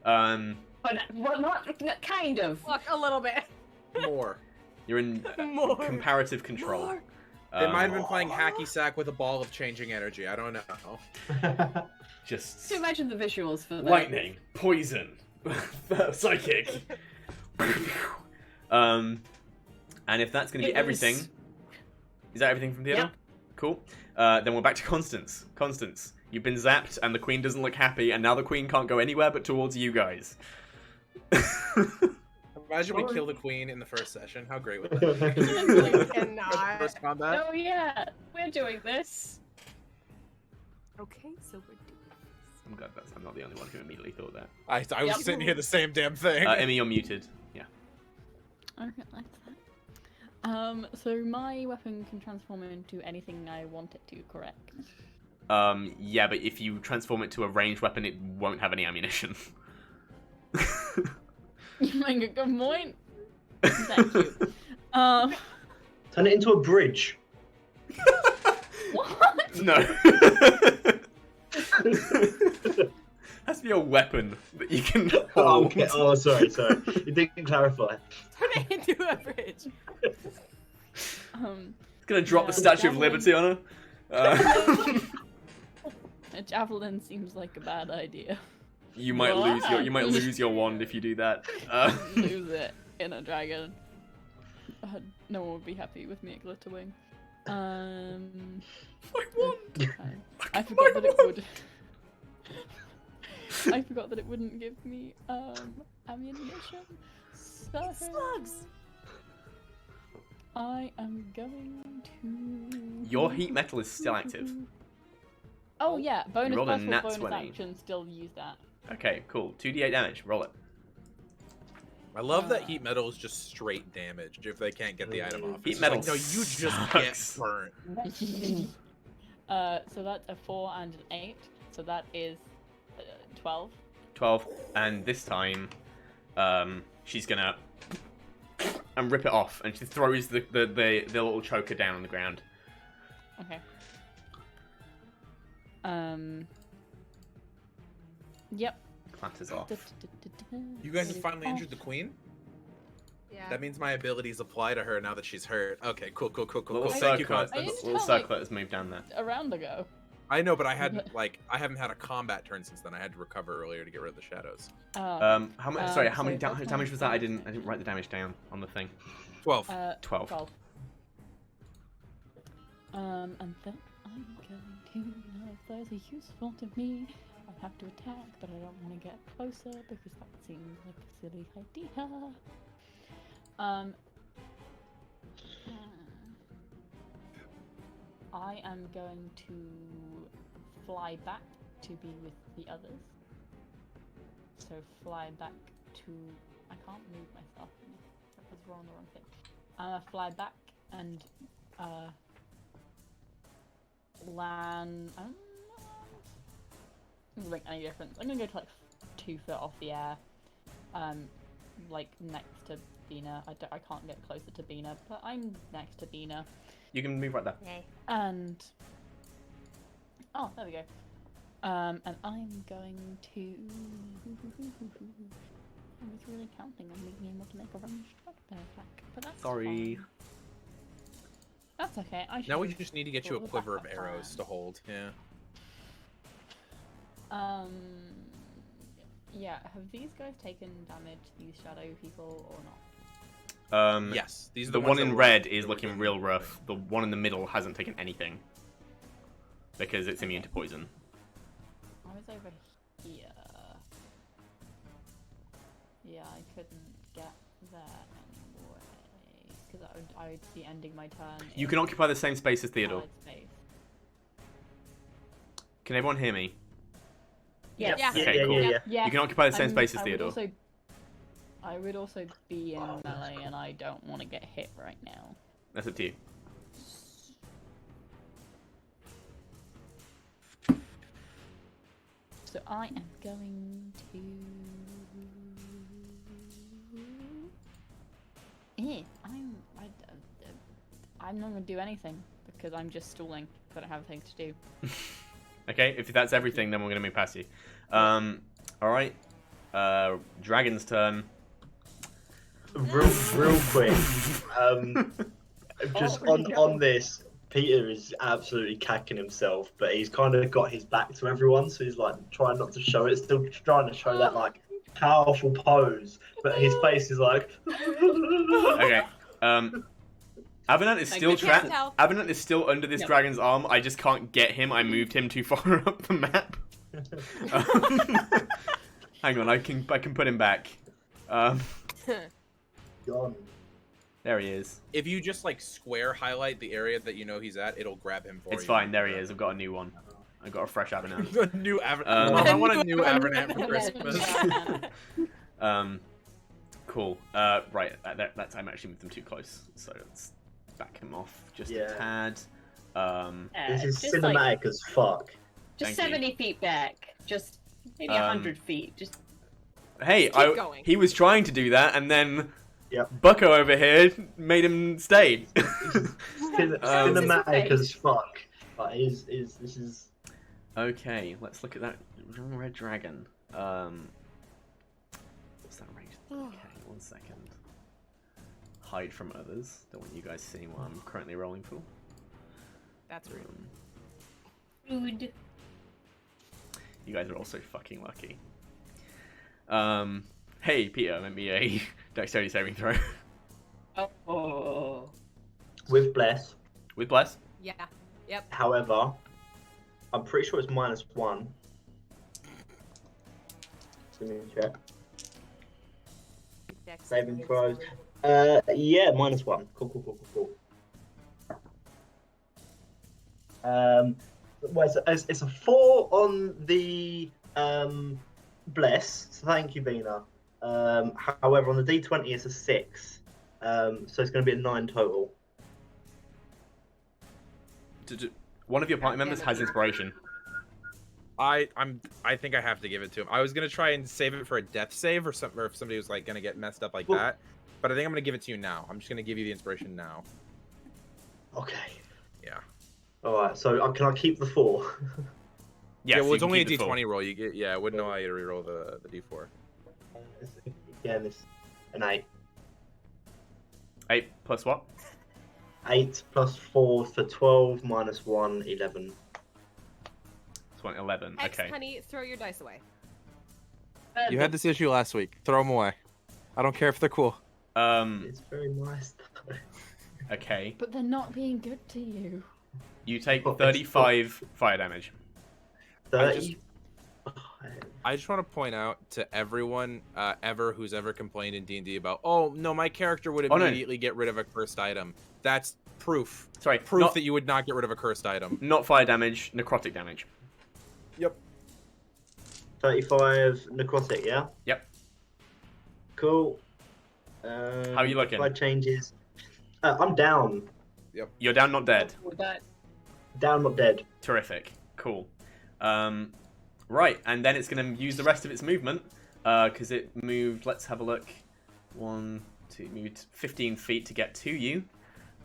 But not kind of.
Look, a little bit.
More.
You're in
More.
comparative control.
More.
They might have been playing hacky sack with a ball of changing energy. I don't know.
Just
So imagine the visuals for that.
lightning, poison, psychic. And if that's going to be everything, is that everything from Theodore?
Yep.
Cool. Then we're back to Constance. Constance, you've been zapped, and the queen doesn't look happy, and now the queen can't go anywhere but towards you guys.
Imagine we kill the queen in the first session. How great would that be?
Cannot.
First combat.
Oh yeah, we're doing this.
Okay, so we're doing this.
I'm glad I'm not the only one who immediately thought that.
I was
Yep.
sitting here the same damn thing.
Emmy, you're muted. Yeah.
Okay, like that. So my weapon can transform into anything I want it to, correct?
Yeah, but if you transform it to a ranged weapon, it won't have any ammunition.
You make a good point. Thank you.
Turn it into a bridge.
What?
No. Has to be a weapon that you can hold.
Okay. Oh, sorry. You didn't clarify.
Turn it into a bridge.
It's gonna drop the
Yeah,
Statue of
javelin.
Liberty on her.
A javelin seems like a bad idea.
You might lose your wand if you do that.
Lose it in a dragon. No one would be happy with me at Glitterwing.
My wand.
I forgot that it would. I forgot that it wouldn't give me ammunition. So
Slugs.
I am going to.
Your heat metal is still active.
Oh yeah, bonus
rolled a
plus for
nat
bonus
20.
action. Still use that.
Okay, cool. 2d8 damage. Roll it.
I love that heat metal is just straight damage if they can't get the item off.
Heat
It's
metal
like, no, you just
sucks.
get burnt.
So that's a 4 and an 8. So that is 12.
12, and this time, she's gonna and rip it off, and she throws the little choker down on the ground.
Okay. Yep.
Clatters off.
You guys have finally injured the queen?
Yeah.
That means my abilities apply to her now that she's hurt. Okay, cool.
Little
Thank you,
circlet,
Constance.
little circlet has moved down there.
A round ago.
I know, but I hadn't I haven't had a combat turn since then. I had to recover earlier to get rid of the shadows.
How much? Sorry, how many
so
damage was that? I didn't write the damage down on the thing.
12.
12.
12. And then I'm going to, if those are useful to me, I have to attack, but I don't want to get closer because that seems like a silly idea. I am going to fly back to be with the others. So fly back to... I can't move myself. That was the wrong thing. I'm gonna fly back and land... I don't know. Doesn't make any difference. I'm gonna go to like 2 foot off the air. Like next to Bina. I can't get closer to Bina, but I'm next to Bina.
You can move right there.
Okay.
And oh, there we go. And I'm going to. I was really counting on being able to make a ranged weapon attack, but that's
Sorry.
fine. That's okay.
Now we just need to get you a quiver of arrows to hold. Yeah.
Yeah. Have these guys taken damage? These shadow people or not?
Yes. These are
The
the
one
ones
in
that were-
red is
that were
looking
doing
real
the
rough.
thing.
The one in the middle hasn't taken anything because it's immune to poison.
I was over here. Yeah, I couldn't get there anyway because I would be ending my turn.
You
in
can occupy the same space as Theodore.
solid space.
Can everyone hear me?
Yes.
Yeah.
Okay, cool.
Yeah.
Yes,
You can occupy the same
I'm-
space as
I would
Theodore.
also- I would also be in melee, and I don't want to get hit right now.
That's up to you.
So I am going to. I'm not gonna do anything because I'm just stalling. I don't have a thing to do.
Okay, if that's everything, then we're gonna move past you. All right. Dragon's turn.
Real quick. Just on this, Peter is absolutely cacking himself, but he's kind of got his back to everyone, so he's like trying not to show it. Still trying to show that like powerful pose, but his face is like.
Okay. Avenant is still trapped.
tell.
Avenant is still under this dragon's arm. I just can't get him. I moved him too far up the map. Hang on, I can put him back.
Gone.
There he is.
If you just like square highlight the area that you know he's at, it'll grab him for you.
It's fine. There he is. I've got a new one. I've got a fresh Avenant.
A new Avenant. I want a new Avenant for Christmas.
Cool. Right. That time I actually moved them too close, so let's back him off just a tad.
This is
just
cinematic
like-
as fuck.
Just
Thank you.
70 feet back. Just maybe 100 feet. Just
Hey,
Keep going.
he was trying to do that, and then
Yep.
Bucko over here made him stay.
Cinematic as fuck. But this is.
Okay, let's look at that red dragon. What's that rate? Okay, 1 second. Hide from others. Don't want you guys seeing what I'm currently rolling for.
That's rude.
rude.
You guys are also fucking lucky. Hey, Peter, let me a dexterity saving throw.
Oh.
With Bless.
With Bless?
Yeah. Yep.
However, I'm pretty sure it's -1. Let me check. Saving throws. Yeah, -1. Cool. Well, it's a 4 on the Bless. So thank you, Bina. However, on the D20, it's a 6. So it's going to be a 9 total.
One of your party members has inspiration.
I think I have to give it to him. I was gonna try and save it for a death save or something, or if somebody was like gonna get messed up like that. But I think I'm gonna give it to you now. I'm just gonna give you the inspiration now.
Okay.
Yeah.
All right. So can I keep the 4?
Yes,
Well, it's only a
D4.
D20 roll. You get, I wouldn't know how you to reroll the D4.
Again, it's an 8.
8 plus what?
8 plus 4 for 12 -1, 11.
It's 11.
Hex,
Okay.
honey, throw your dice away.
You had this issue last week. Throw them away. I don't care if they're cool.
It's very nice.
Okay.
But they're not being good to you.
You take 35 fire damage.
30.
I just want to point out to everyone who's ever complained in D&D about, oh no, my character would immediately get rid of a cursed item. That's proof.
Sorry,
Proof that you would not get rid of a cursed item.
Not fire damage, necrotic damage.
Yep.
35 necrotic, yeah?
Yep.
Cool.
How are you looking?
Slide changes. I'm down.
Yep.
You're down, not dead.
With that.
Down, not dead.
Terrific. Cool. Right, and then it's going to use the rest of its movement, because it moved, let's have a look, 1, 2, moved 15 feet to get to you.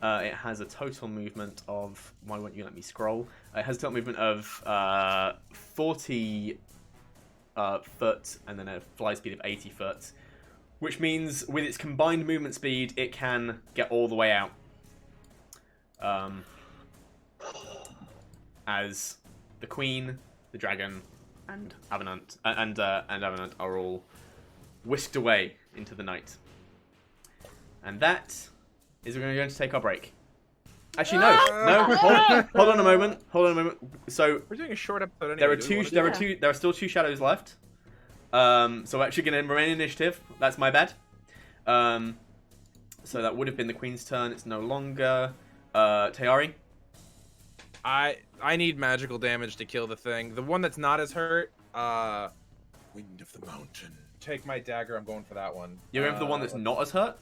It has a total movement of, why won't you let me scroll? It has a total movement of 40 foot, and then a fly speed of 80 foot, which means with its combined movement speed, it can get all the way out. As the Queen, the Dragon, and Avenant and Avenant are all whisked away into the night. And that is we're going to take our break. Actually, no. Hold on a moment. So
We're doing a short episode anyway.
there are
do we
two.
wanna do
There are
that?
two. There are still 2 shadows left. So we're actually going to remain initiative. That's my bad. So that would have been the Queen's turn. It's no longer. Taiyari.
I need magical damage to kill the thing. The one that's not as hurt,
Wind of the mountain.
take my dagger. I'm going for that one.
You're going for the one that's not as hurt.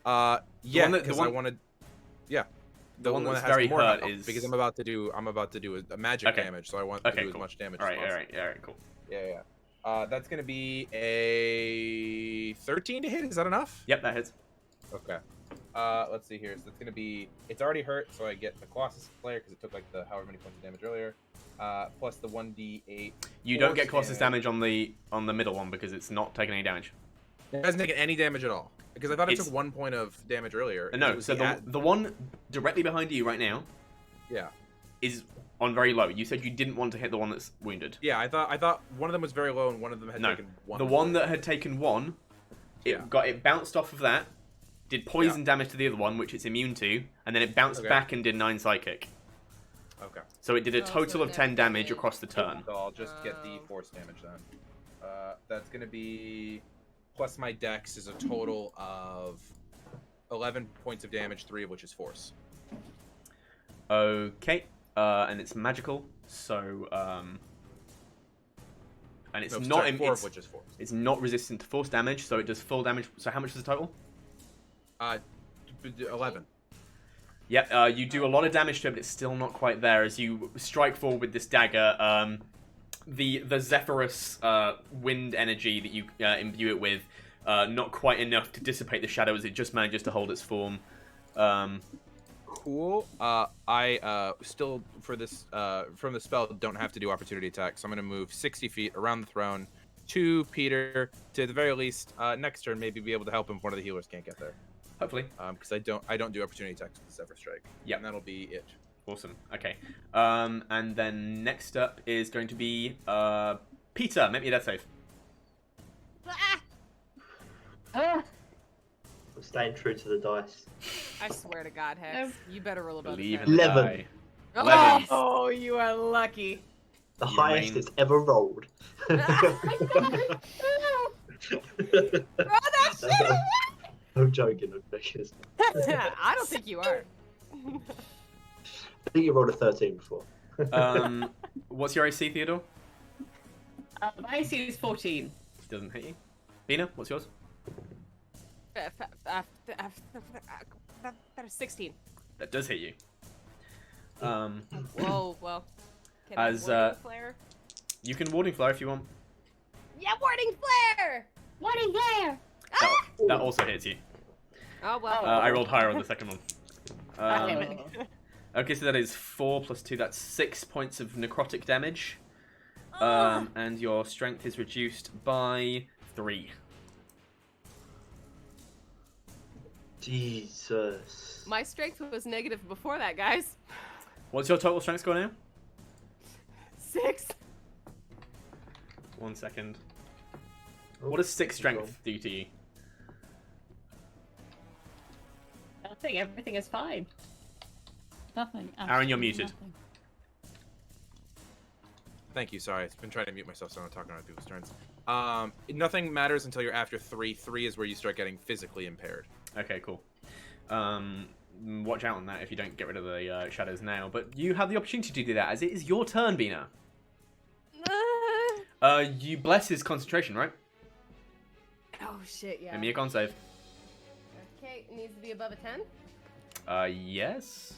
Yeah,
one that- the
because
one-
I wanted. Yeah,
The one that's
that has
very
more
hurt
health,
is
because I'm about to do a magic
Okay.
damage, so I want
Okay,
to do
cool.
as much damage
All
as
right,
possible.
all right, cool.
Yeah. That's gonna be a 13 to hit. Is that enough?
Yep, that hits.
Okay. Let's see here. So it's gonna be. It's already hurt, so I get the Colossus Flare because it took like the however many points of damage earlier. Plus the 1d8.
You don't get Colossus damage on the middle one because it's not taking any damage.
It hasn't taken any damage at all because I thought it took 1 point of damage earlier.
No, so the one directly behind you right now.
Yeah.
Is on very low. You said you didn't want to hit the one that's wounded.
Yeah, I thought one of them was very low and one of them had taken 1.
The one that had taken 1, it bounced off of that, did poison damage to the other one, which it's immune to, and then it bounced back and did 9 psychic.
Okay.
So it did a total of 10 damage across the turn.
So I'll just get the force damage then. That's gonna be plus my dex is a total of 11 points of damage, 3 of which is force.
Okay. And it's magical, so and it's not
4 of which is force.
It's not resistant to force damage, so it does full damage. So how much is the total?
11.
Yeah, you do a lot of damage to it, but it's still not quite there. As you strike forward with this dagger, the Zephyrus wind energy that you imbue it with, not quite enough to dissipate the shadows. It just manages to hold its form.
Cool. I still for this from the spell don't have to do opportunity attack, so I'm gonna move 60 feet around the throne to Peter to the very least next turn maybe be able to help him if one of the healers can't get there.
Hopefully.
Because I don't do opportunity attacks with the Zephyr Strike.
Yeah,
and that'll be it.
Awesome. Okay. And then next up is going to be Peter. Make me a death save.
I'm staying true to the dice.
I swear to God, Hex, you better roll above
Believe
10.
in the
11.
die.
11. Oh, you are lucky.
The highest it's ever rolled.
Throw that shit away!
I'm joking,
I don't think you are.
I think you rolled a 13 before.
What's your AC, Theodore?
My AC is 14.
Doesn't hit you. Bina, what's yours?
16.
That does hit you.
Whoa, well. Can
As,
I warding flare?
You can warding flare if you want.
Yeah, warding flare!
Warding flare!
That also hits you.
Oh, well.
I rolled higher on the second one.
Damn
Okay, so that is 4 plus 2. That's 6 points of necrotic damage. And your strength is reduced by 3.
Jesus.
My strength was negative before that, guys.
What's your total strength score now?
6.
1 second. What does 6 strength do to you?
Nothing. Everything is fine.
Nothing.
Aaron, you're muted.
Nothing.
Thank you. Sorry, I've been trying to mute myself so I'm not talking on people's turns. Nothing matters until you're after 3. 3 is where you start getting physically impaired.
Okay, cool. Watch out on that if you don't get rid of the shadows now. But you have the opportunity to do that, as it is your turn, Bina. You bless his concentration, right?
Oh, shit, yeah.
Give me a con save.
Okay, it needs to be above a 10.
Yes.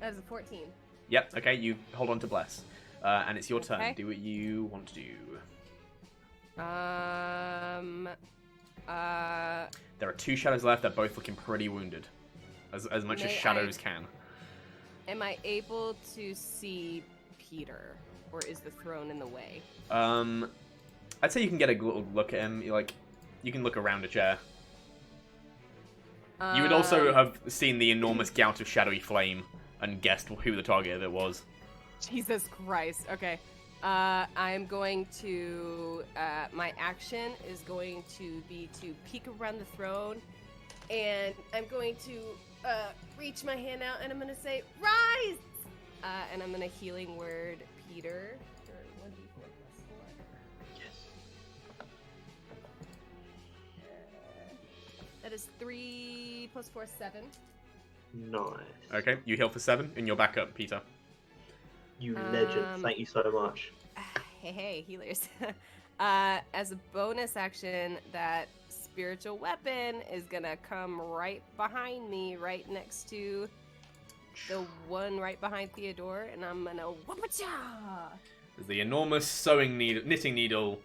That is a 14.
Yep, okay, you hold on to bless. And it's your turn.
Okay.
Do what you want to do. There are 2 shadows left. They're both looking pretty wounded. As much as shadows can.
Am I able to see Peter? Or is the throne in the way?
I'd say you can get a little look at him. You can look around a chair. You would also have seen the enormous gout of shadowy flame and guessed who the target of it was.
Jesus Christ. Okay. I'm going to... my action is going to be to peek around the throne. And I'm going to reach my hand out and I'm going to say, rise! And I'm going to healing word Peter. For 1d4 plus 4.
Yes.
That is 3 plus 4, 7.
Nice.
Okay, you heal for 7 and you're back up, Peter.
You legend. Thank you so much.
Hey, healers. As a bonus action, that spiritual weapon is gonna come right behind me, right next to the one right behind Theodore, and I'm gonna whoop-a-cha!
As the enormous knitting needle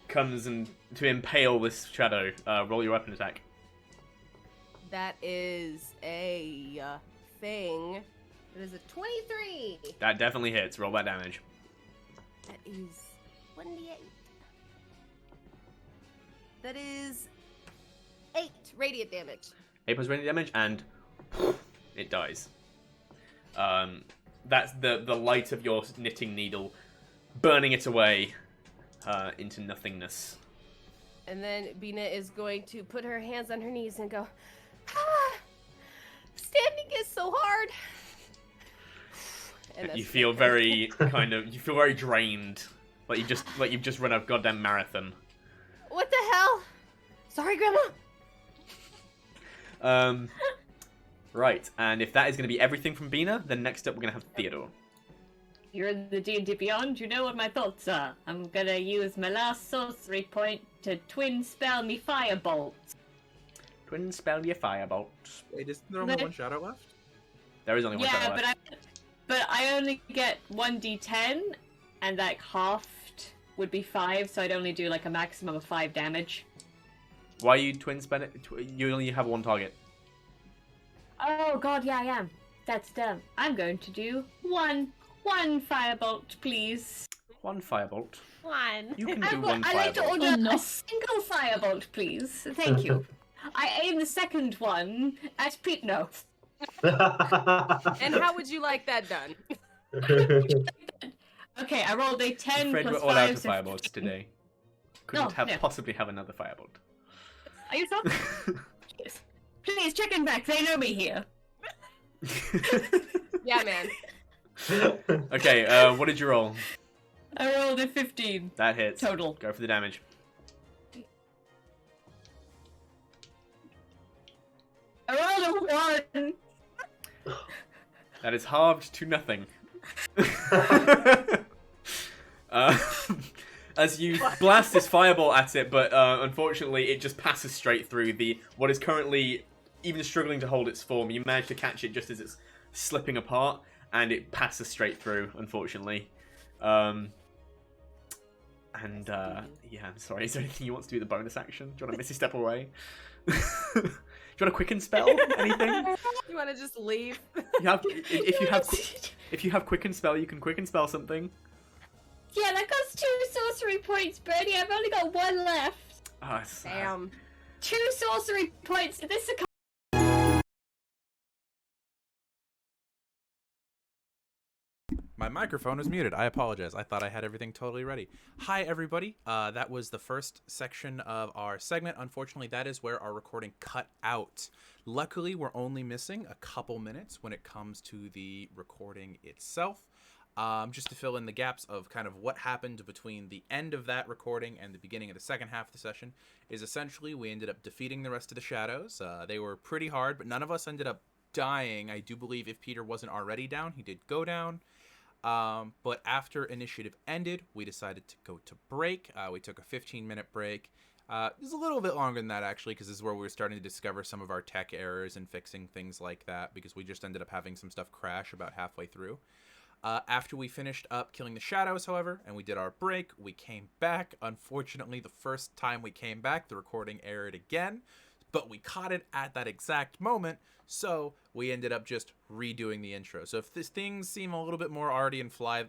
comes to impale this shadow. Roll your weapon attack.
That is a thing. It is a 23.
That definitely hits. Roll that damage.
That is 1d8. That is 8 radiant damage.
8 plus radiant damage, and it dies. That's the light of your knitting needle burning it away into nothingness.
And then Bina is going to put her hands on her knees and go, standing is so hard. And
You feel very very drained, like you've just run a goddamn marathon.
What the hell? Sorry, Grandma.
Right, and if that is going to be everything from Bina, then next up we're going to have Theodore.
You're in the D&D Beyond, you know what my thoughts are. I'm gonna use my last sorcery point to twin spell me firebolt.
Twin spell your firebolt.
Wait, isn't there only one shadow left?
There is only one shadow left.
But I only get 1d10, and like halved would be 5, so I'd only do like a maximum of 5 damage.
Why are you twin spell it? You only have one target.
Oh god, yeah, I am. That's dumb. I'm going to do one firebolt, please.
One firebolt.
One.
You can do one
I'd like to
firebolt.
order a single firebolt, please. Thank you. I aim the second one at Pete. No.
And how would you like that done?
Okay, I rolled a 10
I'm afraid
plus
we're all
5.
out of firebolts today. Couldn't possibly have another firebolt.
Are you sure? Yes. Please check in back. They know me here.
Yeah, man.
Okay, what did you roll?
I rolled a 15.
That hits.
Total.
Go for the damage.
I rolled a 1.
That is halved to nothing. As you blast this fireball at it, but unfortunately it just passes straight through what is currently even struggling to hold its form. You manage to catch it just as it's slipping apart, and it passes straight through, unfortunately. Yeah, I'm sorry. Is there anything you want to do with the bonus action? Do you want to Misty Step away? Do you want to quicken spell? Anything?
You want to just leave?
If you have quicken spell, you can quicken spell something.
Yeah, that costs 2 sorcery points, Burrty. I've only got 1 left.
Oh,
Damn.
2 sorcery points. This is
My microphone was muted. I apologize. I thought I had everything totally ready. Hi, everybody. That was the first section of our segment. Unfortunately, that is where our recording cut out. Luckily, we're only missing a couple minutes when it comes to the recording itself. Just to fill in the gaps of kind of what happened between the end of that recording and the beginning of the second half of the session is essentially we ended up defeating the rest of the shadows. They were pretty hard, but none of us ended up dying. I do believe if Peter wasn't already down, he did go down. But after initiative ended, we decided to go to break. We took a 15-minute break. It was a little bit longer than that, actually, because this is where we were starting to discover some of our tech errors and fixing things like that, because we just ended up having some stuff crash about halfway through. After we finished up killing the shadows, however, and we did our break, we came back. Unfortunately, the first time we came back, the recording errored again, but we caught it at that exact moment, so we ended up just redoing the intro. So if these things seem a little bit more already in flow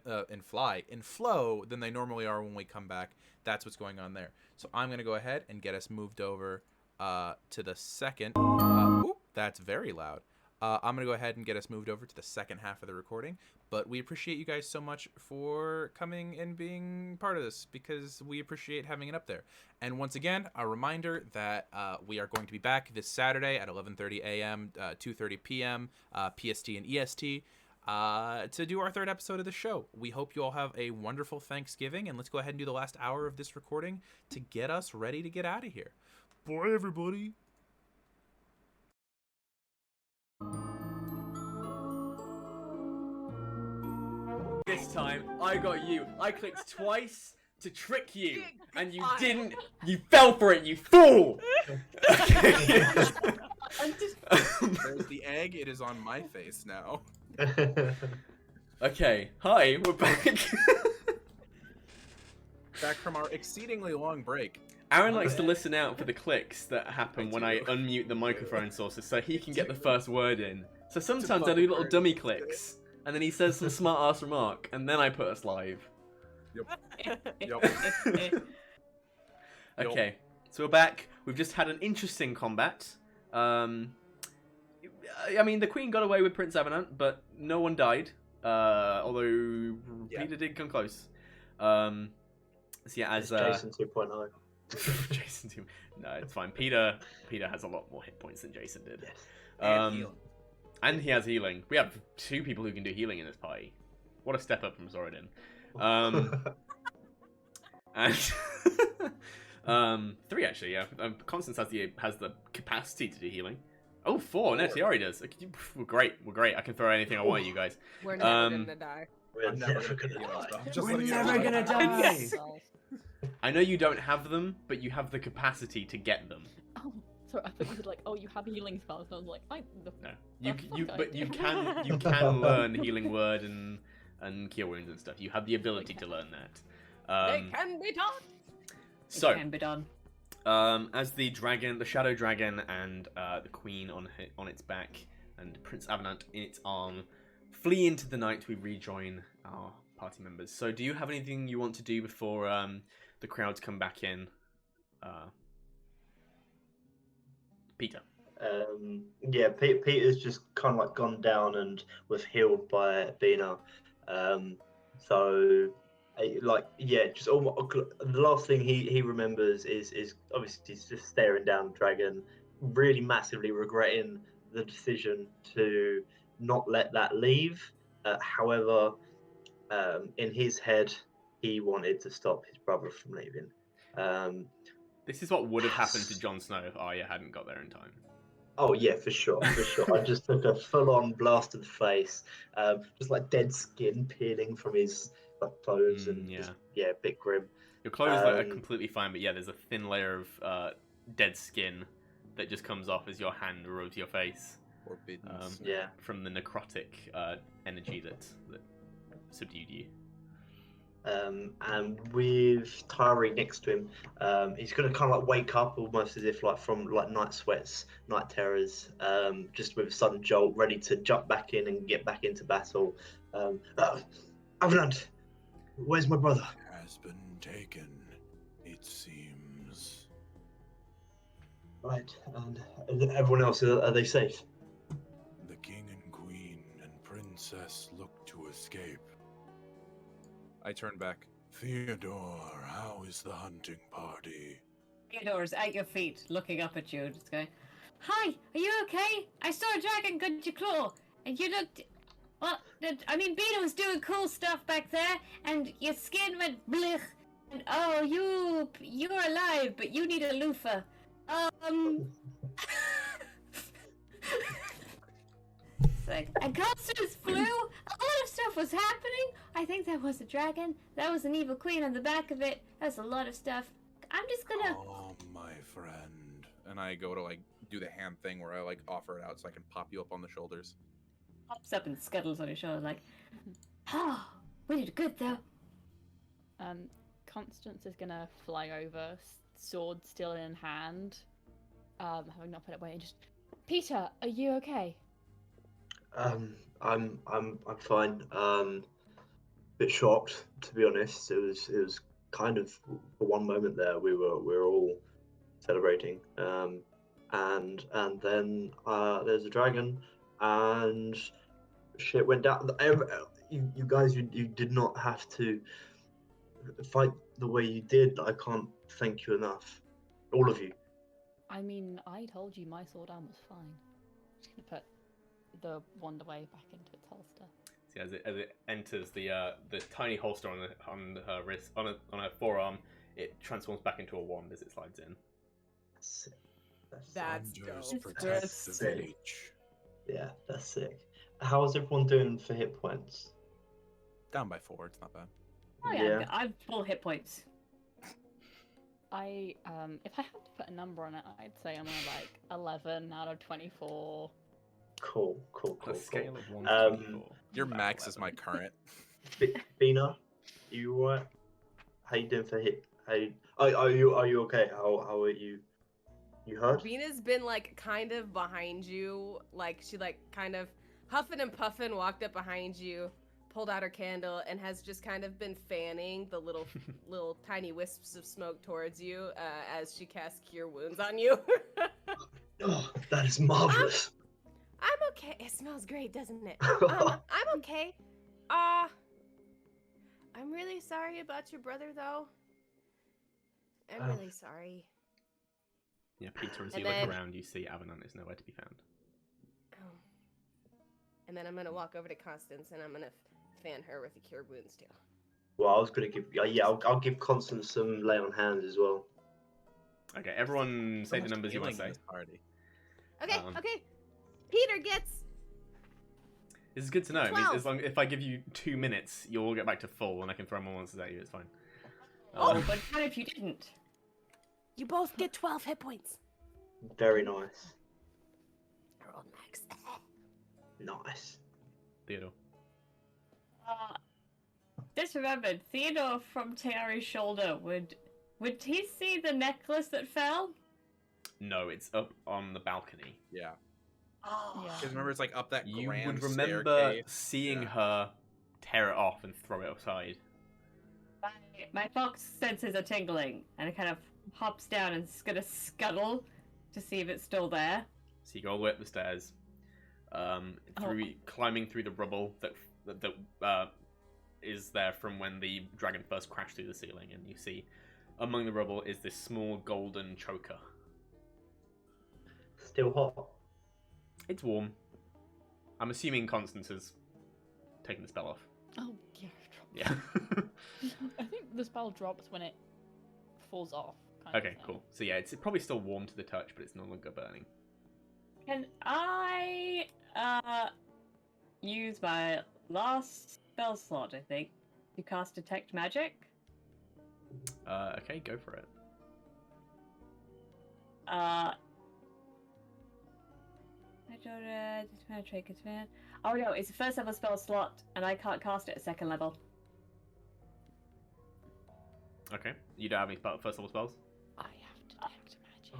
than they normally are when we come back, that's what's going on there. So I'm going to go ahead and get us moved over to the second. Ooh, that's very loud. I'm going to go ahead and get us moved over to the second half of the recording, but we appreciate you guys so much for coming and being part of this, because we appreciate having it up there. And once again, a reminder that we are going to be back this Saturday at 11:30 a.m., 2:30 p.m., PST and EST, to do our third episode of the show. We hope you all have a wonderful Thanksgiving, and let's go ahead and do the last hour of this recording to get us ready to get out of here. Bye, everybody.
This time, I got you. I clicked twice to trick you, and you didn't. You fell for it, you fool!
There's the egg. It is on my face now.
Okay, hi, we're back.
Back from our exceedingly long break.
Aaron likes to listen out for the clicks that happen when I unmute the microphone sources so he can get the first word in. So sometimes I do little dummy clicks, and then he says some smart-ass remark, and then I put us live.
Yep.
Okay, so we're back. We've just had an interesting combat. I mean, the Queen got away with Prince Avenant, but no one died. Although Peter did come close. So yeah, as
Jason 2.0.
Jason 2. No, it's fine. Peter has a lot more hit points than Jason did.
Yes.
And he has healing. We have 2 people who can do healing in this party. What a step up from Zoradin. And 3 actually, yeah. Constance has the capacity to do healing. Oh, 4. No, Taiyari does. We're great. I can throw anything I want at you guys.
We're never gonna die.
We're never gonna die.
We're never gonna die.
I know you don't have them, but you have the capacity to get them.
Oh, sorry, I thought you said like, oh, you have healing spells. And I was like,
No, you can learn healing word and cure wounds and stuff. You have the ability to learn that.
It can be done.
So
It can be done.
as the dragon, the shadow dragon, and the queen on its back, and Prince Avenant in its arm, flee into the night, we rejoin our party members. So, do you have anything you want to do before the crowds come back in? Peter.
Yeah, Peter's just kind of like gone down and was healed by Bina. So, just the last thing he remembers is obviously he's just staring down the dragon, really massively regretting the decision to not let that leave. However, in his head, he wanted to stop his brother from leaving.
This is what would have happened to Jon Snow if Arya hadn't got there in time.
Oh yeah, for sure. I just took a full-on blast to the face, just like dead skin peeling from his clothes, and
yeah,
just, a bit grim.
Your clothes are completely fine, but yeah, there's a thin layer of dead skin that just comes off as your hand rubs your face.
Forbiddens.
From the necrotic energy that subdued you.
And with Taiyari next to him, he's gonna kind of like wake up almost as if like from like night sweats, night terrors, just with a sudden jolt, ready to jump back in and get back into battle. Avenant, where's my brother?
Has been taken, it seems.
Right, and everyone else, are they safe?
The king and queen and princess look to escape.
I turn back.
Theodore, how is the hunting party?
Theodore's at your feet, looking up at you, just going, "Hi, are you okay? I saw a dragon got your claw, and you looked... Well, I mean, Bina was doing cool stuff back there, and your skin went blech, and oh, you're alive, but you need a loofah. And Constance flew. A lot of stuff was happening. I think that was a dragon. That was an evil queen on the back of it. That's a lot of stuff. I'm just gonna...
Oh, my friend.
And I go to like do the hand thing where I like offer it out so I can pop you up on the shoulders.
Pops up and scuttles on your shoulder like, oh, we did good though.
Constance is gonna fly over, sword still in hand, having not put it away, and just, Peter, are you okay?
I'm fine. Bit shocked, to be honest. It was kind of, for one moment there we were all celebrating, and then there's a dragon, and shit went down. You guys, you did not have to fight the way you did. I can't thank you enough, all of you.
I mean, I told you my sword arm was fine. Just gonna put the wand away back into its holster.
See, as it enters the tiny holster on her wrist, on her forearm, it transforms back into a wand as it slides in.
That's
Thunders
dope.
protect the
sick.
village.
Yeah, that's sick. How's everyone doing for hit points?
Down by 4, it's not bad.
Oh yeah, I've full hit points.
I if I had to put a number on it, I'd say I'm on like 11 out of 24.
Cool.
On a scale of 1 to 24.
Your max
11.
is my current.
Bina, you alright? How you doing for hit Hey, are you okay? How are you? You hurt?
Bina's been like kind of behind you, like she like kind of huffing and puffing walked up behind you, pulled out her candle, and has just kind of been fanning the little tiny wisps of smoke towards you as she casts Cure Wounds on you.
Oh, that is marvelous.
I'm okay. It smells great, doesn't it? I'm okay. I'm really sorry about your brother, though. I'm really sorry.
Yeah, Peter, as
And
you look
then-
around, you see Avenant is nowhere to be found.
Oh. And then I'm gonna walk over to Constance and I'm gonna fan her with the Cure Wounds too.
Well, I was gonna give. Yeah, I'll give Constance some lay on hands as well.
Okay, everyone
So
say the
much
numbers you want to
healing
say.
in this party.
Okay,
Um,
okay. Peter gets.
This is good to know. It means
12.
if I give you 2 minutes, you'll all get back to full, and I can throw more monsters at you. It's fine.
Oh, but what if you didn't?
You both get 12 hit points.
Very nice.
Roll max.
Nice.
Theodore.
Just remembered, Theodore from Taiyari's shoulder would he see the necklace that fell?
No, it's up on the balcony.
Yeah.
Oh,
Yeah.
Because remember, it's like up that
You
grand
would remember
staircase.
seeing
Yeah.
her tear it off and throw it aside.
my fox senses are tingling, and it kind of hops down and is gonna scuttle to see if it's still there.
So you go all the way up the stairs, climbing through the rubble that is there from when the dragon first crashed through the ceiling, and you see among the rubble is this small golden choker.
Still hot.
It's warm. I'm assuming Constance has taken the spell off.
Oh, yeah.
Yeah.
I think the spell drops when it falls off.
Okay, cool. So yeah, it's probably still warm to the touch, but it's no longer burning.
Can I use my last spell slot, I think, to cast Detect Magic?
Okay, go for it.
Oh no, it's a first level spell slot, and I can't cast it at second level.
Okay, you don't have any first level spells?
I have detect magic.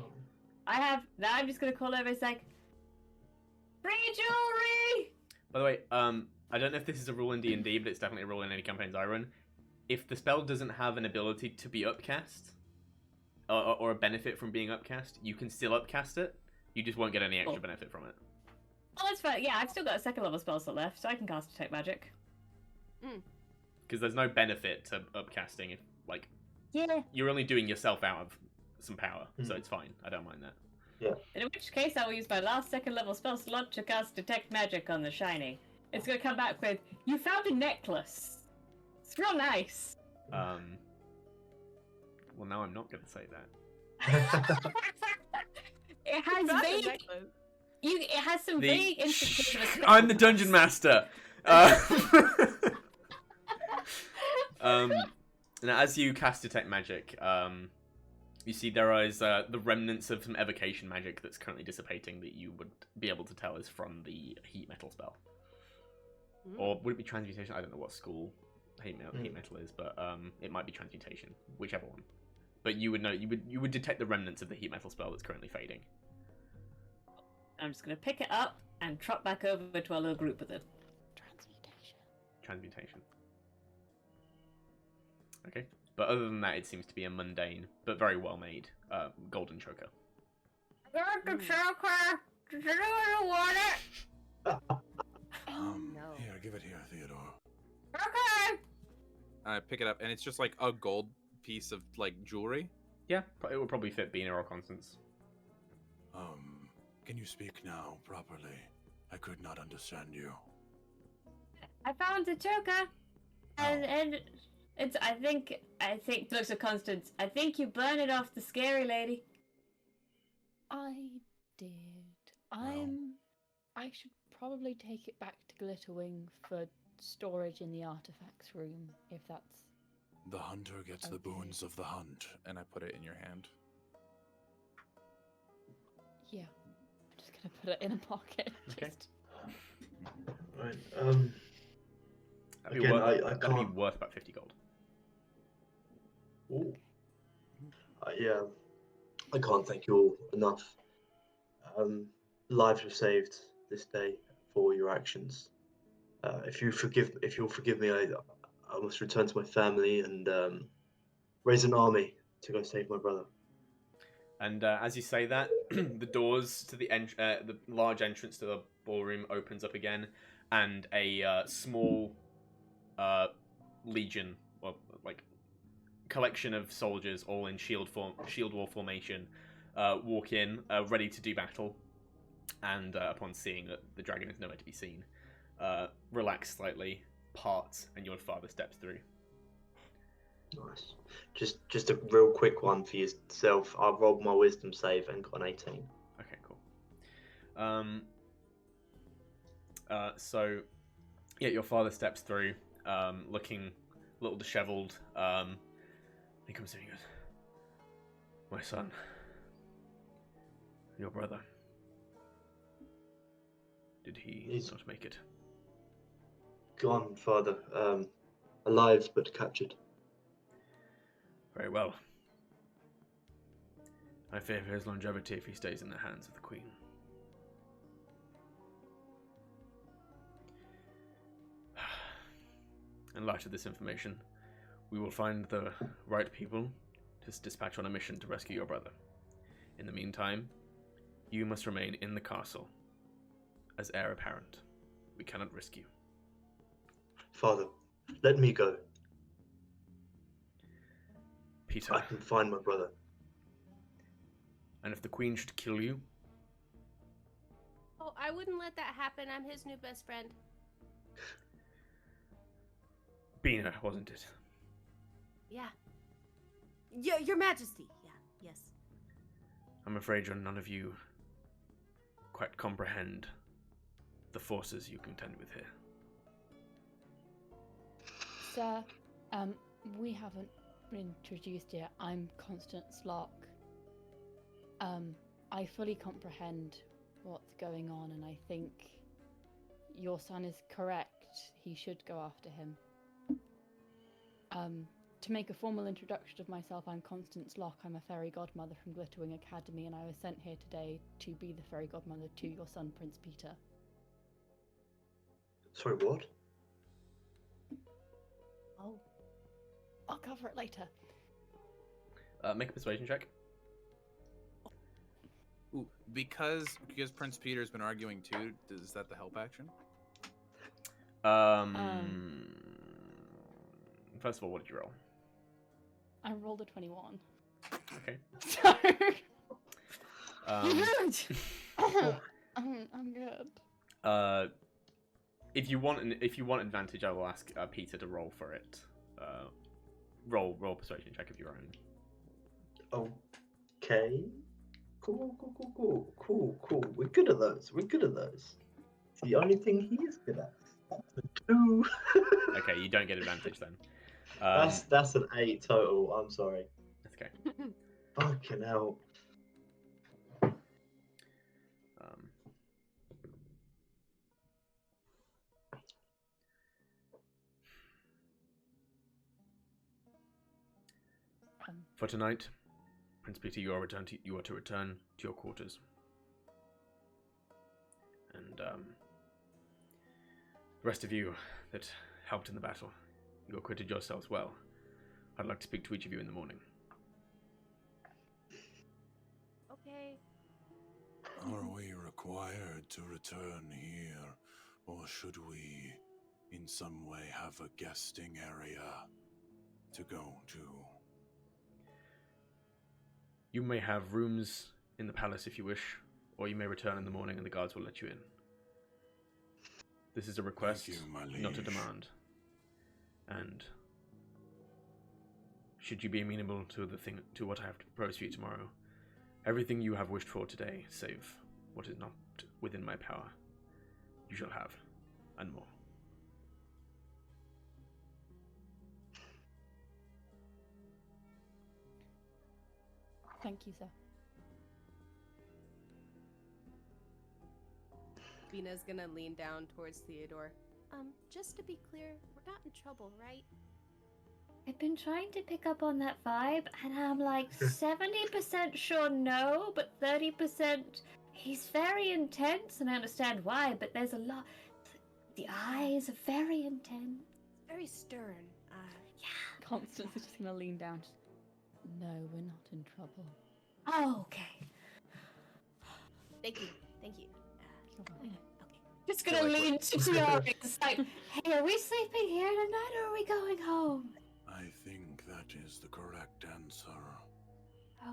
I have. Now I'm just gonna call over and say, free jewelry!
By the way, I don't know if this is a rule in D&D, but it's definitely a rule in any campaigns I run. If the spell doesn't have an ability to be upcast, or a benefit from being upcast, you can still upcast it. You just won't get any extra benefit from it.
Oh, that's fine. Yeah, I've still got a second level spell slot left, so I can cast Detect Magic.
Because there's no benefit to upcasting. If, like,
Yeah.
you're only doing yourself out of some power, so it's fine. I don't mind that.
In which case, I will use my last second level spell slot to cast Detect Magic on the shiny. It's gonna come back with, you found a necklace. It's real nice.
Well, now I'm not going to say that.
It has vague. It has some vague instances of a spell.
I'm the dungeon master. Now, as you cast Detect Magic, you see there is the remnants of some evocation magic that's currently dissipating that you would be able to tell is from the heat metal spell. Or would it be transmutation? I don't know what school heat metal is, but it might be transmutation, whichever one. But you would know, you would detect the remnants of the heat metal spell that's currently fading.
I'm just gonna pick it up and trot back over to our little group with it.
Transmutation. Okay. But other than that, it seems to be a mundane, but very well made, golden choker.
Got the choker! Does anyone want it?
No.
Here, give it here, Theodore.
Okay!
I pick it up, and it's just like a gold piece of like jewelry.
Yeah, it would probably fit Bina or Constance.
Can you speak now properly? I could not understand you.
I found the choker! And it's, I think, looks at Constance, I think you burned it off the scary lady.
I did. I should probably take it back to Glitterwing for storage in the artifacts room, if that's...
The hunter gets the boons of the hunt.
And I put it in your hand.
Yeah. I'm just gonna put it in a pocket.
Okay.
Just...
Right.
That'd be,
Again, I
that'd be
can't.
worth about 50 gold.
Ooh. Yeah, I can't thank you all enough. Lives were saved this day for your actions. If you'll forgive me, I must return to my family and raise an army to go save my brother.
And as you say that, the doors to the large entrance to the ballroom opens up again, and a small legion, or like collection of soldiers, all in shield wall formation, walk in, ready to do battle. And upon seeing that the dragon is nowhere to be seen, relax slightly, part, and your father steps through.
Nice. Just a real quick one for yourself. I rolled my wisdom save and got an 18.
Okay, cool. So, yeah, your father steps through, looking a little disheveled. He comes in and goes, "My son, your brother. Did
He's
not make it?"
gone, father. Alive but captured.
Very well. I fear for his longevity if he stays in the hands of the Queen. In light of this information, we will find the right people to dispatch on a mission to rescue your brother. In the meantime, you must remain in the castle as heir apparent. We cannot risk you.
Father, let me go.
Peter.
I can find my brother.
And if the Queen should kill you?
Oh, I wouldn't let that happen. I'm his new best friend.
Bina, wasn't it?
Yeah. Your Majesty. Yeah, yes.
I'm afraid none of you quite comprehend the forces you contend with here.
Sir, we haven't been introduced yet. I'm Constance Locke. I fully comprehend what's going on, and I think your son is correct. He should go after him. To make a formal introduction of myself, I'm Constance Locke. I'm a fairy godmother from Glitterwing Academy, and I was sent here today to be the fairy godmother to your son, Prince Peter.
Sorry, what?
Oh, I'll cover it later.
Make a persuasion check.
Ooh, because Prince Peter's been arguing too, is that the help action?
First of all, what did you roll?
I rolled a 21.
Okay.
I'm good.
If you want advantage, I will ask Peter to roll for it. Roll persuasion check of your own.
Okay. Cool. We're good at those. It's the only thing he is good at. That's a 2.
Okay, you don't get advantage then.
That's an 8 total. I'm sorry.
That's okay.
Fucking hell.
For tonight, Prince Peter, you are to return to your quarters. And the rest of you that helped in the battle, you acquitted yourselves well. I'd like to speak to each of you in the morning.
Okay.
Are we required to return here, or should we, in some way, have a guesting area to go to?
You may have rooms in the palace if you wish, or you may return in the morning and the guards will let you in. This is a request, not a demand. And should you be amenable to what I have to propose for you tomorrow, everything you have wished for today, save what is not within my power, you shall have, and more.
Thank you, sir.
Bina's gonna lean down towards Theodore. Just to be clear, we're not in trouble, right?
I've been trying to pick up on that vibe, and I'm like 70% sure no, but 30% he's very intense, and I understand why, but there's a lot. The eyes are very intense.
Very stern.
Yeah.
Constance is just gonna lean down. No, we're not in trouble.
Oh, okay.
Thank you. Thank you. Okay.
Just gonna lean to Taiyari. It's like, hey, are we sleeping here tonight, or are we going home?
I think that is the correct answer.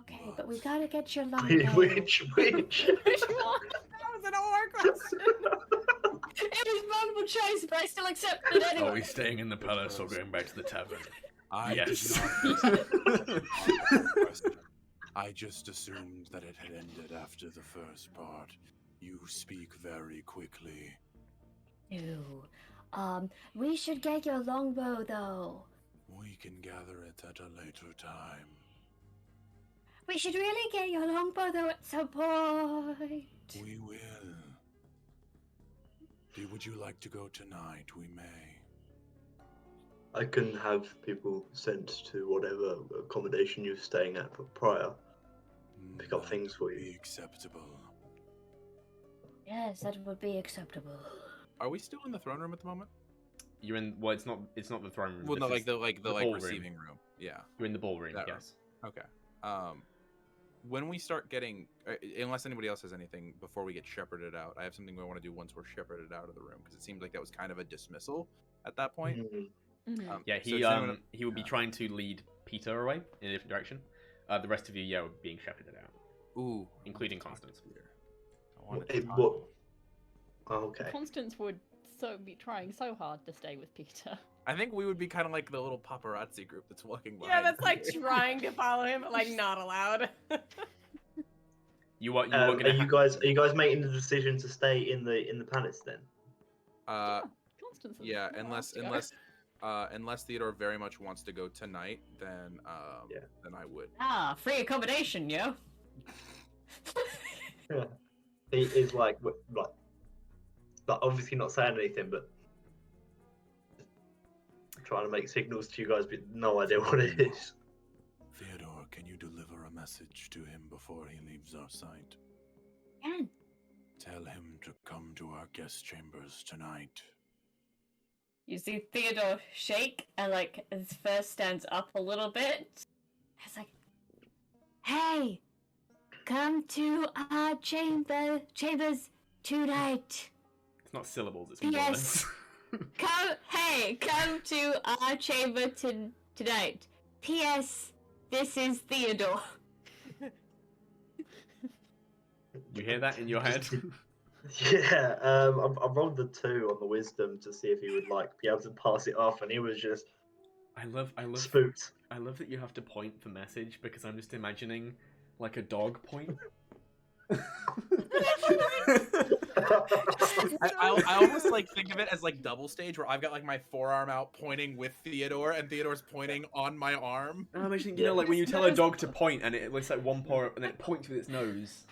Okay, but we gotta get your longbow.
Which?
Which one?
That was an OR question.
It was multiple choice, but I still accept it anyway.
Are we staying in the palace or going back to the tavern?
I
Yes.
did not. I just assumed that it had ended after the first part. You speak very quickly.
Ew. We should get your longbow, though.
We can gather it at a later time.
We should really get your longbow, though, at some point.
We will. Would you like to go tonight? We may.
I can have people sent to whatever accommodation you're staying at prior. Pick up
That
things for
would
you.
Be acceptable.
Yes, that would be acceptable.
Are we still in the throne room at the moment?
You're in. Well, it's not the throne room.
Well, no,
This is
like the
ballroom.
receiving room. Yeah.
You're in the ballroom.
That room.
Yes.
Okay. When we start getting, unless anybody else has anything before we get shepherded out, I have something I want to do once we're shepherded out of the room because it seems like that was kind of a dismissal at that point.
Mhm.
Yeah,
so does anyone-
he would be trying to lead Peter away in a different direction. The rest of you, yeah, were being shepherded out,
Ooh,
including
I wanted to talk
Constance.
to Peter. I wanted to
It-
talk-
what? Oh, okay.
Constance would be trying so hard to stay with Peter.
I think we would be kind of like the little paparazzi group that's walking by.
Yeah, that's like trying to follow him, but like not allowed.
You are
Are
gonna.
you guys making the decision to stay in the palace then?
Constance. is
Yeah,
not
unless
asked to go.
unless Theodore very much wants to go tonight, then
Yeah.
then I would.
Ah, free accommodation, yo.
He is like obviously not saying anything, but trying to make signals to you guys, but no idea what it is.
Theodore, can you deliver a message to him before he leaves our sight?
Can.
Tell him to come to our guest chambers tonight.
You see Theodore shake and like his face stands up a little bit.
It's like, hey, come to our chambers tonight.
It's not syllables. It's
Yes. Come to our chamber tonight. P.S. This is Theodore.
You hear that in your head?
Yeah, I rolled the 2 on the wisdom to see if he would like be able to pass it off, and he was just
I love
spooked.
I love that you have to point for message because I'm just imagining like a dog point.
I almost like think of it as like double stage where I've got like my forearm out pointing with Theodore and Theodore's pointing on my arm.
I'm imagining, you know, like when you tell a dog to point and it looks like one paw and then it points with its nose.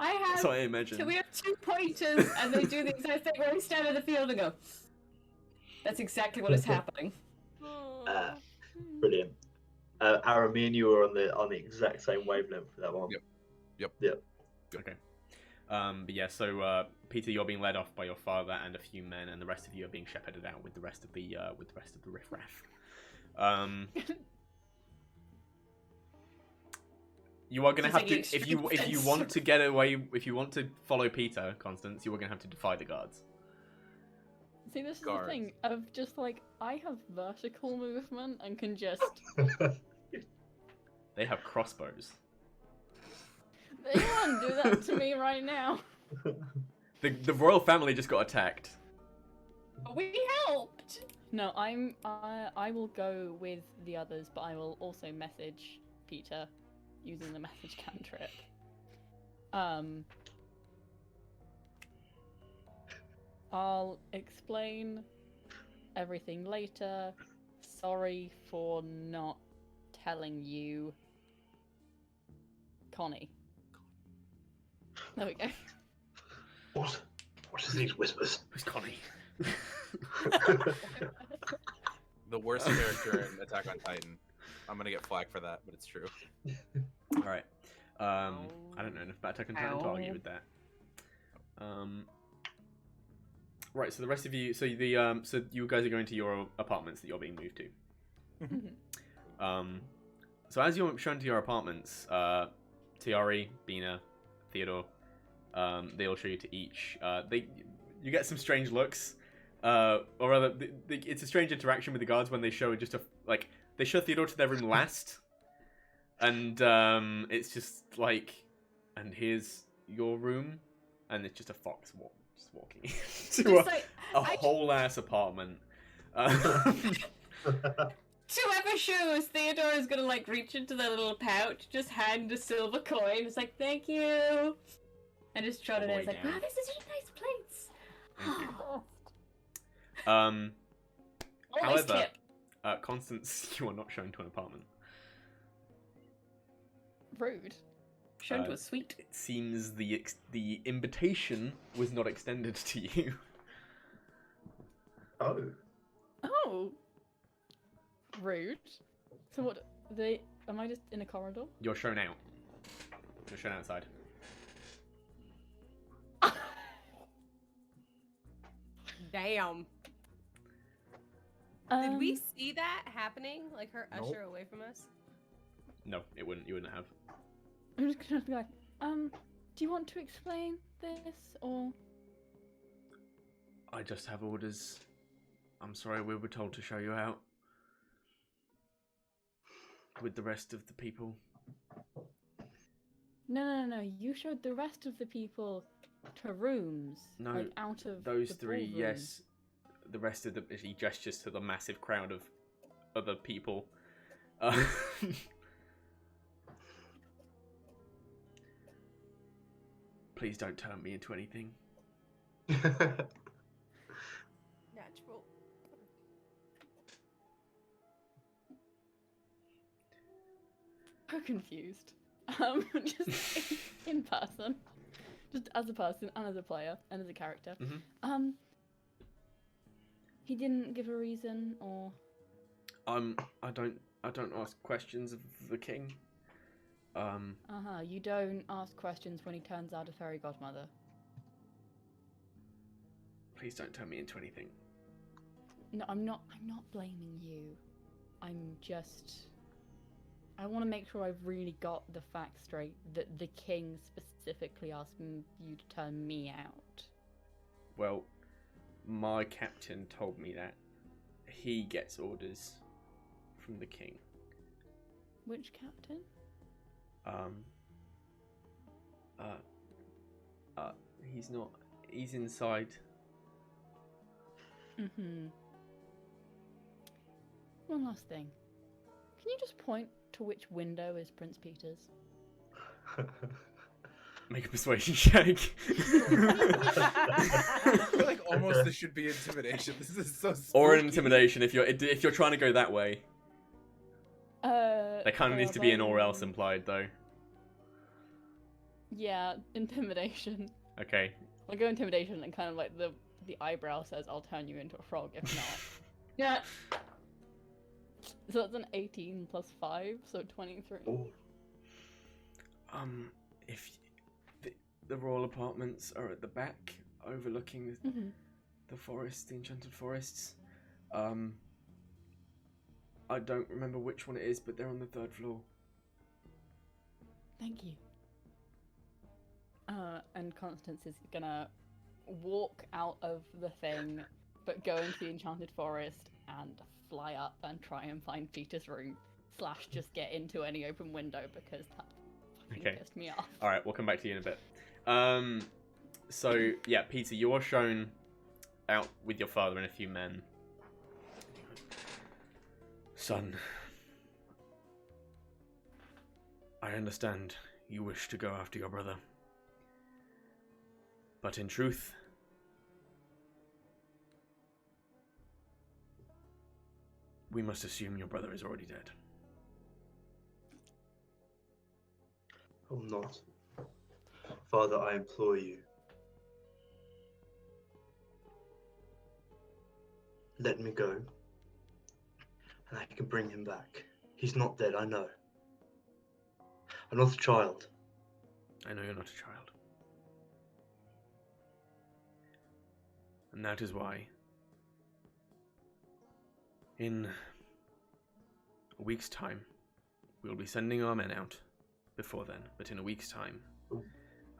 I have.
That's what I imagine.
So we have 2 pointers, and they do the exact thing where we stand in the field and go. That's exactly what is happening.
Brilliant. Aaron, me and you are on the exact same wavelength for that one.
Yep.
Okay. But yeah, so Peter, you're being led off by your father and a few men, and the rest of you are being shepherded out with the rest of the riffraff. You are going to have to, if you want to get away, if you want to follow Peter, Constance, you are going to have to defy the guards.
See, this is
Guards.
the thing of just like I have vertical movement and can just.
They have crossbows.
They can't do that to me right now.
The royal family just got attacked.
We helped.
No, I will go with the others, but I will also message Peter using the message cantrip. I'll explain everything later. Sorry for not telling you, Connie. There we go.
What are these whispers?
Who's Connie?
The worst character in Attack on Titan. I'm gonna get flack for that, but it's true.
All right. I don't know enough about Attack on Titan to argue with that. Right. So the rest of you, so you guys are going to your apartments that you're being moved to. So as you're shown to your apartments, Taiyari, Bina, Theodore, they all show you to each. You get some strange looks, or rather, it's a strange interaction with the guards when they show they show Theodore to their room last, and it's just like, and here's your room, and it's just a fox just walking into a whole ass apartment.
Whoever shows Theodore is gonna like reach into their little pouch, just hand a silver coin. It's like, thank you, and just trot it in. It's like, wow, this is such nice plates.
However, Constance, you are not shown to an apartment.
Rude.
Shown to a suite.
It seems the invitation was not extended to you.
Oh.
Oh. Rude. So what? Am I just in a corridor?
You're shown out. You're shown outside.
Damn. Did we see that happening? Like her usher away from us?
No, it wouldn't. You wouldn't have.
I'm just gonna be like, do you want to explain this or?
I just have orders. I'm sorry, we were told to show you out with the rest of the people.
No. You showed the rest of the people to rooms.
No,
like out of
those
the
three.
ballroom.
Yes, the rest of he gestures to the massive crowd of other people. Please don't turn me into anything.
Natural.
So confused. Just in person, just as a person and as a player and as a character.
Mm-hmm.
He didn't give a reason, or.
I don't ask questions of the king.
You don't ask questions when he turns out a fairy godmother.
Please don't turn me into anything.
No, I'm not blaming you. I want to make sure I've really got the facts straight, that the king specifically asked you to turn me out.
Well, my captain told me that he gets orders from the king.
Which captain?
He's inside.
One last thing. Can you just point to which window is Prince Peter's?
Make a persuasion check.
I feel like almost this should be intimidation. This is so spooky.
Or an intimidation if you're trying to go that way. There kind of needs to be an or else implied though.
Yeah, intimidation.
Okay.
I'll go intimidation and kind of like the eyebrow says I'll turn you into a frog if not. Yeah. So that's an 18 plus 5, so 23.
Oh.
If the royal apartments are at the back, overlooking the forest, the enchanted forests. I don't remember which one it is, but they're on the 3rd floor.
Thank you. And Constance is gonna walk out of the thing, but go into the enchanted forest and fly up and try and find Peter's room, / just get into any open window because that fucking pissed me off.
Alright, we'll come back to you in a bit. So, yeah, Peter, you are shown out with your father and a few men. Son, I understand you wish to go after your brother. But in truth, we must assume your brother is already dead.
Oh, not. Father, I implore you. Let me go. and I can bring him back. He's not dead, I know. I'm not a child.
I know you're not a child. And that is why, in a week's time, we'll be sending our men out before then, but in a week's time,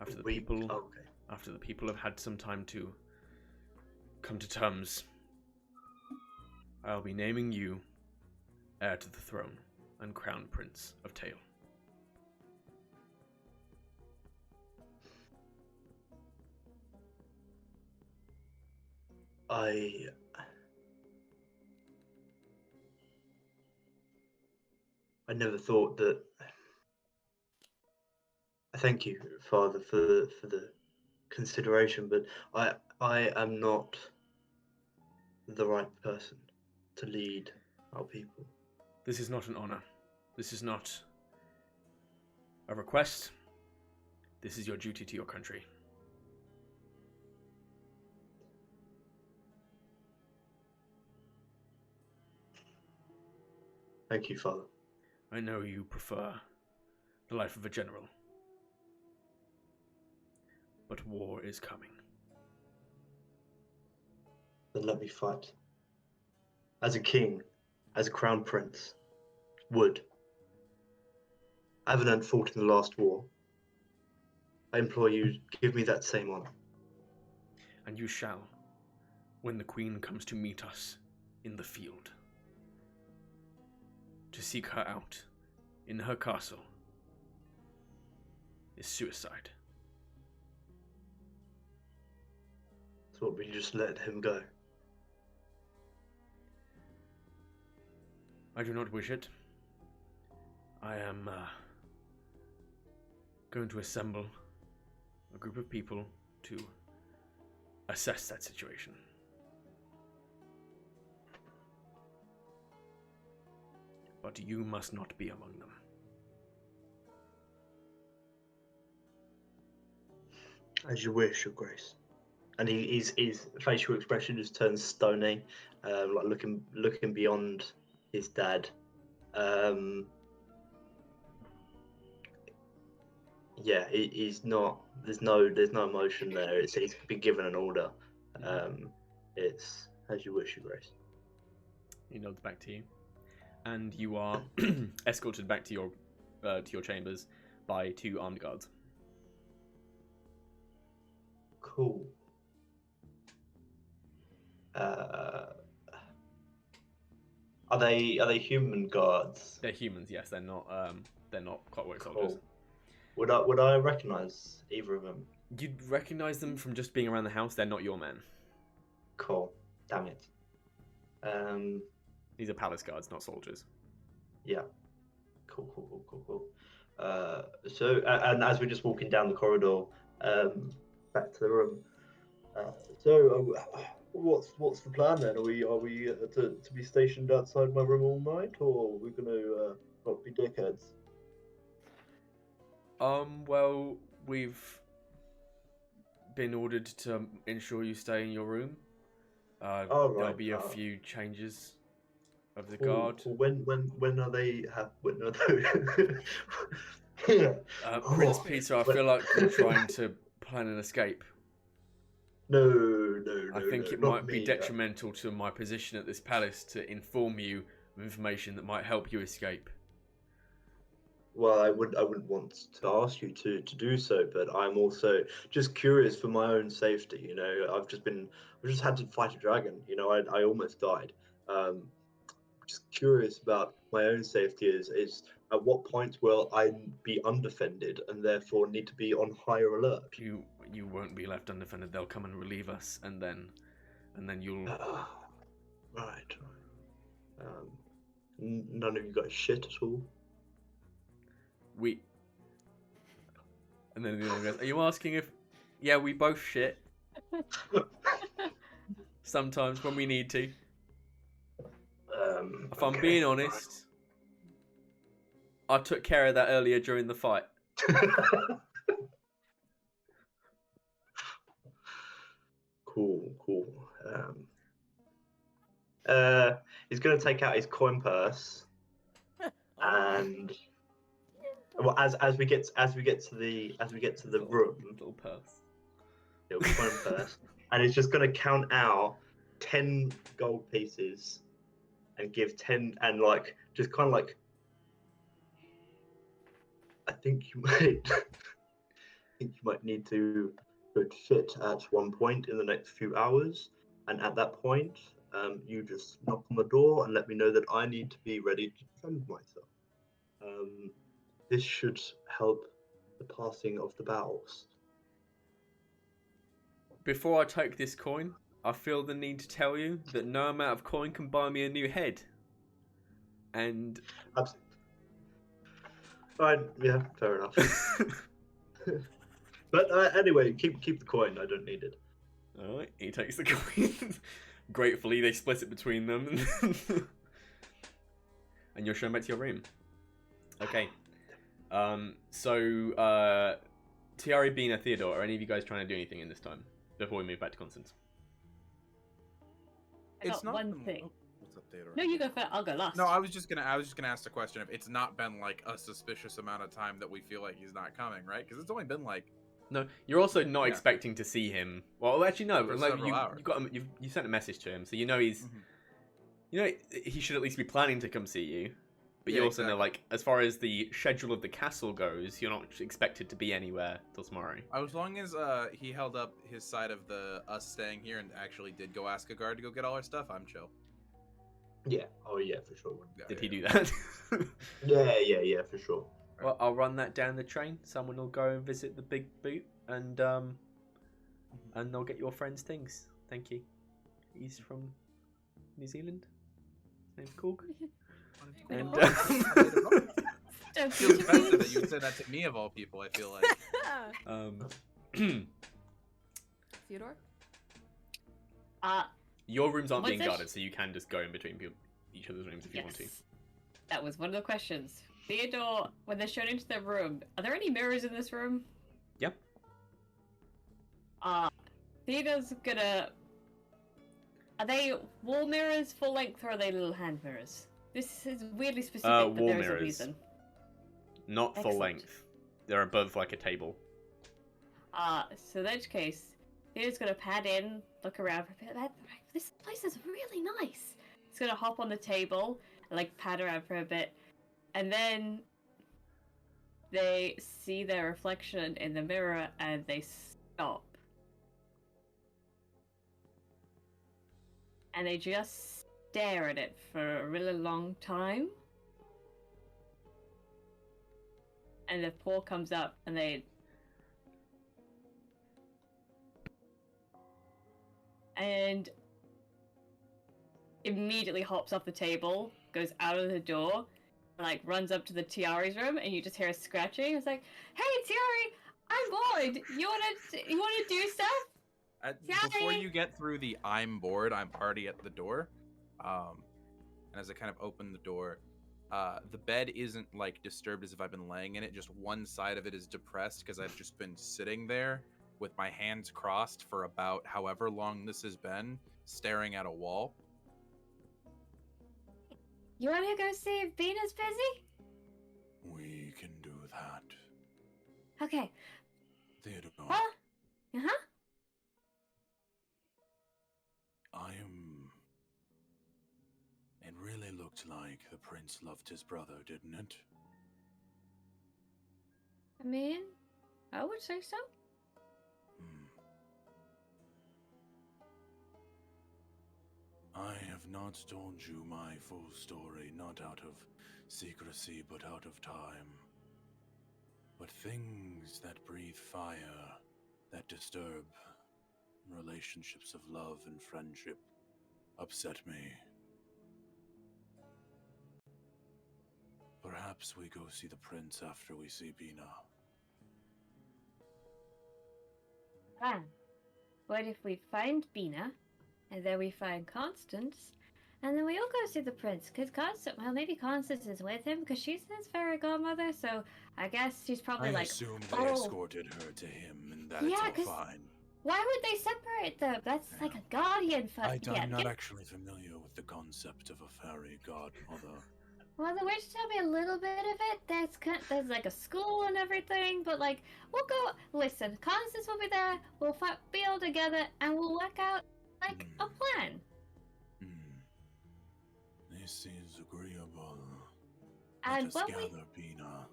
after the people have had some time to come to terms, I'll be naming you heir to the throne and crown prince of Tail.
I never thought that. Thank you, Father, for the consideration, but I am not the right person to lead our people.
This is not an honor. This is not a request. This is your duty to your country.
Thank you, Father.
I know you prefer the life of a general, but war is coming.
Then let me fight. As a king, as a crown prince, would. I haven't fought in the last war. I implore you, give me that same honor.
And you shall, when the queen comes to meet us in the field. To seek her out in her castle is suicide.
So what, we just let him go?
I do not wish it. I am going to assemble a group of people to assess that situation. But you must not be among them.
As you wish, Your Grace. And his facial expression just turns stony, like looking beyond his dad. Yeah, he's not. There's no emotion there. He's been given an order. It's as you wish, Your Grace.
He nods back to you, and you are escorted back to your chambers by 2 armed guards.
Cool. Are they human guards?
They're humans, yes. They're not clockwork
Cool.
soldiers.
Would I recognize either of them?
You'd recognize them from just being around the house. They're not your men.
Cool. Damn it.
These are palace guards, not soldiers.
Yeah. Cool. So, and as we're just walking down the corridor, back to the room. What's the plan then? Are we to be stationed outside my room all night, or are we gonna not be dickheads?
Well, we've been ordered to ensure you stay in your room. There'll be a few changes of the guard.
Cool. When are they? When are they?
Prince Peter, I feel like you're trying to plan an escape.
No.
I think it might be detrimental to my position at this palace to inform you of information that might help you escape.
Well, I wouldn't want to ask you to do so, but I'm also just curious for my own safety. You know, I've just had to fight a dragon. You know, I almost died. Just curious about my own safety. Is at what point will I be undefended and therefore need to be on higher alert?
You won't be left undefended. They'll come and relieve us, and then you'll.
Right. None of you got shit at all.
And then the other goes, are you asking if... Yeah, we both shit. Sometimes when we need to. If I'm being honest, I took care of that earlier during the fight.
Cool. He's gonna take out his coin purse, and well, as we get to the room,
little purse,
little coin purse, and he's just gonna count out 10 gold pieces, and give 10, and like just kind of like, I think you might need to put shit at one point in the next few hours, and at that point, you just knock on the door and let me know that I need to be ready to defend myself. This should help the passing of the bowels.
Before I take this coin, I feel the need to tell you that no amount of coin can buy me a new head. And
fine, yeah, fair enough. But anyway, keep the coin. I don't need it.
All right, he takes the coin. Gratefully, they split it between them, and you're shown back to your room. Okay. So, Taiyari, Bina, Theodore, are any of you guys trying to do anything in this time before we move back to Constance?
I got one thing.
What's up, Theodore?
No, you go first. I'll go last.
No, I was just gonna ask the question if it's not been like a suspicious amount of time that we feel like he's not coming, right? Because it's only been like.
No, you're also not expecting to see him. Well, actually, no.
For
Like,
several hours.
you got him. You sent a message to him, so you know he's. You know he should at least be planning to come see you. But you also know, like, as far as the schedule of the castle goes, you're not expected to be anywhere till tomorrow.
As long as he held up his side of the us staying here and actually did go ask a guard to go get all our stuff, I'm chill.
Yeah. Oh yeah, for sure.
Did he do that?
Yeah, for sure.
Well, I'll run that down the train. Someone will go and visit the big boot, and they'll get your friend's things. Thank you. He's from New Zealand. His name's Cork. And
it feels offensive that you would say that to me of all people. I feel like.
Theodore.
Your rooms aren't being guarded, so you can just go in between each other's rooms if you want to.
That was one of the questions. Theodore, when they're shown into their room, are there any mirrors in this room?
Yep.
Theodore's gonna... Are they wall mirrors, full length, or are they little hand mirrors? This is weirdly specific, but
wall
there's
mirrors.
a reason.
Not full length. They're above, like, a table.
So in that case, Theodore's gonna pad in, look around for a bit. This place is really nice. He's gonna hop on the table and, like, pad around for a bit. And then they see their reflection in the mirror and they stop. And they just stare at it for a really long time. And the paw comes up and they... And immediately hops off the table, goes out of the door, and, like, runs up to the Taiyari's room, and you just hear scratching. It's like, "Hey, Taiyari, I'm bored. You wanna do stuff?"
Before you get through the "I'm bored," I'm already at the door. And as I kind of open the door, the bed isn't like disturbed as if I've been laying in it. Just one side of it is depressed because I've just been sitting there with my hands crossed for about however long this has been, staring at a wall.
You want to go see if Bina's busy?
We can do that.
Okay.
Theodore.
Huh? Uh-huh.
It really looked like the prince loved his brother, didn't it?
I mean, I would say so.
I have not told you my full story, not out of secrecy, but out of time. But things that breathe fire, that disturb relationships of love and friendship, upset me. Perhaps we go see the prince after we see Bina.
What if we find Bina, and then we find Constance, and then we all go see the prince? Because maybe Constance is with him, because she's his fairy godmother, so I guess she's probably
I
like,
assume they escorted her to him, and that's all fine.
Why would they separate them? That's like a guardian for.
I'm not actually familiar with the concept of a fairy godmother.
Well, the witch told me a little bit of it. There's like a school and everything, but like we'll go. Listen, Constance will be there. We'll be all together, and we'll work out like a plan.
This is agreeable.
And
Let us gather, Bina.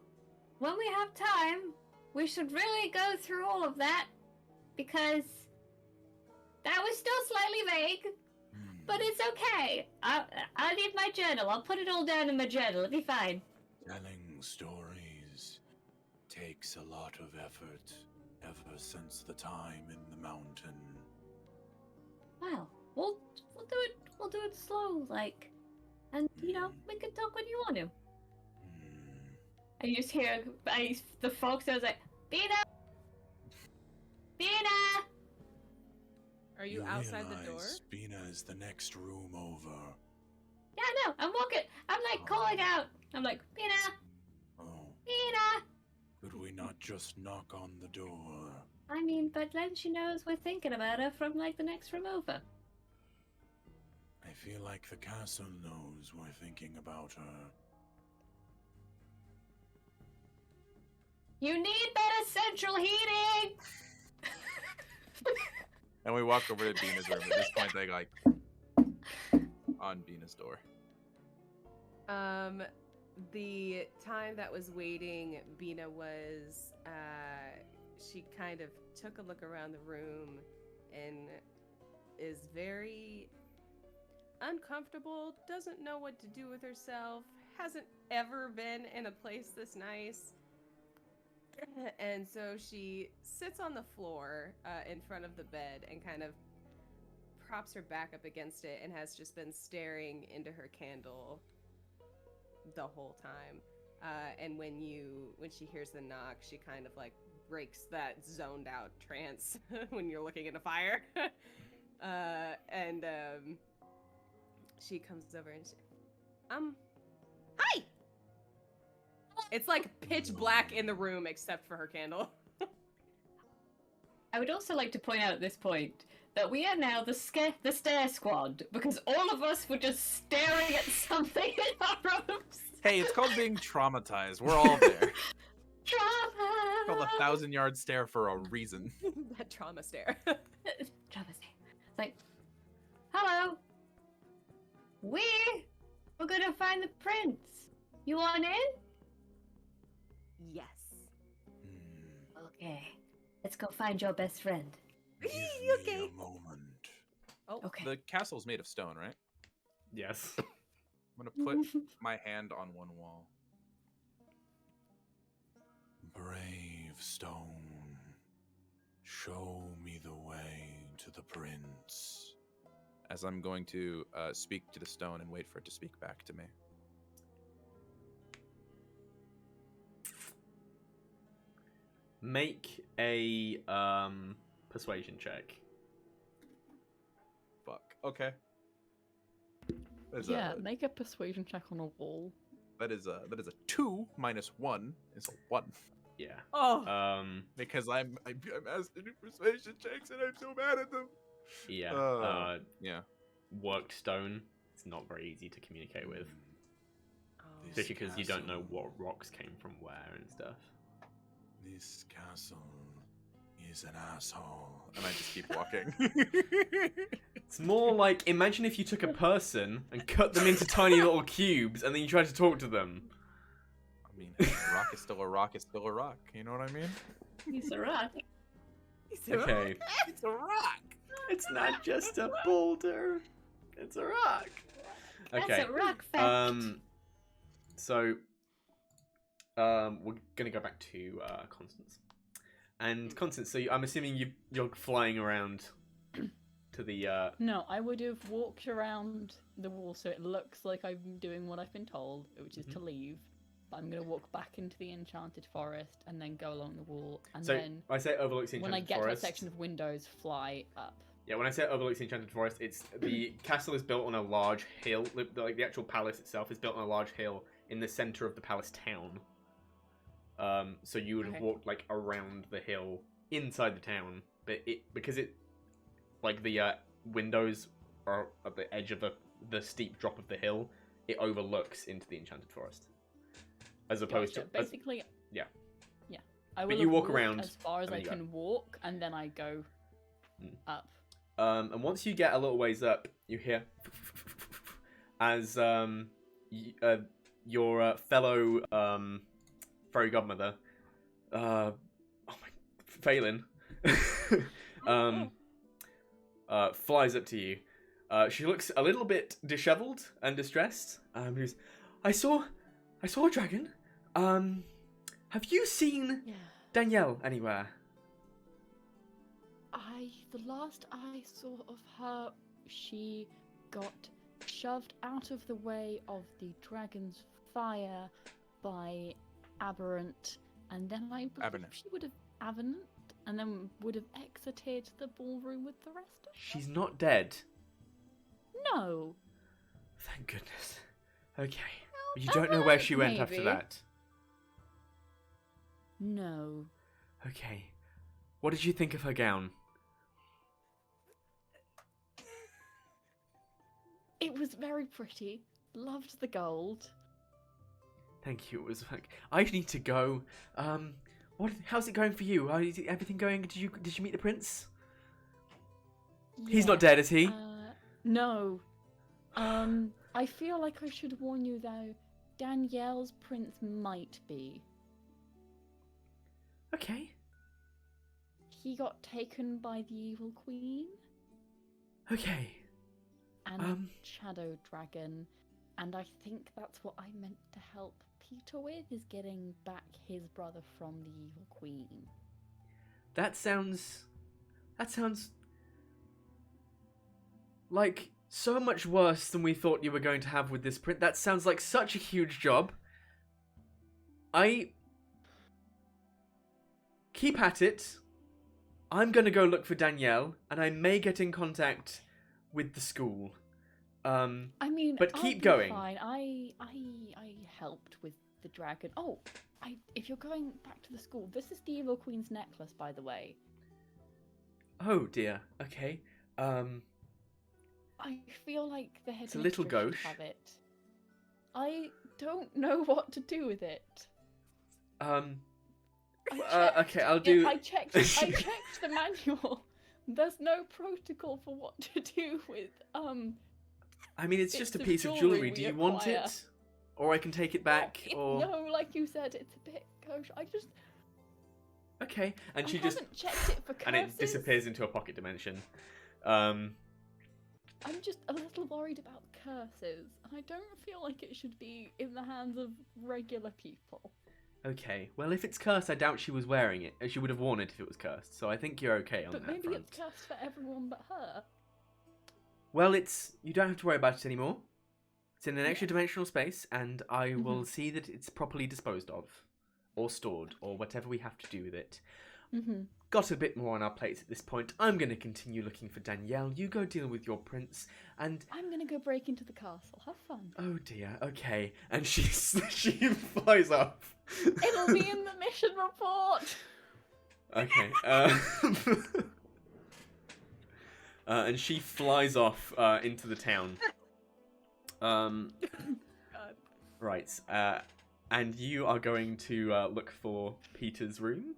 when we have time, we should really go through all of that because that was still slightly vague. But it's okay. I need my journal. I'll put it all down in my journal. It'll be fine.
Telling stories takes a lot of effort ever since the time in the mountain.
Well, we'll do it. We'll do it slow, like, and you know, we can talk when you want to. I just hear the folks. I was like, Bina, Bina.
Are you outside the door?
Bina is the next room over.
Yeah, no, I'm walking. I'm like calling out. I'm like, Bina, Bina.
Could we not just knock on the door?
I mean, but then she knows we're thinking about her from like the next room over.
I feel like the castle knows we're thinking about her.
You need better central heating.
And we walk over to Bina's room. At this point, they like on Bina's door.
The time that was waiting, Bina was, she kind of took a look around the room and is very uncomfortable, doesn't know what to do with herself, hasn't ever been in a place this nice. And so she sits on the floor in front of the bed and kind of props her back up against it and has just been staring into her candle the whole time. And when she hears the knock, she kind of like breaks that zoned out trance when you're looking at a fire. She comes over and hi! It's like pitch black in the room except for her candle.
I would also like to point out at this point that we are now the stare squad because all of us were just staring at something in our rooms.
Hey, it's called being traumatized. We're all there.
Trauma.
It's called a 1,000-yard stare for a reason.
That trauma stare.
Trauma stare. It's like, hello. We're gonna find the prince. You want in?
Yes.
Okay. Let's go find your best friend.
Give me a moment.
Oh,
Okay.
The castle's made of stone, right?
Yes.
I'm gonna put my hand on one wall.
Brave stone, show me the way to the prince.
As I'm going to speak to the stone and wait for it to speak back to me.
Make a persuasion check.
Fuck. Okay.
Make a persuasion check on a wall.
That is a 2 minus 1 is a 1.
Yeah.
Oh.
Because I'm asked to do persuasion checks and I'm so mad at them.
Yeah.
Yeah.
Worked stone. It's not very easy to communicate with,
This
especially because you don't know
castle-
what rocks came from where and stuff.
This castle is an asshole.
And I just keep walking.
It's more like, imagine if you took a person and cut them into tiny little cubes and then you tried to talk to them.
I mean, a rock is still a rock is still a rock. You know what I mean?
He's a rock.
Okay.
It's a rock.
It's not just a boulder. It's a rock. Okay.
That's a rock fact.
So, we're gonna go back to Constance. And Constance, so I'm assuming you're flying around to the.
No, I would have walked around the wall so it looks like I'm doing what I've been told, which is to leave. But I'm going to walk back into the enchanted forest and then go along the wall. And
So
then
I say overlooks the
when I
enchanted
get
forest.
to a section of windows, fly up.
Yeah, when I say overlooks the enchanted forest, it's the castle is built on a large hill. Like the actual palace itself is built on a large hill in the center of the palace town. So you would have
Okay.
walked like around the hill inside the town but because like the windows are at the edge of the steep drop of the hill, it overlooks into the enchanted forest. As opposed to
basically.
Yeah.
I will
you walk around
as far as I can walk, and then I go up.
And once you get a little ways up, you hear as your fellow fairy godmother, Phelan, flies up to you. She looks a little bit disheveled and distressed. She goes, I saw a dragon. Have you seen Danielle anywhere?
The last I saw of her, she got shoved out of the way of the dragon's fire by Aberrant, and then I believe she would have Avenant, and then would have exited the ballroom with the rest of us.
She's not dead.
No.
Thank goodness. Okay. You don't know where she went after that?
No.
Okay. What did you think of her gown?
It was very pretty. Loved the gold.
Thank you. It was like, I need to go. How's it going for you? Is everything going? Did you meet the prince?
Yeah.
He's not dead, is he?
No. I feel like I should warn you though. Danielle's prince might be.
Okay.
He got taken by the evil queen.
Okay.
And Shadow Dragon, and I think that's what I meant to help Peter with, is getting back his brother from the evil queen.
That sounds like so much worse than we thought you were going to have with this print. That sounds like such a huge job. Keep at it. I'm gonna go look for Danielle, and I may get in contact with the school.
I mean,
but keep going.
Fine. I helped with the dragon. Oh, if you're going back to the school, this is the evil queen's necklace, by the way.
Oh dear. Okay.
I feel like the head
It's a little gauche.
have it. I don't know what to do with it.
Okay, I'll do.
I checked the manual. There's no protocol for what to do with
I mean, it's just a piece of jewelry. Do you want it? Or I can take it back, or...
No, like you said, it's a bit gauche.
Okay, and she
haven't checked it for curses.
And it disappears into a pocket dimension.
I'm just a little worried about curses, and I don't feel like it should be in the hands of regular people.
Okay, well, if it's cursed, I doubt she was wearing it. She would have worn it if it was cursed, so I think you're okay on that front.
But maybe it's cursed for everyone but her.
Well, you don't have to worry about it anymore. It's in an extra dimensional space, and I will see that it's properly disposed of, or stored, or whatever we have to do with it. Got a bit more on our plates at this point. I'm going to continue looking for Danielle. You go deal with your prince, and...
I'm going to go break into the castle. Have fun.
Oh dear, okay. And she flies off.
It'll be in the mission report!
Okay, and she flies off into the town. Right, and you are going to look for Peter's room?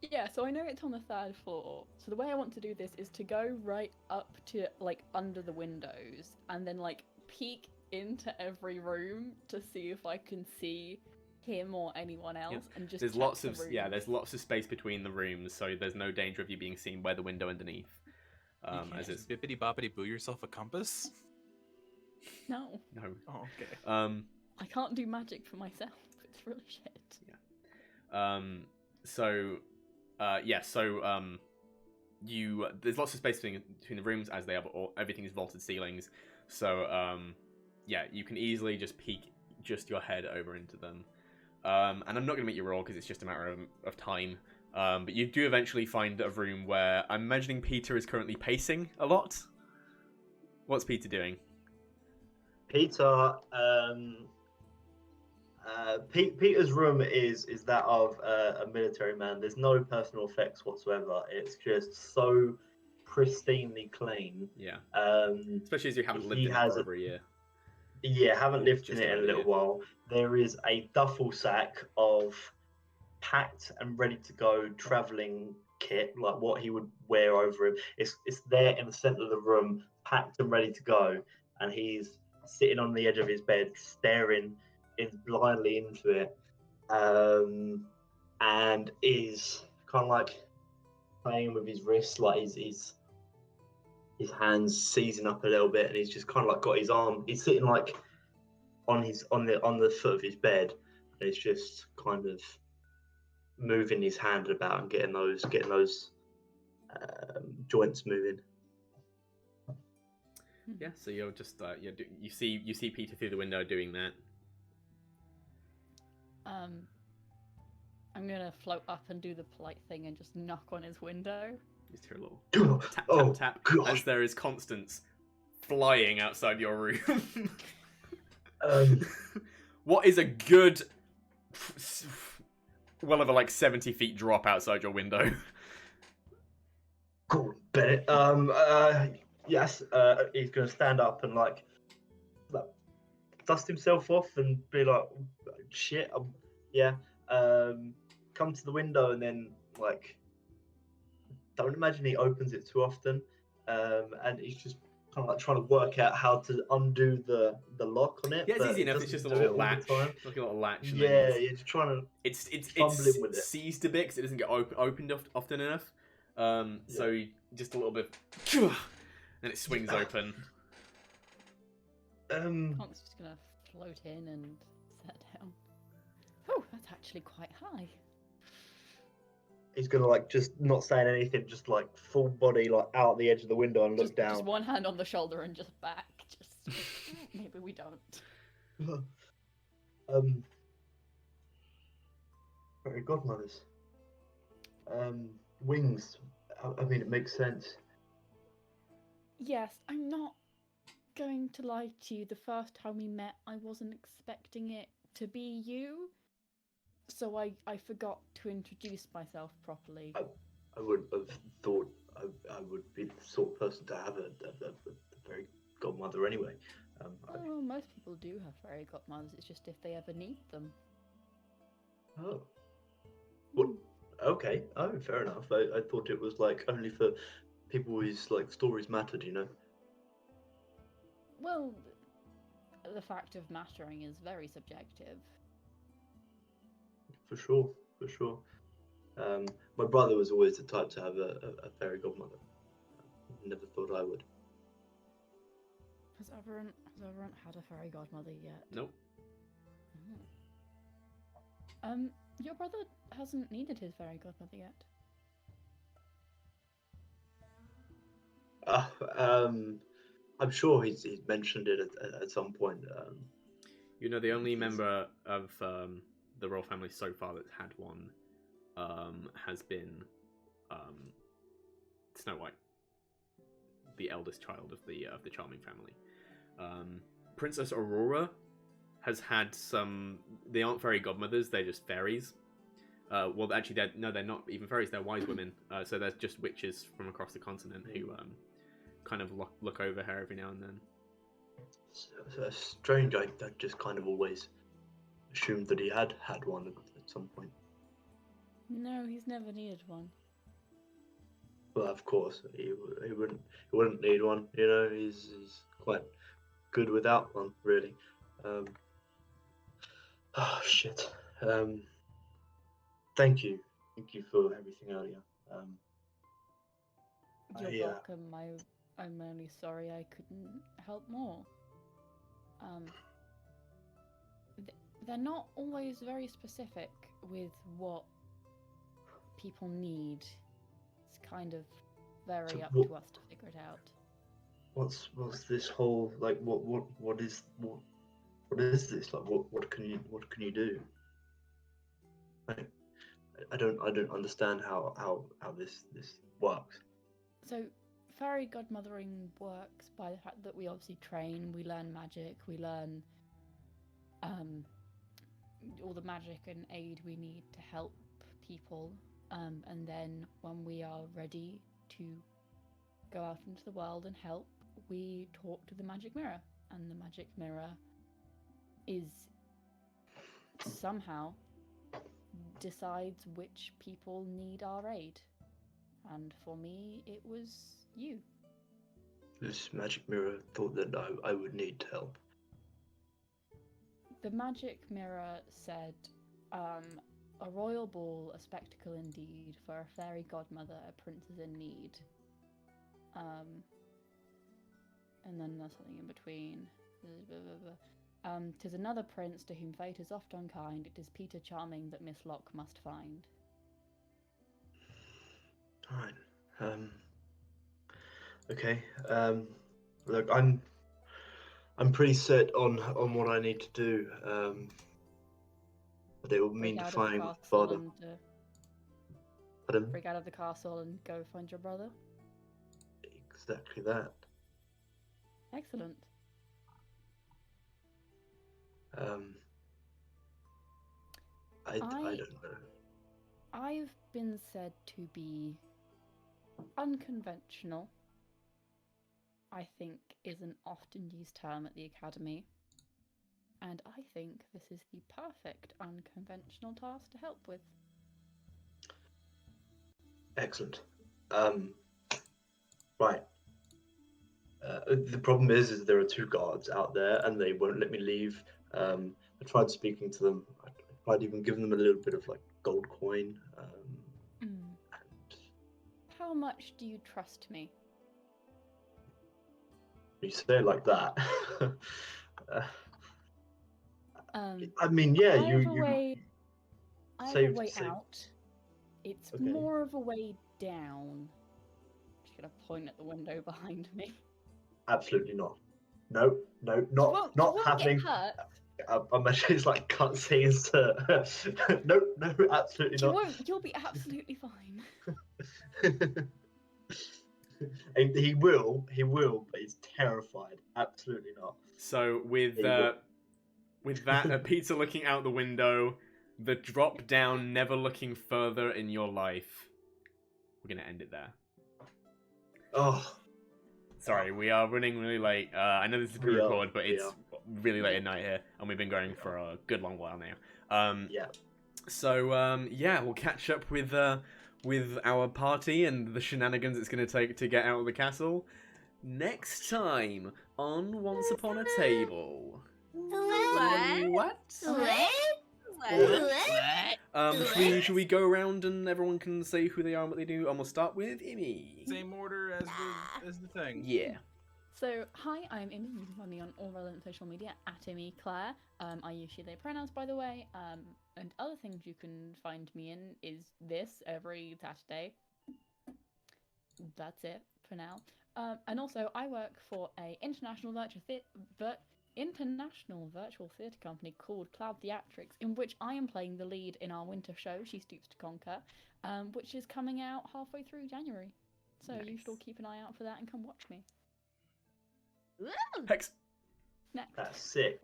Yeah, so I know it's on the 3rd floor. So the way I want to do this is to go right up to, like, under the windows, and then, like, peek into every room to see if I can see him or anyone else, and just
there's
check
lots
the
of
room.
there's lots of space between the rooms, so there's no danger of you being seen by the window underneath.
You can't just bippity boppity boo yourself a compass?
No.
Oh, okay.
I can't do magic for myself. It's really shit.
Yeah. There's lots of space between the rooms, as they have everything is vaulted ceilings. So you can easily just peek just your head over into them. And I'm not going to make you roll because it's just a matter of time. But you do eventually find a room where I'm imagining Peter is currently pacing a lot. What's Peter doing?
Peter Peter's room is that of a military man. There's no personal effects whatsoever. It's just so pristinely clean.
Yeah.
Um,
Especially as you haven't lived
he
in it
has
for
a,
over a year.
yeah, haven't lived in
Just
it in
about
a
a
little
year.
while. There is a duffel sack of packed and ready to go traveling kit, like what he would wear over him. It's there in the center of the room, packed and ready to go, and he's sitting on the edge of his bed, staring blindly into it, and is kind of like playing with his wrist, like his hands seizing up a little bit, and he's just kind of like got his arm. He's sitting like on the foot of his bed, and it's just kind of moving his hand about and getting those joints moving.
Yeah, so you're just you see Peter through the window doing that.
I'm gonna float up and do the polite thing and just knock on his window.
Just hear a little tap tap tap as there is Constance flying outside your room. What is a good, well over like 70 feet drop outside your window?
Cool, Bennett. Yes. He's gonna stand up and like dust himself off and be like, "Shit, yeah." Come to the window and then like, don't imagine he opens it too often. And he's just kind of like trying to work out how to undo the lock on it.
Yeah, it's easy enough. It's just a little latch, like a little latch.
Yeah, you're just trying to.
It's
fumbling with it.
seized a bit because it doesn't get opened often enough. So just a little bit, and it swings open.
Constance just gonna float in and set down. Oh, that's actually quite high.
He's gonna like just not saying anything, just like full body like out the edge of the window and look down.
Just one hand on the shoulder and just back. Just maybe we don't.
Fairy godmothers. Wings. I mean, it makes sense.
Yes, I'm not going to lie to you. The first time we met, I wasn't expecting it to be you. So I forgot to introduce myself properly.
I would have thought I would be the sort of person to have a fairy godmother anyway.
Oh, most people do have fairy godmothers. It's just if they ever need them.
Oh. What? Okay. Oh, fair enough. I thought it was like only for people whose like stories mattered, you know.
Well, the fact of mattering is very subjective.
For sure. My brother was always the type to have a fairy godmother. Never thought I would.
Has everyone had a fairy godmother yet?
Nope.
Your brother hasn't needed his fairy godmother yet.
I'm sure he's mentioned it at some point.
You know, the only member of the royal family so far that's had one has been Snow White, the eldest child of the charming family. Princess Aurora has had some. They aren't fairy godmothers; they're just fairies. Well, actually, they're not even fairies. They're wise women. So they're just witches from across the continent who kind of look over her every now and then.
So strange. I just kind of always assumed that he had one at some point.
No, he's never needed one.
Well, of course, he wouldn't need one. You know, he's quite good without one, really. Oh shit. Thank you for everything earlier.
You're welcome. I'm only sorry I couldn't help more. They're not always very specific with what people need. It's kind of very up to us to figure it out.
What's this whole like? What is this like? What can you do? I don't understand how this works.
So fairy godmothering works by the fact that we obviously train, we learn magic, we learn all the magic and aid we need to help people. And then when we are ready to go out into the world and help, we talk to the magic mirror. And the magic mirror is somehow decides which people need our aid. And for me, it was you.
This magic mirror thought that I would need help.
The magic mirror said, a royal ball, a spectacle indeed, for a fairy godmother, a princess in need. And then there's something in between. 'Tis another prince to whom fate is oft unkind. It is Peter Charming that Miss Locke must find.
Alright. Okay. Look, I'm pretty set on what I need to do. But it will mean
Break
to
out of the
find my
castle
father.
and,
Pardon?
break out of the castle and go find your brother.
Exactly that.
Excellent.
I don't know.
I've been said to be unconventional, I think is an often used term at the Academy. And I think this is the perfect unconventional task to help with.
Excellent. Right. The problem is there are 2 guards out there, and they won't let me leave. I tried speaking to them. I tried even giving them a little bit of like gold coin. And
How much do you trust me?
you say it like that. I mean, yeah,
I have a
you
way
save-
out. It's
Okay.
more of a way down. Just gonna point at the window behind me.
Absolutely not. No,
You
not
won't
happening.
Get hurt.
I'm actually it's like cutscenes to no, absolutely
You
not.
won't. You'll be absolutely fine.
He will, but he's terrified. Absolutely not.
So with
There you
that, Peter looking out the window, the drop down, never looking further in your life. We're gonna end it there.
Oh,
Sorry, we are running really late. I know this is
We are,
pre-record, but
we
it's
are.
really late at night here, and we've been going for a good long while now.
yeah.
So yeah, we'll catch up with our party and the shenanigans it's going to take to get out of the castle next time on Once Upon a Table. What? Should we go around and everyone can say who they are and what they do? And we'll start with Immy.
Same order as the thing.
Yeah.
So, hi, I'm Immy. You can find me on all relevant social media at Immy Claire. I use she, they pronouns, by the way. And other things you can find me in is this every Saturday. That's it for now. And also, I work for a international virtual theatre company called Cloud Theatrics, in which I am playing the lead in our winter show, She Stoops to Conquer, which is coming out halfway through January. So you should all keep an eye out for that and come watch me.
Hex.
Next.
That's sick.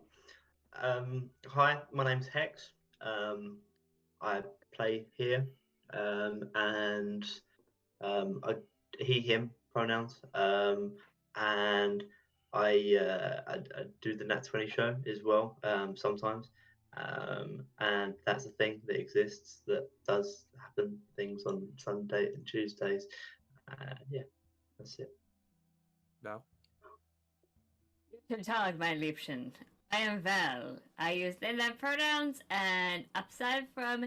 Hi, my name's Hex. I play here, and he, him pronouns. And I do the Nat 20 show as well sometimes. And that's a thing that exists that does happen things on Sunday and Tuesdays. Yeah, that's it.
Val?
Guten Tag, mein Liebchen. I am Val. I use they them pronouns, and aside from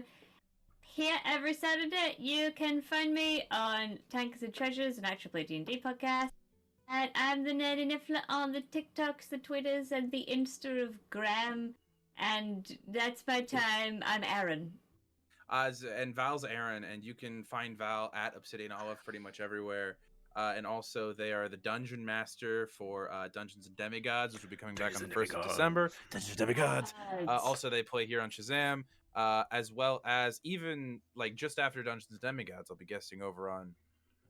here every Saturday, you can find me on Tankers and Treasures, an actual play D&D podcast. And I'm the nerdy niffler on the TikToks, the Twitters, and the Insta of Graham. And that's my time. I'm Aaron.
And Val's Aaron, and you can find Val at Obsidian Olive pretty much everywhere. And also, they are the Dungeon Master for Dungeons and Demigods, which will be coming back on the 1st of December. Dungeons and Demigods. Also, they play here on Shazam, as well as even like just after Dungeons and Demigods, I'll be guesting over on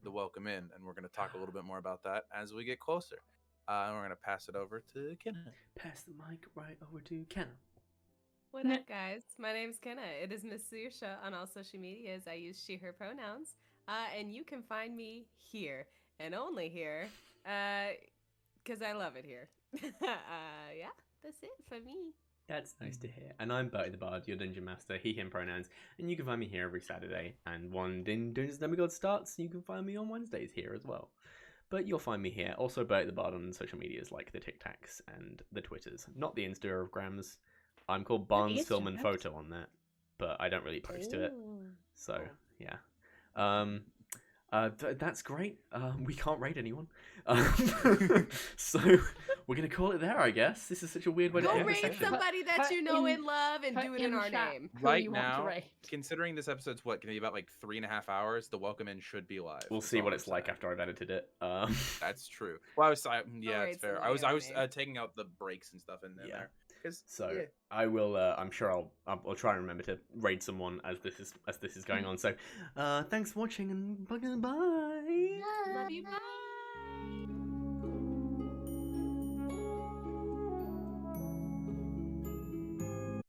the Welcome In, and we're going to talk a little bit more about that as we get closer. And we're going to pass it over to Kenna.
Pass the mic right over to Kenna.
What up, guys? My name's Kenna. It is Miss Saoirse on all social medias. I use she, her pronouns. And you can find me here and only here because I love it here. Yeah, that's it for me.
That's nice to hear. And I'm Burrty the Bard, your Dungeon Master, he, him pronouns. And you can find me here every Saturday. And when Dungeons & Demigods starts, you can find me on Wednesdays here as well. But you'll find me here. Also Burrty the Bard on social medias like the TikToks and the Twitters. Not the Instagrams. I'm called Barnes Film and Photo on that. But I don't really post to it. So, yeah. That's great. We can't rate anyone. So we're gonna call it there, I guess. This is such a weird way to end the
rate
session.
somebody that you know and love and do it in our name.
Right now, considering this episode's going to be about like 3.5 hours, the welcome in should be live.
We'll see what it's like after I've edited it.
That's true. Well, it's fair. I was taking out the breaks and stuff in there.
So I will. I'm sure I'll try and remember to raid someone as this is going on. So, thanks for watching and bye.
Love you. Bye.